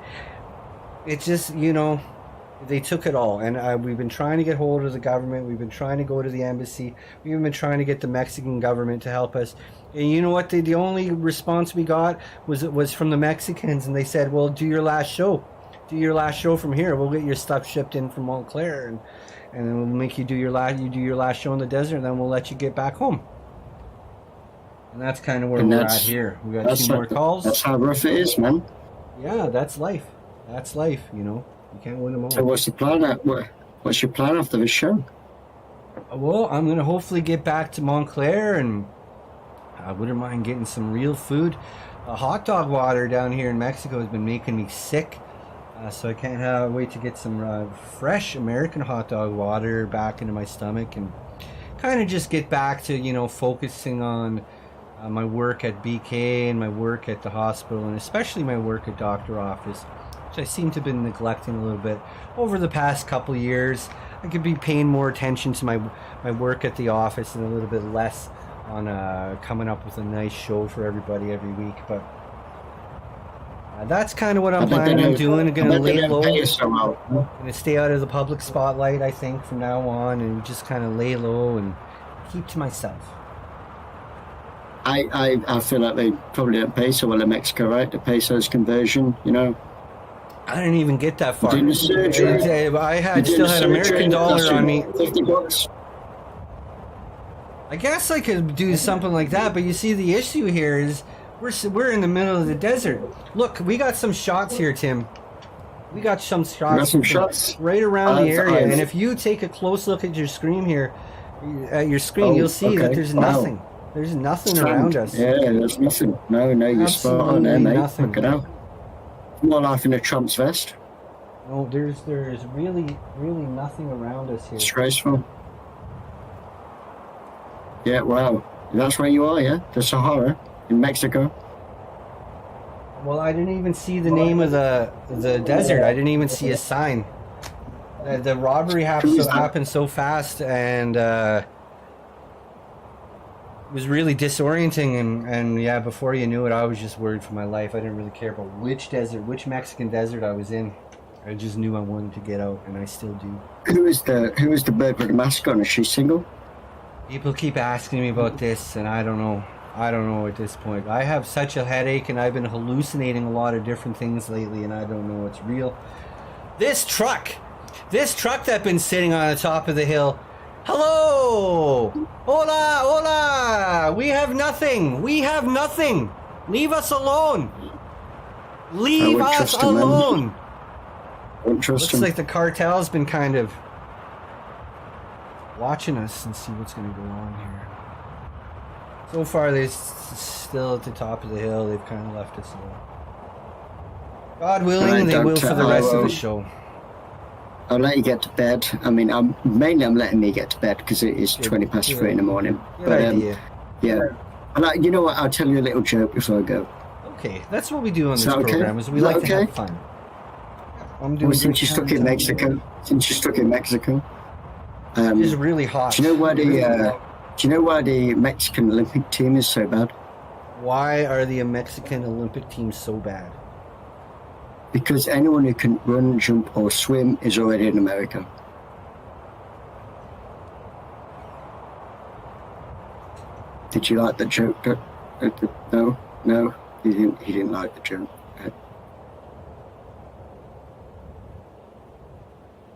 it just, they took it all. And we've been trying to get hold of the government. We've been trying to go to the embassy. We've even been trying to get the Mexican government to help us. And you know what? The only response we got was from the Mexicans. And they said, well, do your last show. Do your last show from here. We'll get your stuff shipped in from Montclair. And then we'll make you do your last show in the desert, and then we'll let you get back home. And that's kind of where we're at here. We got 2 more calls. That's how rough it is, man. Yeah, that's life. That's life. You can't win them all. So what's the plan? What's your plan after this show? Well, I'm gonna hopefully get back to Montclair, and I wouldn't mind getting some real food. Hot dog water down here in Mexico has been making me sick. So I can't wait to get some fresh American hot dog water back into my stomach and kind of just get back to, focusing on my work at BK and my work at the hospital, and especially my work at doctor office, which I seem to have been neglecting a little bit over the past couple of years. I could be paying more attention to my work at the office and a little bit less on coming up with a nice show for everybody every week, but that's kind of what I'm planning on doing. I'm going to lay low. I'm going to stay out of the public spotlight, I think, from now on, and just kind of lay low and keep to myself. I feel like they probably don't pay so well in Mexico, right? The pesos conversion, I didn't even get that far. Doing the surgery. I still had American dollar on me. $50. I guess I could do something like that, but you see, the issue here is we're in the middle of the desert. Look, we got some shots here, Tim. We got some shots, right around the area. And if you take a close look at your screen here, you'll see that there's nothing. There's nothing around us. Yeah, there's nothing. No, you're spot on there, mate. Nothing. Look it out. More life in a Trump's vest. No, there's really nothing around us here. Disgraceful. Yeah, wow. That's where you are, yeah? The Sahara in Mexico. Well, I didn't even see the name of the desert. I didn't even see a sign. The robbery happened so fast, and it was really disorienting. And yeah, before you knew it, I was just worried for my life. I didn't really care about which Mexican desert I was in. I just knew I wanted to get out, and I still do. Who is the bird with the mask on? Is she single? People keep asking me about this, and I don't know. I don't know at this point. I have such a headache, and I've been hallucinating a lot of different things lately, and I don't know what's real. This truck that's been sitting on the top of the hill. Hello! Hola! We have nothing! Leave us alone! Leave us alone! Looks like the cartel's been kind of watching us and see what's going to go on here. So far, they're still at the top of the hill. They've kind of left us alone. God willing, they will for the rest of the show. I'll let you get to bed. I mean, I'm letting me get to bed because it is 20 past 3 in the morning. Good idea. Yeah. And you know what? I'll tell you a little joke before I go. Okay, that's what we do on this program. Is we like to have fun. Since you're stuck in Mexico, it's really hot. Do you know why the Mexican Olympic team is so bad? Why are the Mexican Olympic team so bad? Because anyone who can run, jump, or swim is already in America. Did you like the joke? No, he didn't like the joke.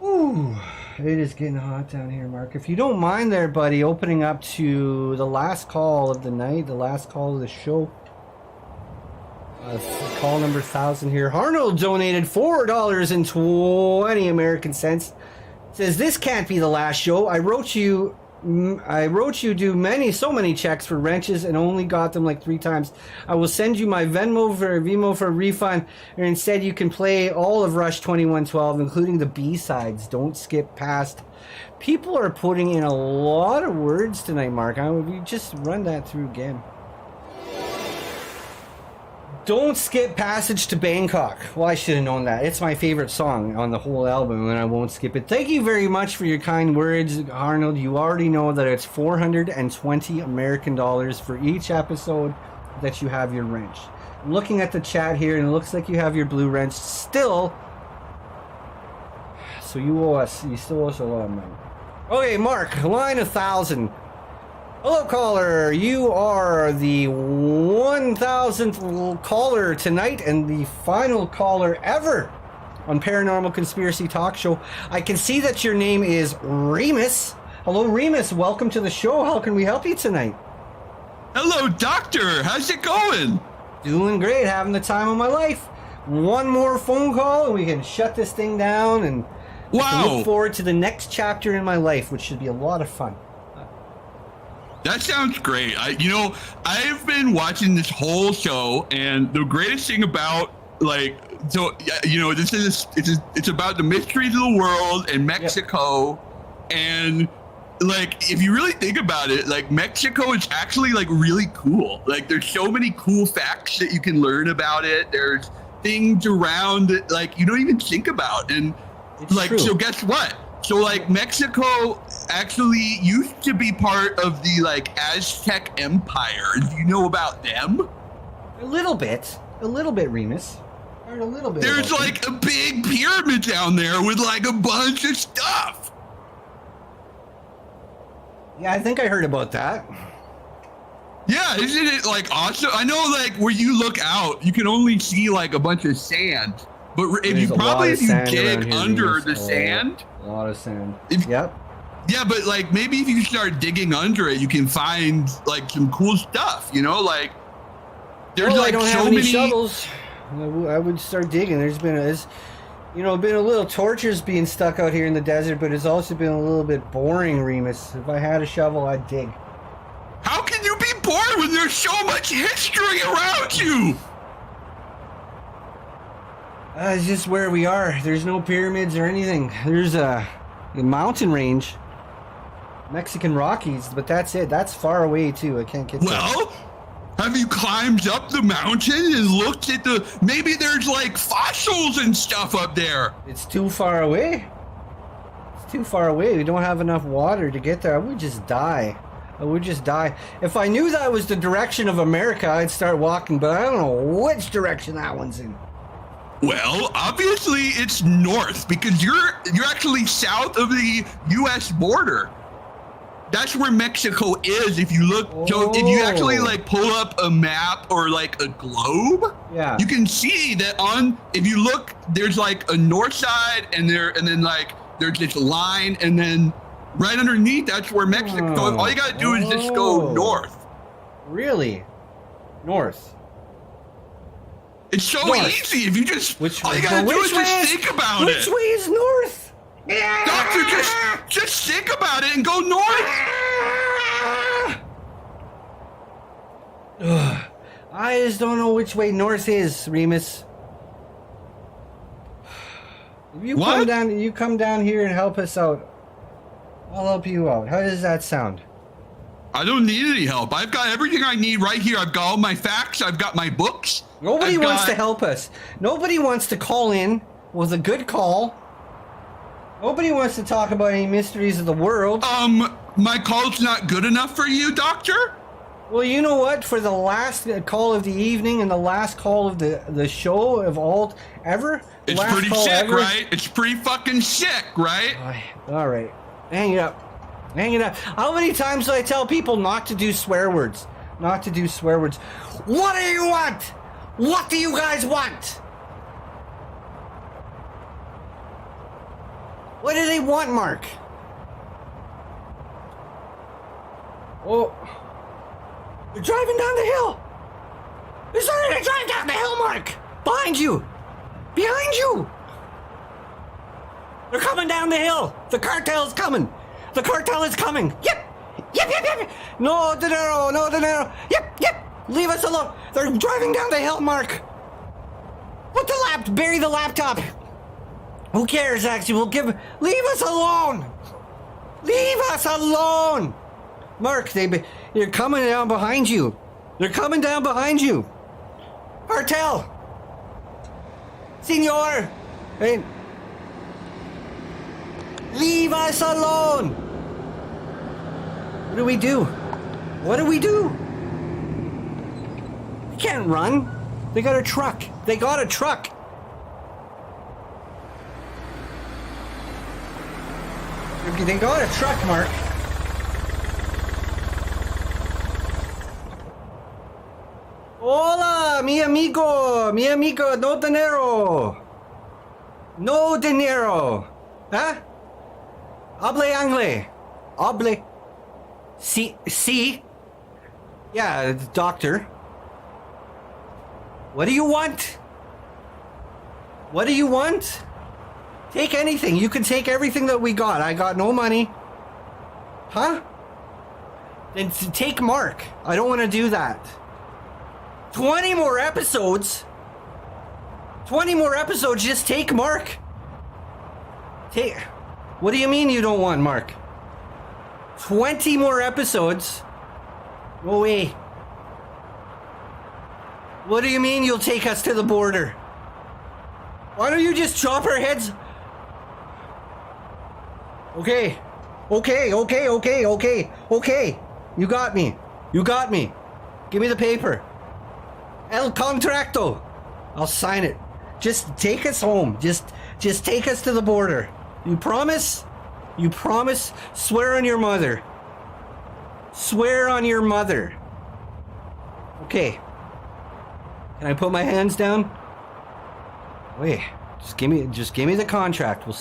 Ooh, it is getting hot down here, Mark. If you don't mind there, buddy, opening up to the last call of the night, the last call of the show. Call number 1000 here. Arnold donated $4.20 American cents. Says, this can't be the last show. I wrote you do so many checks for wrenches and only got them like 3 times. I will send you my Venmo for a refund, or instead you can play all of Rush 2112, including the B-sides. Don't skip past. People are putting in a lot of words tonight, Mark. We just run that through again. Don't skip Passage to Bangkok. Well, I should have known that. It's my favorite song on the whole album, and I won't skip it. Thank you very much for your kind words, Arnold. You already know that it's $420 American for each episode that you have your wrench. I'm looking at the chat here, and it looks like you have your blue wrench still. So you owe us. You still owe us a lot of money. Okay, Mark, line 1000. Hello, caller. You are the 1000th caller tonight and the final caller ever on Paranormal Conspiracy Talk Show. I can see that your name is Remus. Hello, Remus. Welcome to the show. How can we help you tonight? Hello, Doctor. How's it going? Doing great. Having the time of my life. One more phone call and we can shut this thing down, and I can look forward to the next chapter in my life, which should be a lot of fun. That sounds great. I've been watching this whole show, and the greatest thing about it's about the mysteries of the world and Mexico, and if you really think about it, Mexico is actually really cool. There's so many cool facts that you can learn about it. There's things around it you don't even think about, and true. So guess what? So Mexico actually used to be part of the Aztec Empire. Do you know about them? A little bit, Remus. Heard a little bit. There's a big pyramid down there with a bunch of stuff. Yeah, I think I heard about that. Yeah, isn't it awesome? I know where you look out, you can only see a bunch of sand. But if you dig under the sand, a lot of sand. Yep. Yeah, but maybe if you start digging under it, you can find some cool stuff. There's I don't have any shovels. I would start digging. There's been a little tortures being stuck out here in the desert, but it's also been a little bit boring, Remus. If I had a shovel, I'd dig. How can you be bored when there's so much history around you? It's just where we are. There's no pyramids or anything. There's a mountain range, Mexican Rockies, but that's it. That's far away too. I can't get there. Well, have you climbed up the mountain and looked at maybe there's fossils and stuff up there? It's too far away. It's too far away. We don't have enough water to get there. I would just die. If I knew that was the direction of America, I'd start walking, but I don't know which direction that one's in. Well, obviously it's north because you're actually south of the U.S. border. That's where Mexico is. If you look, so if you actually pull up a map or a globe, yeah, you can see that if you look, there's a north side and then there's this line, and then right underneath that's where Mexico. So all you gotta do is just go north. Really? North. It's so easy if you just, all you gotta do is just think about it. Which way is north? Doctor, just think about it and go north. I just don't know which way north is, Remus. If you come down here and help us out, I'll help you out. How does that sound? I don't need any help. I've got everything I need right here. I've got all my facts. I've got my books. Nobody wants to help us. Nobody wants to call in with a good call. Nobody wants to talk about any mysteries of the world. My call's not good enough for you, Doctor? Well, you know what? For the last call of the evening and the last call of the show of all ever. It's pretty sick, right? It's pretty fucking sick, right? All right. Hang it up. How many times do I tell people not to do swear words? What do you want? What do you guys want? What do they want, Mark? Oh, they're driving down the hill. They're starting to drive down the hill, Mark! Behind you! Behind you! They're coming down the hill! The cartel's coming! The cartel is coming! Yep! Yep, yep, yep! No dinero! No dinero! Yep, yep! Leave us alone! They're driving down the hill, Mark! Bury the laptop! Who cares, actually? Leave us alone! Leave us alone! Mark, they're coming down behind you. They're coming down behind you. Cartel! Senor! Hey. Leave us alone! What do we do? What do we do? We can't run. They got a truck. They got a truck. They got a truck, Mark. Hola, mi amigo, no dinero. No dinero. Huh? Hable anglais. Hable. Si. Yeah, doctor. What do you want? What do you want? Take anything. You can take everything that we got. I got no money. Huh? Then take Mark. I don't want to do that. 20 more episodes? 20 more episodes, just take Mark. What do you mean you don't want Mark? 20 more episodes? No way. What do you mean you'll take us to the border? Why don't you just chop our heads? Okay. You got me. Give me the paper. El contracto. I'll sign it. Just take us home. Just take us to the border. You promise? You promise? Swear on your mother. Swear on your mother. Okay. Can I put my hands down? Wait. Just give me the contract. We'll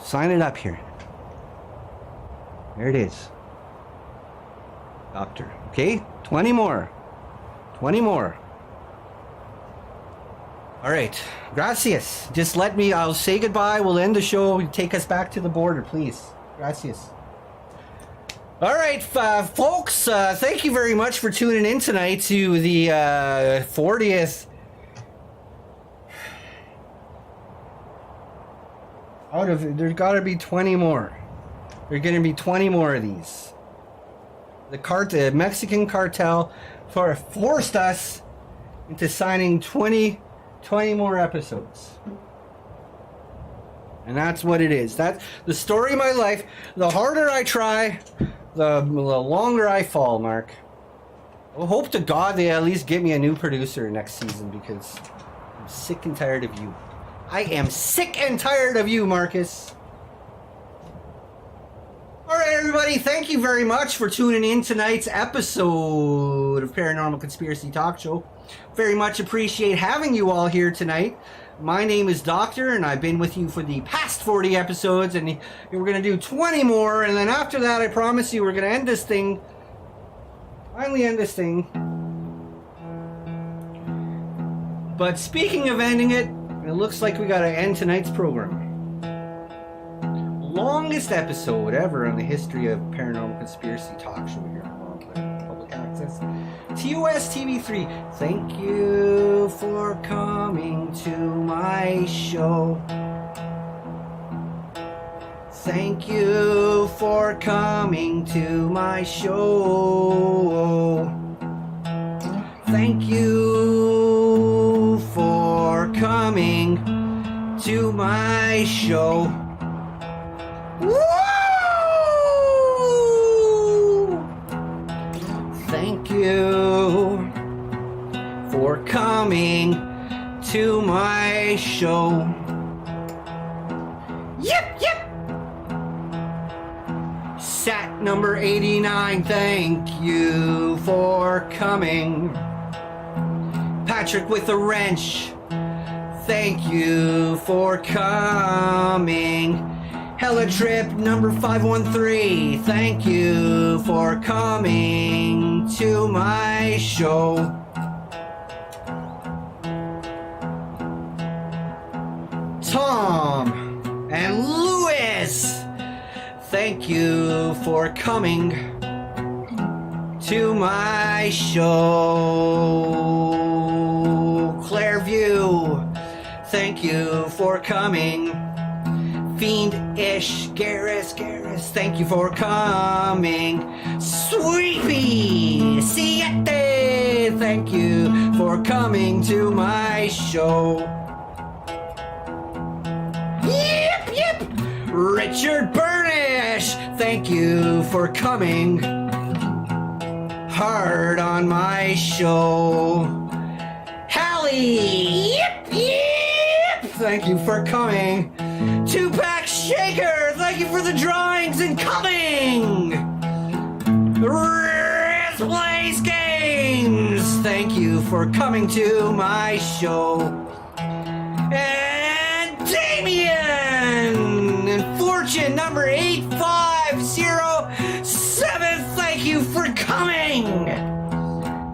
sign it up here. There it is. Doctor. Okay? 20 more. 20 more. All right. Gracias. Just let me, I'll say goodbye. We'll end the show. Take us back to the border, please. Gracias. All right, folks. Thank you very much for tuning in tonight to the 40th. There's got to be 20 more. There are going to be 20 more of these. The Mexican cartel forced us into signing 20 more episodes. And that's what it is. That's the story of my life. The harder I try, the longer I fall, Mark. I hope to God they at least get me a new producer next season, because I'm sick and tired of you. I am sick and tired of you, Marcus. All right, everybody, thank you very much for tuning in tonight's episode of Paranormal Conspiracy Talk Show. Very much appreciate having you all here tonight. My name is Doctor, and I've been with you for the past 40 episodes, and we're going to do 20 more, and then after that, I promise you, we're going to end this thing. Finally end this thing. But speaking of ending it, it looks like we got to end tonight's program. Longest episode ever in the history of Paranormal Conspiracy Talk Show here on Montclair Public Access. TOS TV3, thank you for coming to my show. Thank you for coming to my show. Thank you for coming to my show. Woo! Thank you for coming to my show. Yep. Sat number 89, thank you for coming. Patrick with a wrench, thank you for coming. Hella Trip number 513, thank you for coming to my show. Tom, and Louis. Thank you for coming to my show. Clairview, thank you for coming. Fiendish, Garrus, thank you for coming. Sweepy, Siete, thank you for coming to my show. Yep. Richard Burnish, thank you for coming hard on my show. Hallie, yep, thank you for coming. Two-Pack Shaker, thank you for the drawings and coming. Riz Plays Games, thank you for coming to my show. And Damien and Fortune number 8507, thank you for coming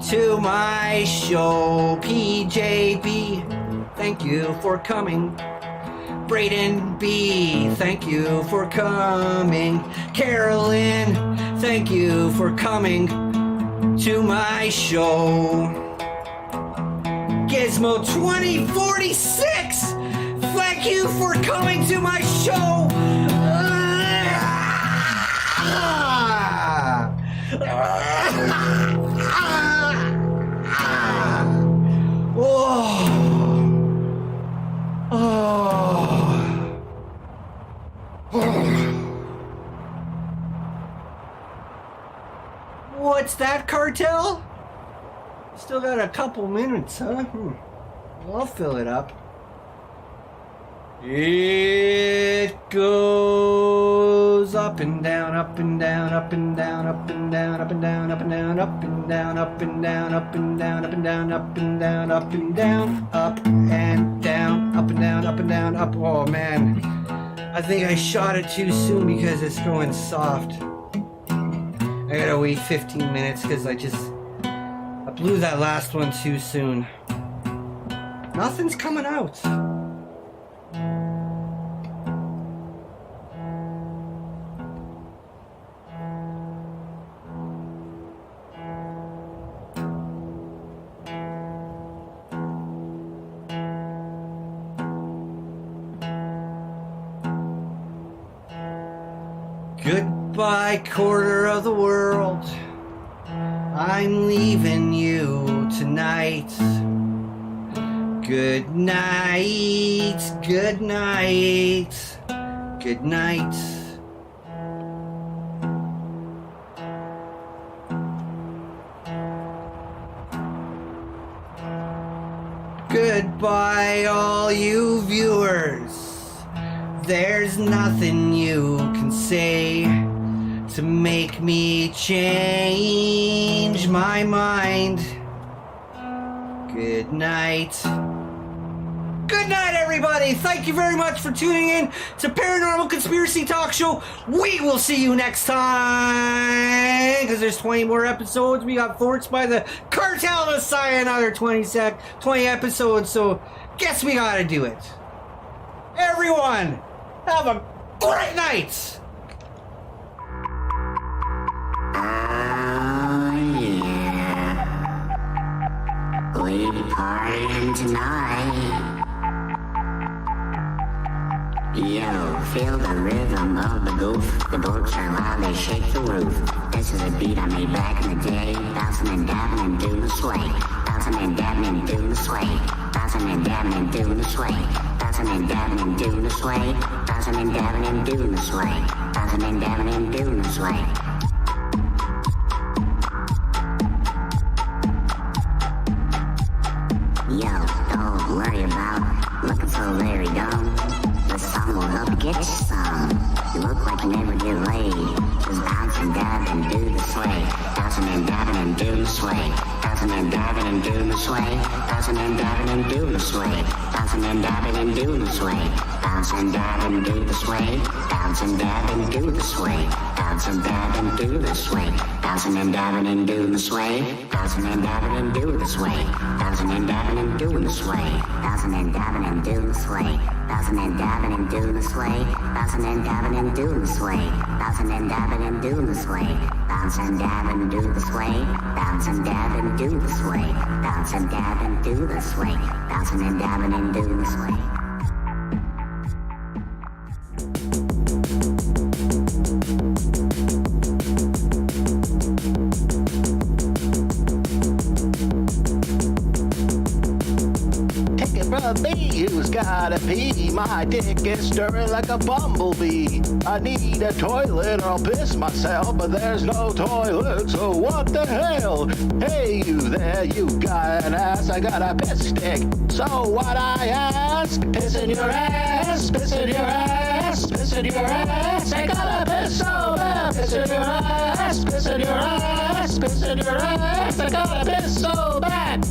to my show. PJB, thank you for coming. Braden B, thank you for coming. Carolyn, thank you for coming to my show. Gizmo 2046, thank you for coming to my show. What's that, Cartel? Still got a couple minutes, huh? Well, I'll fill it up. It goes up and down, up and down, up and down, up and down, up and down, up and down, up and down, up and down, up and down, up and down, up and down, up and down, up and down, up and down, up and down, up. Oh man, I think I shot it too soon because it's going soft. I gotta wait 15 minutes because I blew that last one too soon. Nothing's coming out. Goodbye, quarter of the world. I'm leaving you tonight. Good night, good night, good night. Goodbye, all you viewers. There's nothing you can say to make me change my mind. Good night. Good night, everybody. Thank you very much for tuning in to Paranormal Conspiracy Talk Show. We will see you next time, because there's 20 more episodes. We got Forts by the Cartel Messiah, another 20 episodes, so guess we gotta do it. Everyone, have a great night. We partying tonight. Yo, feel the rhythm of the goof. The dorks are loud, they shake the roof. This is a beat I made back in the day. Bouncing and dabbing and doing the sway. Bouncing and dabbing and doing the sway. Bouncing and dabbing and doing the sway. Bouncing and dabbing and doing the sway. Bouncing and dabbing and doing the sway. Bouncing and dabbing and doing the sway. Yo, don't worry about looking so very dumb. The song will help you get you some. You look like you never get laid. Just bounce and dab and do the sway. Bouncing and dabbing and do the sway. Bouncing and dabbing and do the sway. Bouncing and dabbing and do the sway. Bouncing and dabbing and do the sway. Bounce and dab and do the sway. Bounce and dab and do the sway. bouncing, dabbing, do the sway. Bouncing and dabbing and do the sway. Bouncing and dabbing and do the sway. Bouncing and dabbing and do the sway. Bouncing and dabbing and do the sway. Bouncing and dabbing and do the sway. Bouncing and dabbing and do the sway. Bouncing and dabbing and do the sway. Bounce and dab and do the sway. Bounce and dab and do the sway. Bounce and dab and do the sway. Bouncing and dabbing and do the sway. Me who's gotta pee. My dick is stirring like a bumblebee. I need a toilet or I'll piss myself, but there's no toilet, so what the hell? Hey, you there, you got an ass, I got a piss stick. So what I ask? Piss in your ass, piss in your ass, piss in your ass. I gotta piss so bad. Piss in your ass, piss in your ass, piss in your ass. I gotta piss so bad.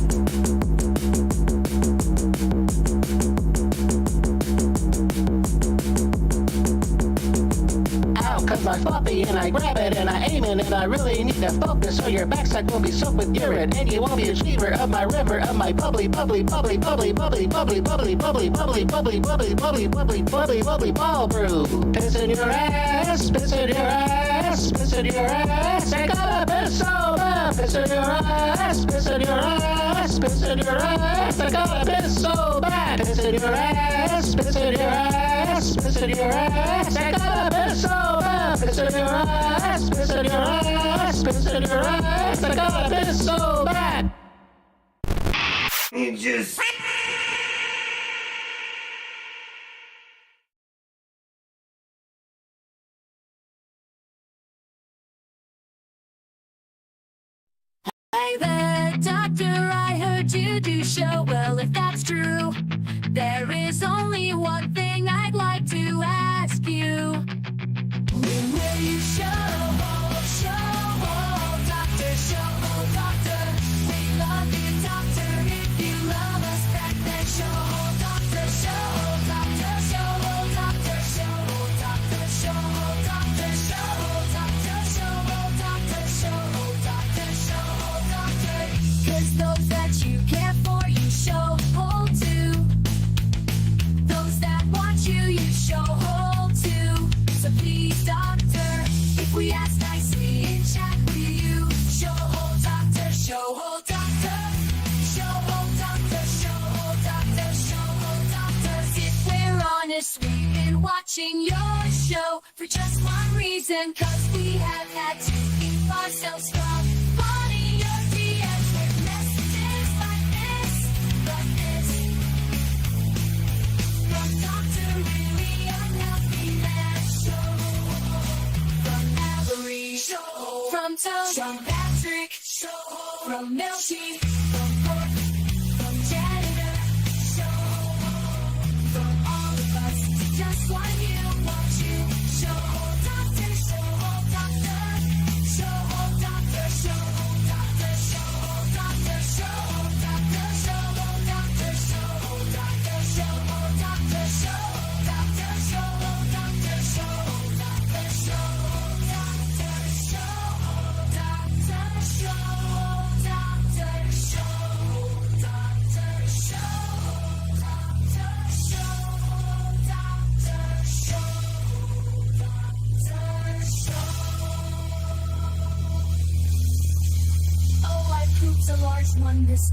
Cause I'm floppy and I grab it and I aim it and I really need to focus so your backside will be soaked with urine and you won't be a achiever of my river of my bubbly bubbly bubbly bubbly bubbly bubbly bubbly bubbly bubbly bubbly bubbly bubbly bubbly bubbly bubbly ball brew. Piss in your ass, piss in your ass, piss in your ass. I gotta piss so bad. Piss in your ass, piss in your ass, piss in your ass. I gotta piss so bad. Piss in your ass, piss in your ass, piss in your ass. I gotta piss so bad. Piss in your ass, piss in your ass, piss in your ass. I gotta piss so bad. You just... Hey there, doctor, I heard you do show. Well, if that's true, there is only one thing I'd like to ask you. Will you show, doctor, we love you, doctor, if you love us back then, show, doctor, doctor, doctor, cause those that you care for, you show hold to. Those that want you, you show hold to. So please, doctor, if we ask nicely in chat, will you show hold, doctor, show hold, doctor, show hold, doctor, show hold, doctor, show hold, doctor. If we're honest, we've been watching your show for just one reason, cause we have had to keep ourselves from funny your DMs with messages like this, from Dr. Really Unhealthy Man Show, from Avery Show, from Tom, from Patrick Show, from Milty, from Cork, from Janitor Show, from all of us, just one you, want you, show, doctor, show, doctor, show, doctor, show, doctor, show, doctor, show, doctor, show, doctor, show, doctor, show, doctor, show, doctor, show, doctor, show, doctor, show, doctor, show, doctor, show, doctor, show, doctor, show, Oh, I pooped a large one this